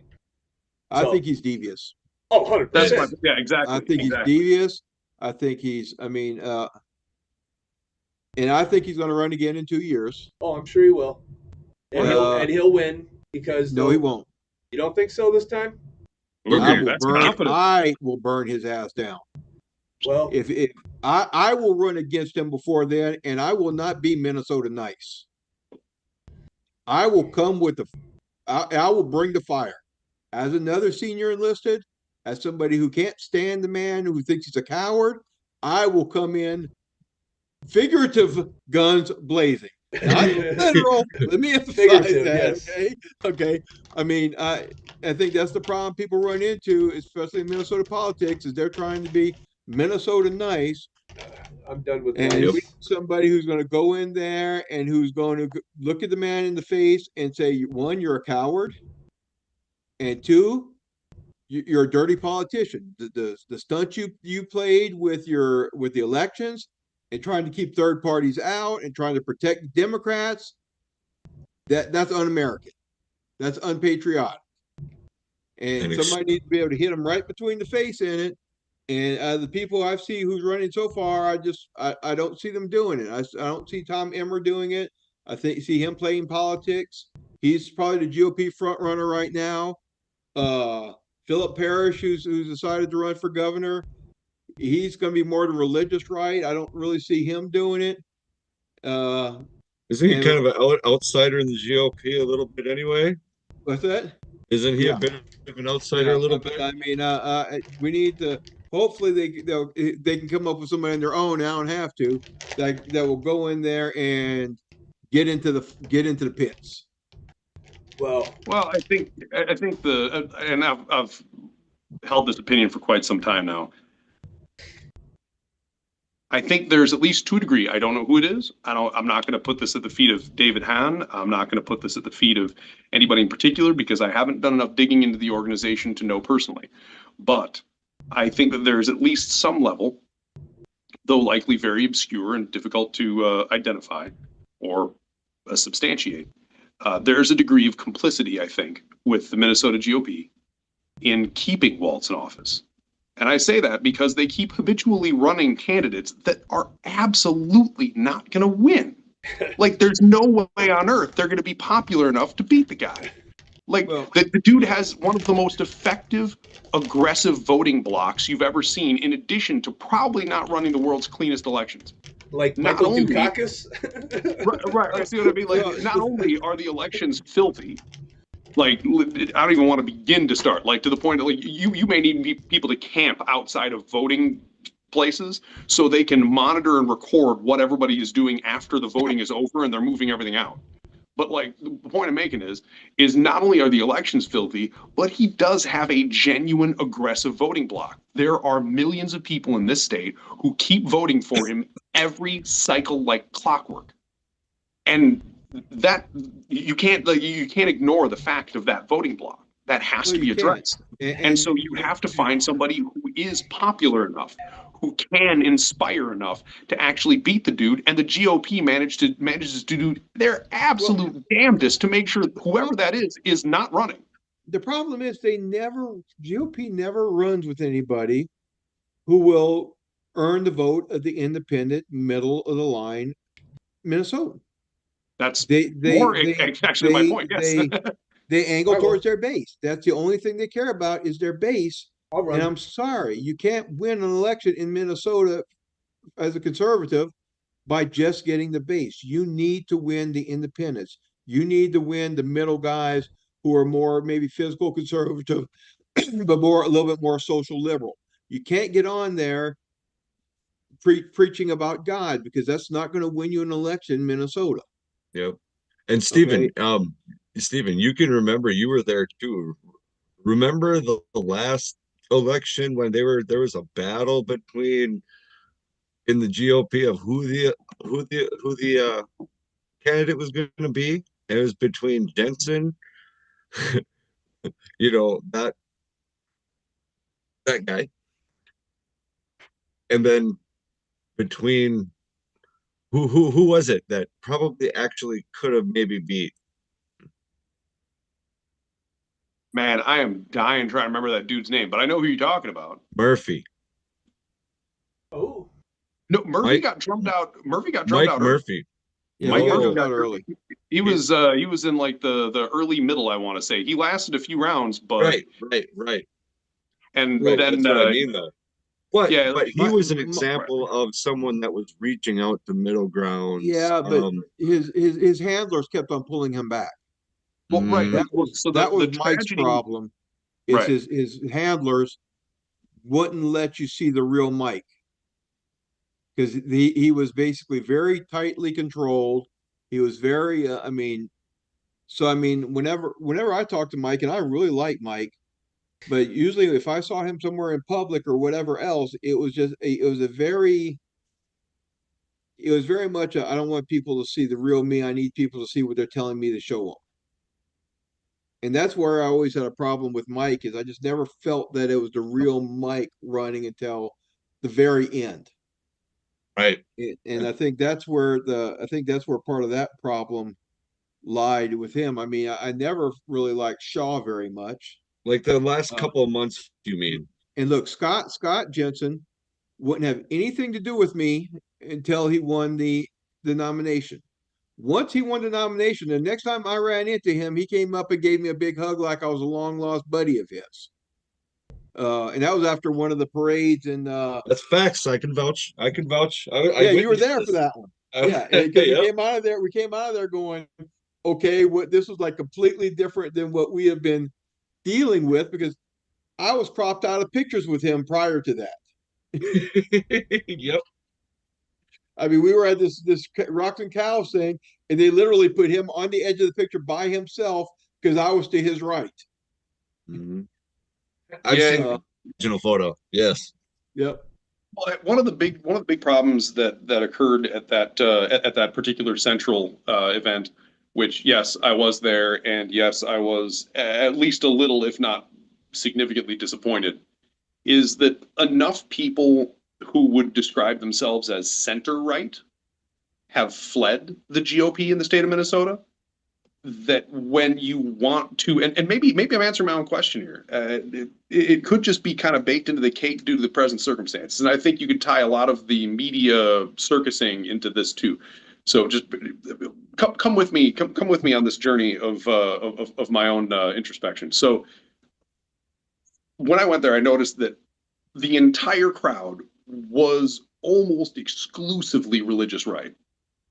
I think he's devious. Oh, 100%. Yeah, exactly. I think he's devious. I think he's, and I think he's going to run again in 2 years. Oh, I'm sure he will. And he'll win because... No, he won't. You don't think so this time? I will burn his ass down. Well, if I will run against him before then, and I will not be Minnesota nice. I will come with I will bring the fire. As another senior enlisted, as somebody who can't stand the man who thinks he's a coward, I will come in figurative guns blazing. Not literal. Let me emphasize that. Yes. Okay. I mean, I think that's the problem people run into, especially in Minnesota politics, is they're trying to be Minnesota nice. I'm done with that. And somebody who's going to go in there and who's going to look at the man in the face and say, one, you're a coward, and two, you're a dirty politician. The stunt you played with the elections and trying to keep third parties out and trying to protect Democrats, that's un-American. That's unpatriotic. And somebody needs to be able to hit them right between the face in it. And the people I've seen who's running so far, I don't see them doing it. I don't see Tom Emmer doing it. I see him playing politics. He's probably the GOP front runner right now. Philip Parrish, who's decided to run for governor, he's going to be more the religious right. I don't really see him doing it. Isn't he kind of an outsider in the GOP a little bit anyway? What's that? Isn't he a bit of an outsider a little bit? I mean, we need to. Hopefully, they can come up with somebody on their own. I don't have to. That will go in there and get into the pits. Well, I think and I've held this opinion for quite some time now. I think there's at least to a degree. I don't know who it is. I'm not going to put this at the feet of David Hahn. I'm not going to put this at the feet of anybody in particular because I haven't done enough digging into the organization to know personally. But I think that there's at least some level, though likely very obscure and difficult to identify or substantiate. There's a degree of complicity, I think, with the Minnesota GOP in keeping Waltz in office. And I say that because they keep habitually running candidates that are absolutely not going to win. Like, there's no way on earth they're going to be popular enough to beat the guy. Like, the dude has one of the most effective, aggressive voting blocks you've ever seen, in addition to probably not running the world's cleanest elections. Like Not Michael only- Dukakis? Right. See what I mean? Like, not only are the elections filthy, like I don't even want to begin to start. Like to the point that like you may need people to camp outside of voting places so they can monitor and record what everybody is doing after the voting is over and they're moving everything out. But like the point I'm making is not only are the elections filthy, but he does have a genuine aggressive voting bloc. There are millions of people in this state who keep voting for him every cycle like clockwork. And that you can't ignore the fact of that voting bloc. That has to be addressed. And so you have to find somebody who is popular enough, who can inspire enough to actually beat the dude. And the GOP manages to do their absolute damnedest to make sure whoever that is not running. The problem is GOP never runs with anybody who will earn the vote of the independent, middle of the line Minnesotan. That's actually my point. Yes. They angle towards their base. That's the only thing they care about is their base. And I'm sorry, you can't win an election in Minnesota as a conservative by just getting the base. You need to win the independents. You need to win the middle guys who are more maybe physical conservative, but a little bit more social liberal. You can't get on there preaching about God because that's not going to win you an election in Minnesota. Yep. And Stephen, Stephen, you can remember you were there too. Remember the last election when there was a battle between in the GOP of who the candidate was going to be. And it was between Jensen, that guy, and then between who was it that probably actually could have maybe beat? Man, I am dying trying to remember that dude's name, but I know who you're talking about. Murphy. Oh. No, Murphy got drummed out. Murphy got drummed out. Murphy. Yeah, Mike Murphy got early. He was in like the early middle, I want to say. He lasted a few rounds, but right. And right, then that's what I mean though. But he was an example of someone that was reaching out to middle ground. Yeah, but his handlers kept on pulling him back. Well, right. That was Mike's problem. Is his handlers wouldn't let you see the real Mike because he was basically very tightly controlled. He was very, whenever I talk to Mike, and I really like Mike, but usually if I saw him somewhere in public or whatever else, it was very much I don't want people to see the real me. I need people to see what they're telling me to show them. And that's where I always had a problem with Mike is I just never felt that it was the real Mike running until the very end. Right. And I think that's where part of that problem lied with him. I mean, I never really liked Shaw very much. Like the last couple of months, you mean? And look, Scott Jensen wouldn't have anything to do with me until he won the nomination. Once he won the nomination, the next time I ran into him, he came up and gave me a big hug like I was a long lost buddy of his. And that was after one of the parades. And that's facts. I can vouch. You were there for that one. Yeah, we came out of there going, okay, this was like completely different than what we have been dealing with because I was cropped out of pictures with him prior to that. Yep. I mean, we were at this Rocks and Cows thing, and they literally put him on the edge of the picture by himself because I was to his right. Mm-hmm. I've seen the original photo. Yes. Yep. Well, one of the big problems that occurred at that particular central event, which yes, I was there, and yes, I was at least a little, if not significantly disappointed, is that enough people who would describe themselves as center right have fled the GOP in the state of Minnesota. That when you want to, and maybe I'm answering my own question here. It could just be kind of baked into the cake due to the present circumstances, and I think you could tie a lot of the media circusing into this too. So just come with me on this journey of my own introspection. So when I went there, I noticed that the entire crowd was almost exclusively religious right.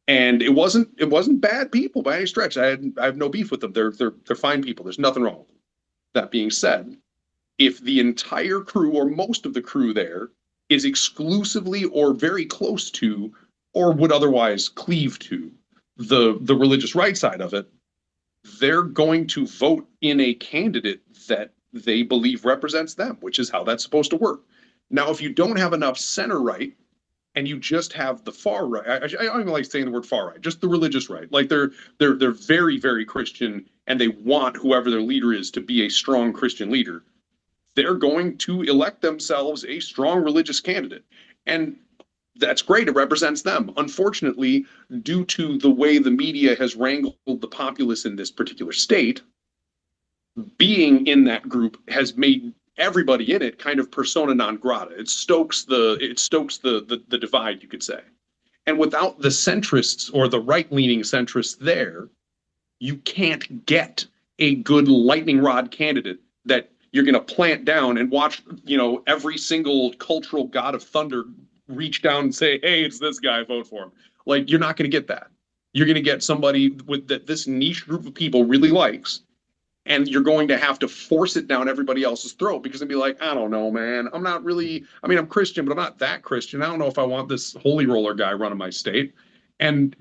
And it wasn't bad people by any stretch. I have no beef with them. They're fine people. There's nothing wrong with them. That being said, if the entire crew or most of the crew there is exclusively or very close to or would otherwise cleave to the religious right side of it, they're going to vote in a candidate that they believe represents them, which is how that's supposed to work. Now, if you don't have enough center right and you just have the far right, I don't even like saying the word far right, just the religious right. Like they're very, very Christian and they want whoever their leader is to be a strong Christian leader. They're going to elect themselves a strong religious candidate. And that's great. It represents them. Unfortunately, due to the way the media has wrangled the populace in this particular state, being in that group has made everybody in it kind of persona non grata. It stokes the divide, you could say. And without the centrists or the right-leaning centrists there, you can't get a good lightning rod candidate that you're going to plant down and watch, every single cultural god of thunder reach down and say, hey, it's this guy, vote for him. Like, you're not going to get that. You're going to get somebody with that this niche group of people really likes, and you're going to have to force it down everybody else's throat because they'll be like, I don't know, man. I'm Christian, but I'm not that Christian. I don't know if I want this holy roller guy running my state. And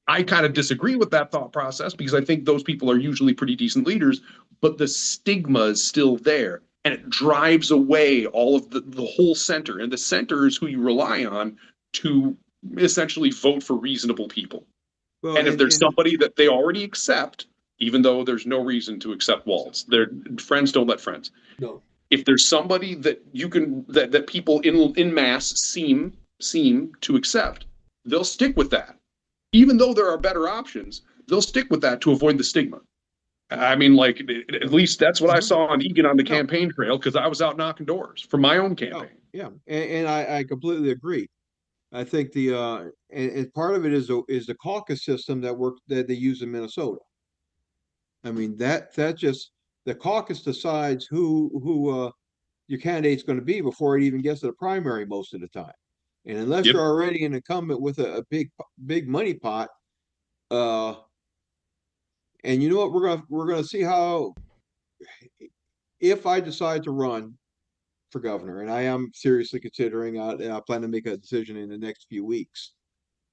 I kind of disagree with that thought process because I think those people are usually pretty decent leaders, but the stigma is still there. And it drives away all of the whole center. And the center is who you rely on to essentially vote for reasonable people. Well, and if there's somebody that they already accept, even though there's no reason to accept Walz, their friends don't let friends. No. If there's somebody that you can that people in mass seem to accept, they'll stick with that. Even though there are better options, they'll stick with that to avoid the stigma. I mean, like, at least that's what I saw on Egan on the campaign trail because I was out knocking doors for my own campaign. Yeah, and I completely agree. I think and part of it is the caucus system that they use in Minnesota. I mean, that just the caucus decides who your candidate's going to be before it even gets to the primary most of the time. And unless you're already an incumbent with a big money pot, and you know what, we're gonna see how, if I decide to run for governor, and I am seriously considering, I plan to make a decision in the next few weeks.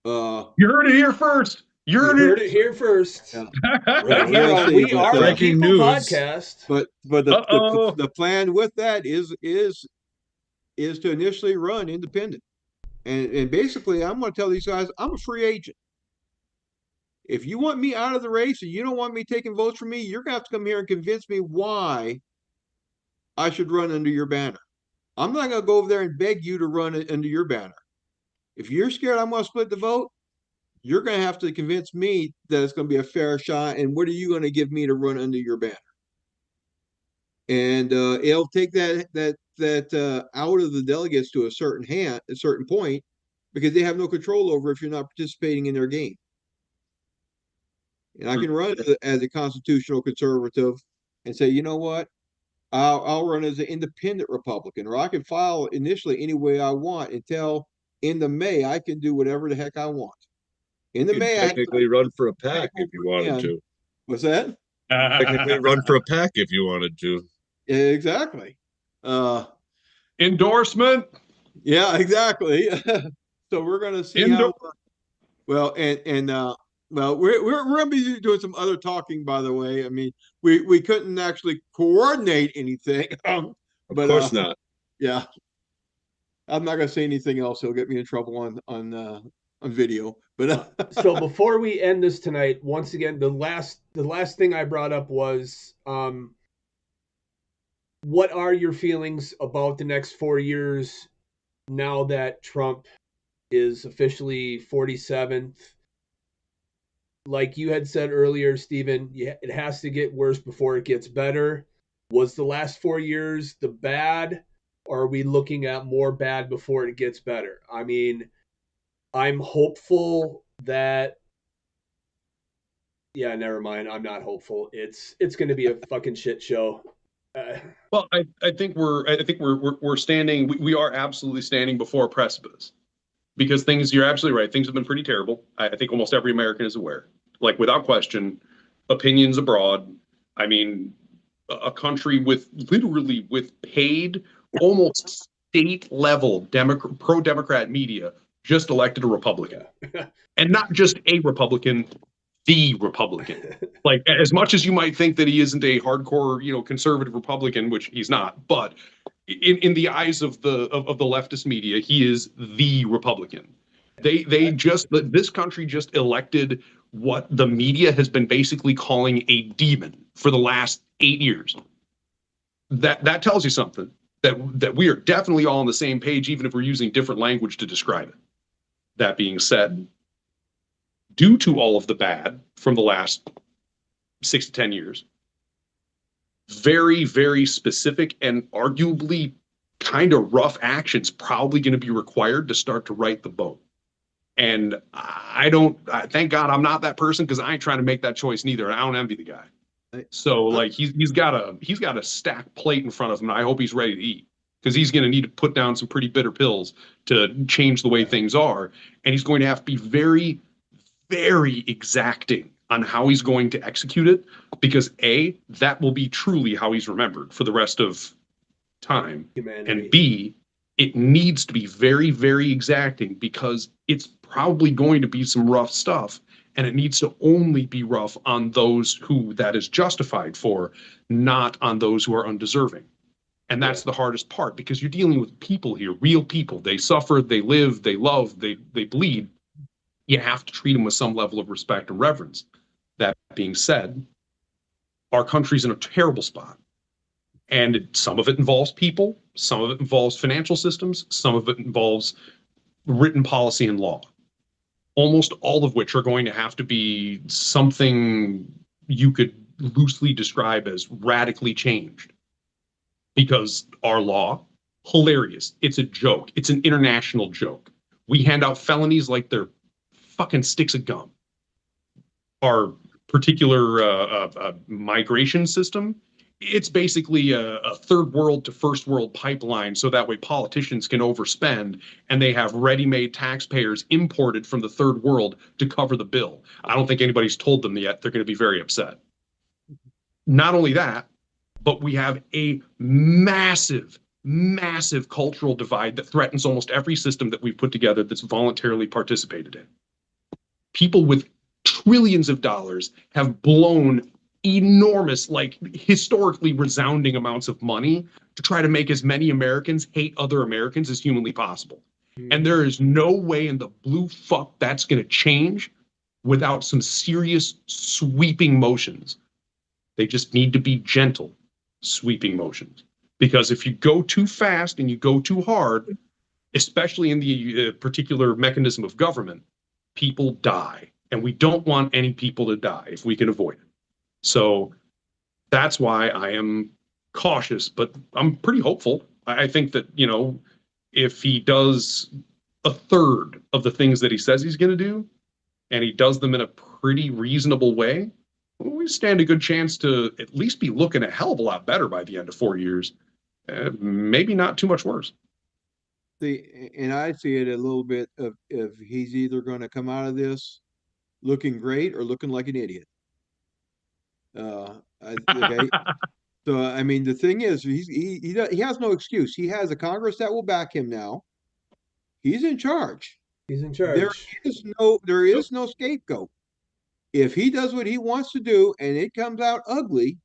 You heard it here first. You heard it here first. Yeah. Right here on We Are the People podcast. But the plan with that is to initially run independent, and basically I'm going to tell these guys I'm a free agent. If you want me out of the race and you don't want me taking votes from me, you're going to have to come here and convince me why I should run under your banner. I'm not going to go over there and beg you to run under your banner. If you're scared I'm going to split the vote, you're going to have to convince me that it's going to be a fair shot. And what are you going to give me to run under your banner? And it'll take that out of the delegates to a certain point, because they have no control over if you're not participating in their game. And I can run as a constitutional conservative and say, you know what, I'll run as an independent Republican, or I can file initially any way I want until in the May I can do whatever the heck I want. In the May, I technically run for a PAC if you wanted to. What's that? Technically run for a PAC if you wanted to. Exactly. Endorsement. Yeah, exactly. So we're going to see how. Well, well, we're going to be doing some other talking, by the way. I mean, we couldn't actually coordinate anything. Of course not. Yeah. I'm not going to say anything else. It'll get me in trouble on video. But so before we end this tonight, once again, the last thing I brought up was, what are your feelings about the next 4 years now that Trump is officially 47th? Like you had said earlier, Stephen, it has to get worse before it gets better. Was the last 4 years the bad, or are we looking at more bad before it gets better? I mean, I'm hopeful that. Yeah, never mind. I'm not hopeful. It's going to be a fucking shit show. Well, I think we're standing. We are absolutely standing before a precipice. because you're absolutely right. Things have been pretty terrible. I think almost every American is aware. Like, without question, opinions abroad. I mean, a country with paid, almost state level pro-Democrat media just elected a Republican. And not just a Republican, the Republican. Like, as much as you might think that he isn't a hardcore, conservative Republican, which he's not, but in the eyes of the leftist media, he is the Republican. This country just elected what the media has been basically calling a demon for the last 8 years. That tells you something, that we are definitely all on the same page, even if we're using different language to describe it. That being said, due to all of the bad from the last 6 to 10 years, very, very specific and arguably kind of rough actions probably going to be required to start to right the boat. And thank God I'm not that person, because I ain't trying to make that choice neither. And I don't envy the guy. So like he's got a stacked plate in front of him, and I hope he's ready to eat, because he's going to need to put down some pretty bitter pills to change the way things are. And he's going to have to be very, very exacting on how he's going to execute it, because A, that will be truly how he's remembered for the rest of time. Humanity. And B, it needs to be very, very exacting, because it's probably going to be some rough stuff, and it needs to only be rough on those who that is justified for, not on those who are undeserving. And that's the hardest part, because you're dealing with people here, real people. They suffer, they live, they love, they bleed. You have to treat them with some level of respect and reverence. That being said, our country's in a terrible spot. And some of it involves people, some of it involves financial systems, some of it involves written policy and law. Almost all of which are going to have to be something you could loosely describe as radically changed. Because our law, hilarious. It's a joke. It's an international joke. We hand out felonies like they're fucking sticks of gum. Our particular migration system, it's basically a third world to first world pipeline, so that way politicians can overspend and they have ready-made taxpayers imported from the third world to cover the bill. I don't think anybody's told them yet. They're going to be very upset. Not only that, but we have a massive, massive cultural divide that threatens almost every system that we've put together that's voluntarily participated in. People with trillions of dollars have blown enormous, like historically resounding amounts of money to try to make as many Americans hate other Americans as humanly possible. And there is no way in the blue fuck that's going to change without some serious sweeping motions. They just need to be gentle sweeping motions. Because if you go too fast and you go too hard, especially in the particular mechanism of government, people die. And we don't want any people to die if we can avoid it. So that's why I am cautious, but I'm pretty hopeful. I think that, if he does a third of the things that he says he's going to do, and he does them in a pretty reasonable way, we stand a good chance to at least be looking a hell of a lot better by the end of 4 years. Maybe not too much worse. And I see it a little bit of if he's either going to come out of this looking great or looking like an idiot. Okay. So I mean, the thing is, he has no excuse. He has a Congress that will back him now. He's in charge. He's in charge. There is no scapegoat. If he does what he wants to do and it comes out ugly,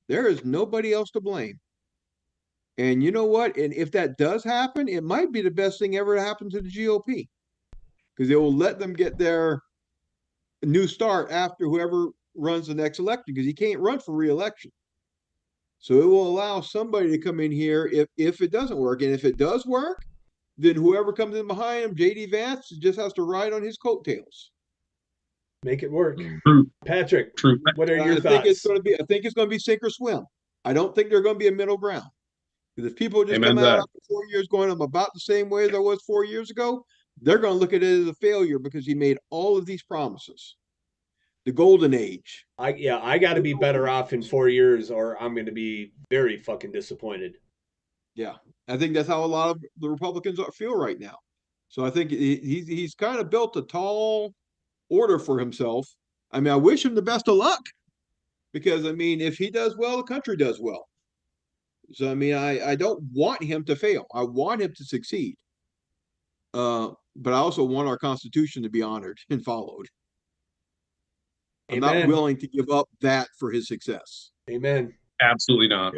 there is nobody else to blame. And you know what? And if that does happen, it might be the best thing ever to happen to the GOP, because it will let them get their new start after whoever runs the next election, because he can't run for re-election. So it will allow somebody to come in here if it doesn't work. And if it does work, then whoever comes in behind him, J.D. Vance, just has to ride on his coattails. Make it work. True. Patrick, True. What are your thoughts? I think it's going to be sink or swim. I don't think there's going to be a middle ground. Because if people just come out after 4 years going, I'm about the same way as I was 4 years ago, they're going to look at it as a failure, because he made all of these promises. The golden age. I got to be better off in 4 years, or I'm going to be very fucking disappointed. Yeah, I think that's how a lot of the Republicans feel right now. So I think he's kind of built a tall order for himself. I mean, I wish him the best of luck because I mean, if he does well, the country does well. So I mean, I don't want him to fail. I want him to succeed. But I also want our Constitution to be honored and followed. I'm not willing to give up that for his success. Amen. Absolutely not.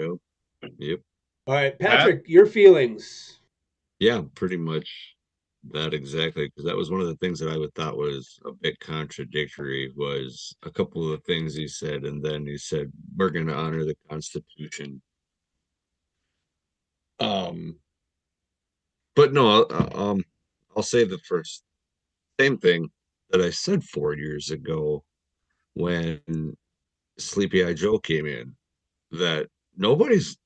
Yep. All right, Patrick, your feelings. Yeah, pretty much that exactly, because that was one of the things that I would thought was a bit contradictory was a couple of the things he said, and then he said we're going to honor the Constitution. But no, I'll say the first same thing that I said 4 years ago when Sleepy Eye Joe came in, that nobody's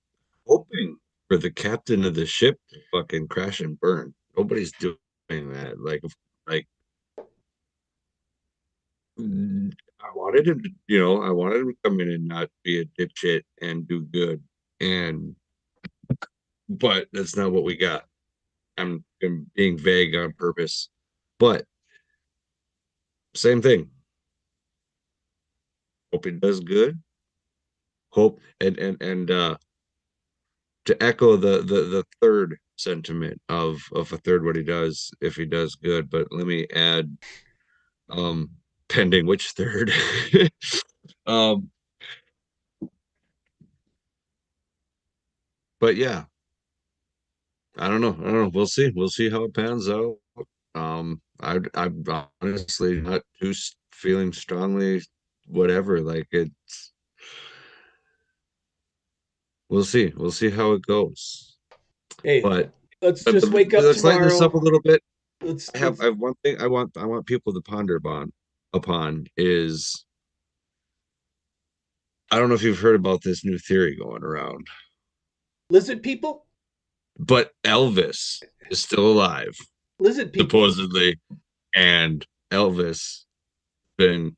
hoping for the captain of the ship to fucking crash and burn. Nobody's doing that. Like I wanted him to, I wanted him to come in and not be a dipshit and do good. But that's not what we got. I'm being vague on purpose. But same thing. Hope he does good. Hope and to echo the third sentiment of a third what he does if he does good, but let me add pending which third. But yeah, I don't know. We'll see how it pans out. I'm honestly not too feeling strongly whatever, like it's we'll see how it goes. Hey, but let's just wake up let's tomorrow. lighten this up a little bit. I have one thing I want people to ponder upon is I don't know if you've heard about this new theory going around. Lizard people? But Elvis is still alive. Lizard people. Supposedly. And Elvis been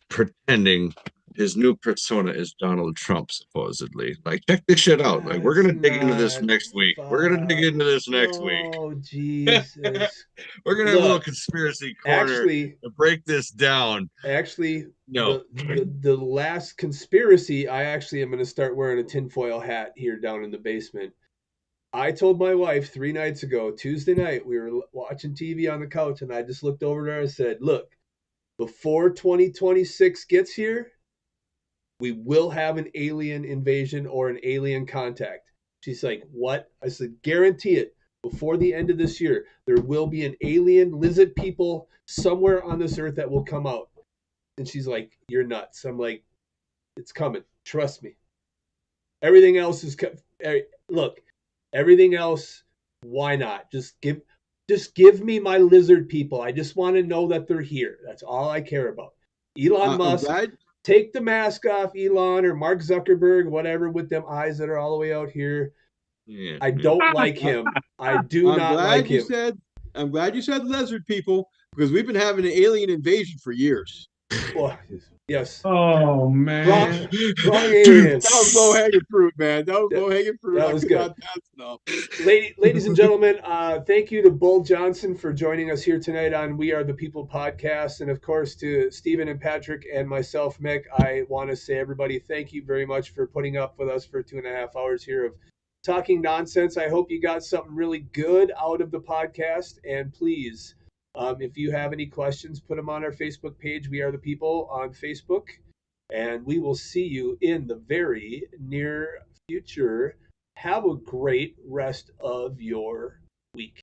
pretending his new persona is Donald Trump, supposedly. Like, check this shit out. Like, we're gonna dig into this next week. We're gonna dig into this next week. Oh, Jesus. We're gonna have a little conspiracy corner to break this down. Actually, no. The last conspiracy, I actually am gonna start wearing a tinfoil hat here down in the basement. I told my wife 3 nights ago, Tuesday night, we were watching TV on the couch, and I just looked over to her and said, look, before 2026 gets here, we will have an alien invasion or an alien contact. She's like, what? I said, guarantee it. Before the end of this year, there will be an alien lizard people somewhere on this earth that will come out. And she's like, you're nuts. I'm like, it's coming. Trust me. Everything else is look, everything else, why not? Just give me my lizard people. I just want to know that they're here. That's all I care about. Elon Musk, take the mask off, Elon or Mark Zuckerberg, whatever, with them eyes that are all the way out here. Yeah. I don't like him. I do not like him. I'm glad you said lizard people, because we've been having an alien invasion for years. Well, yes. Oh, man. Wrong alien. That was low-hanging fruit, man. That was low-hanging fruit. That was good. Ladies and gentlemen, thank you to Bull Johnson for joining us here tonight on We Are the People podcast. And, of course, to Stephen and Patrick and myself, Mick, I want to say, everybody, thank you very much for putting up with us for 2.5 hours here of talking nonsense. I hope you got something really good out of the podcast. And please, if you have any questions, put them on our Facebook page, We Are the People on Facebook. And we will see you in the very near future. Have a great rest of your week.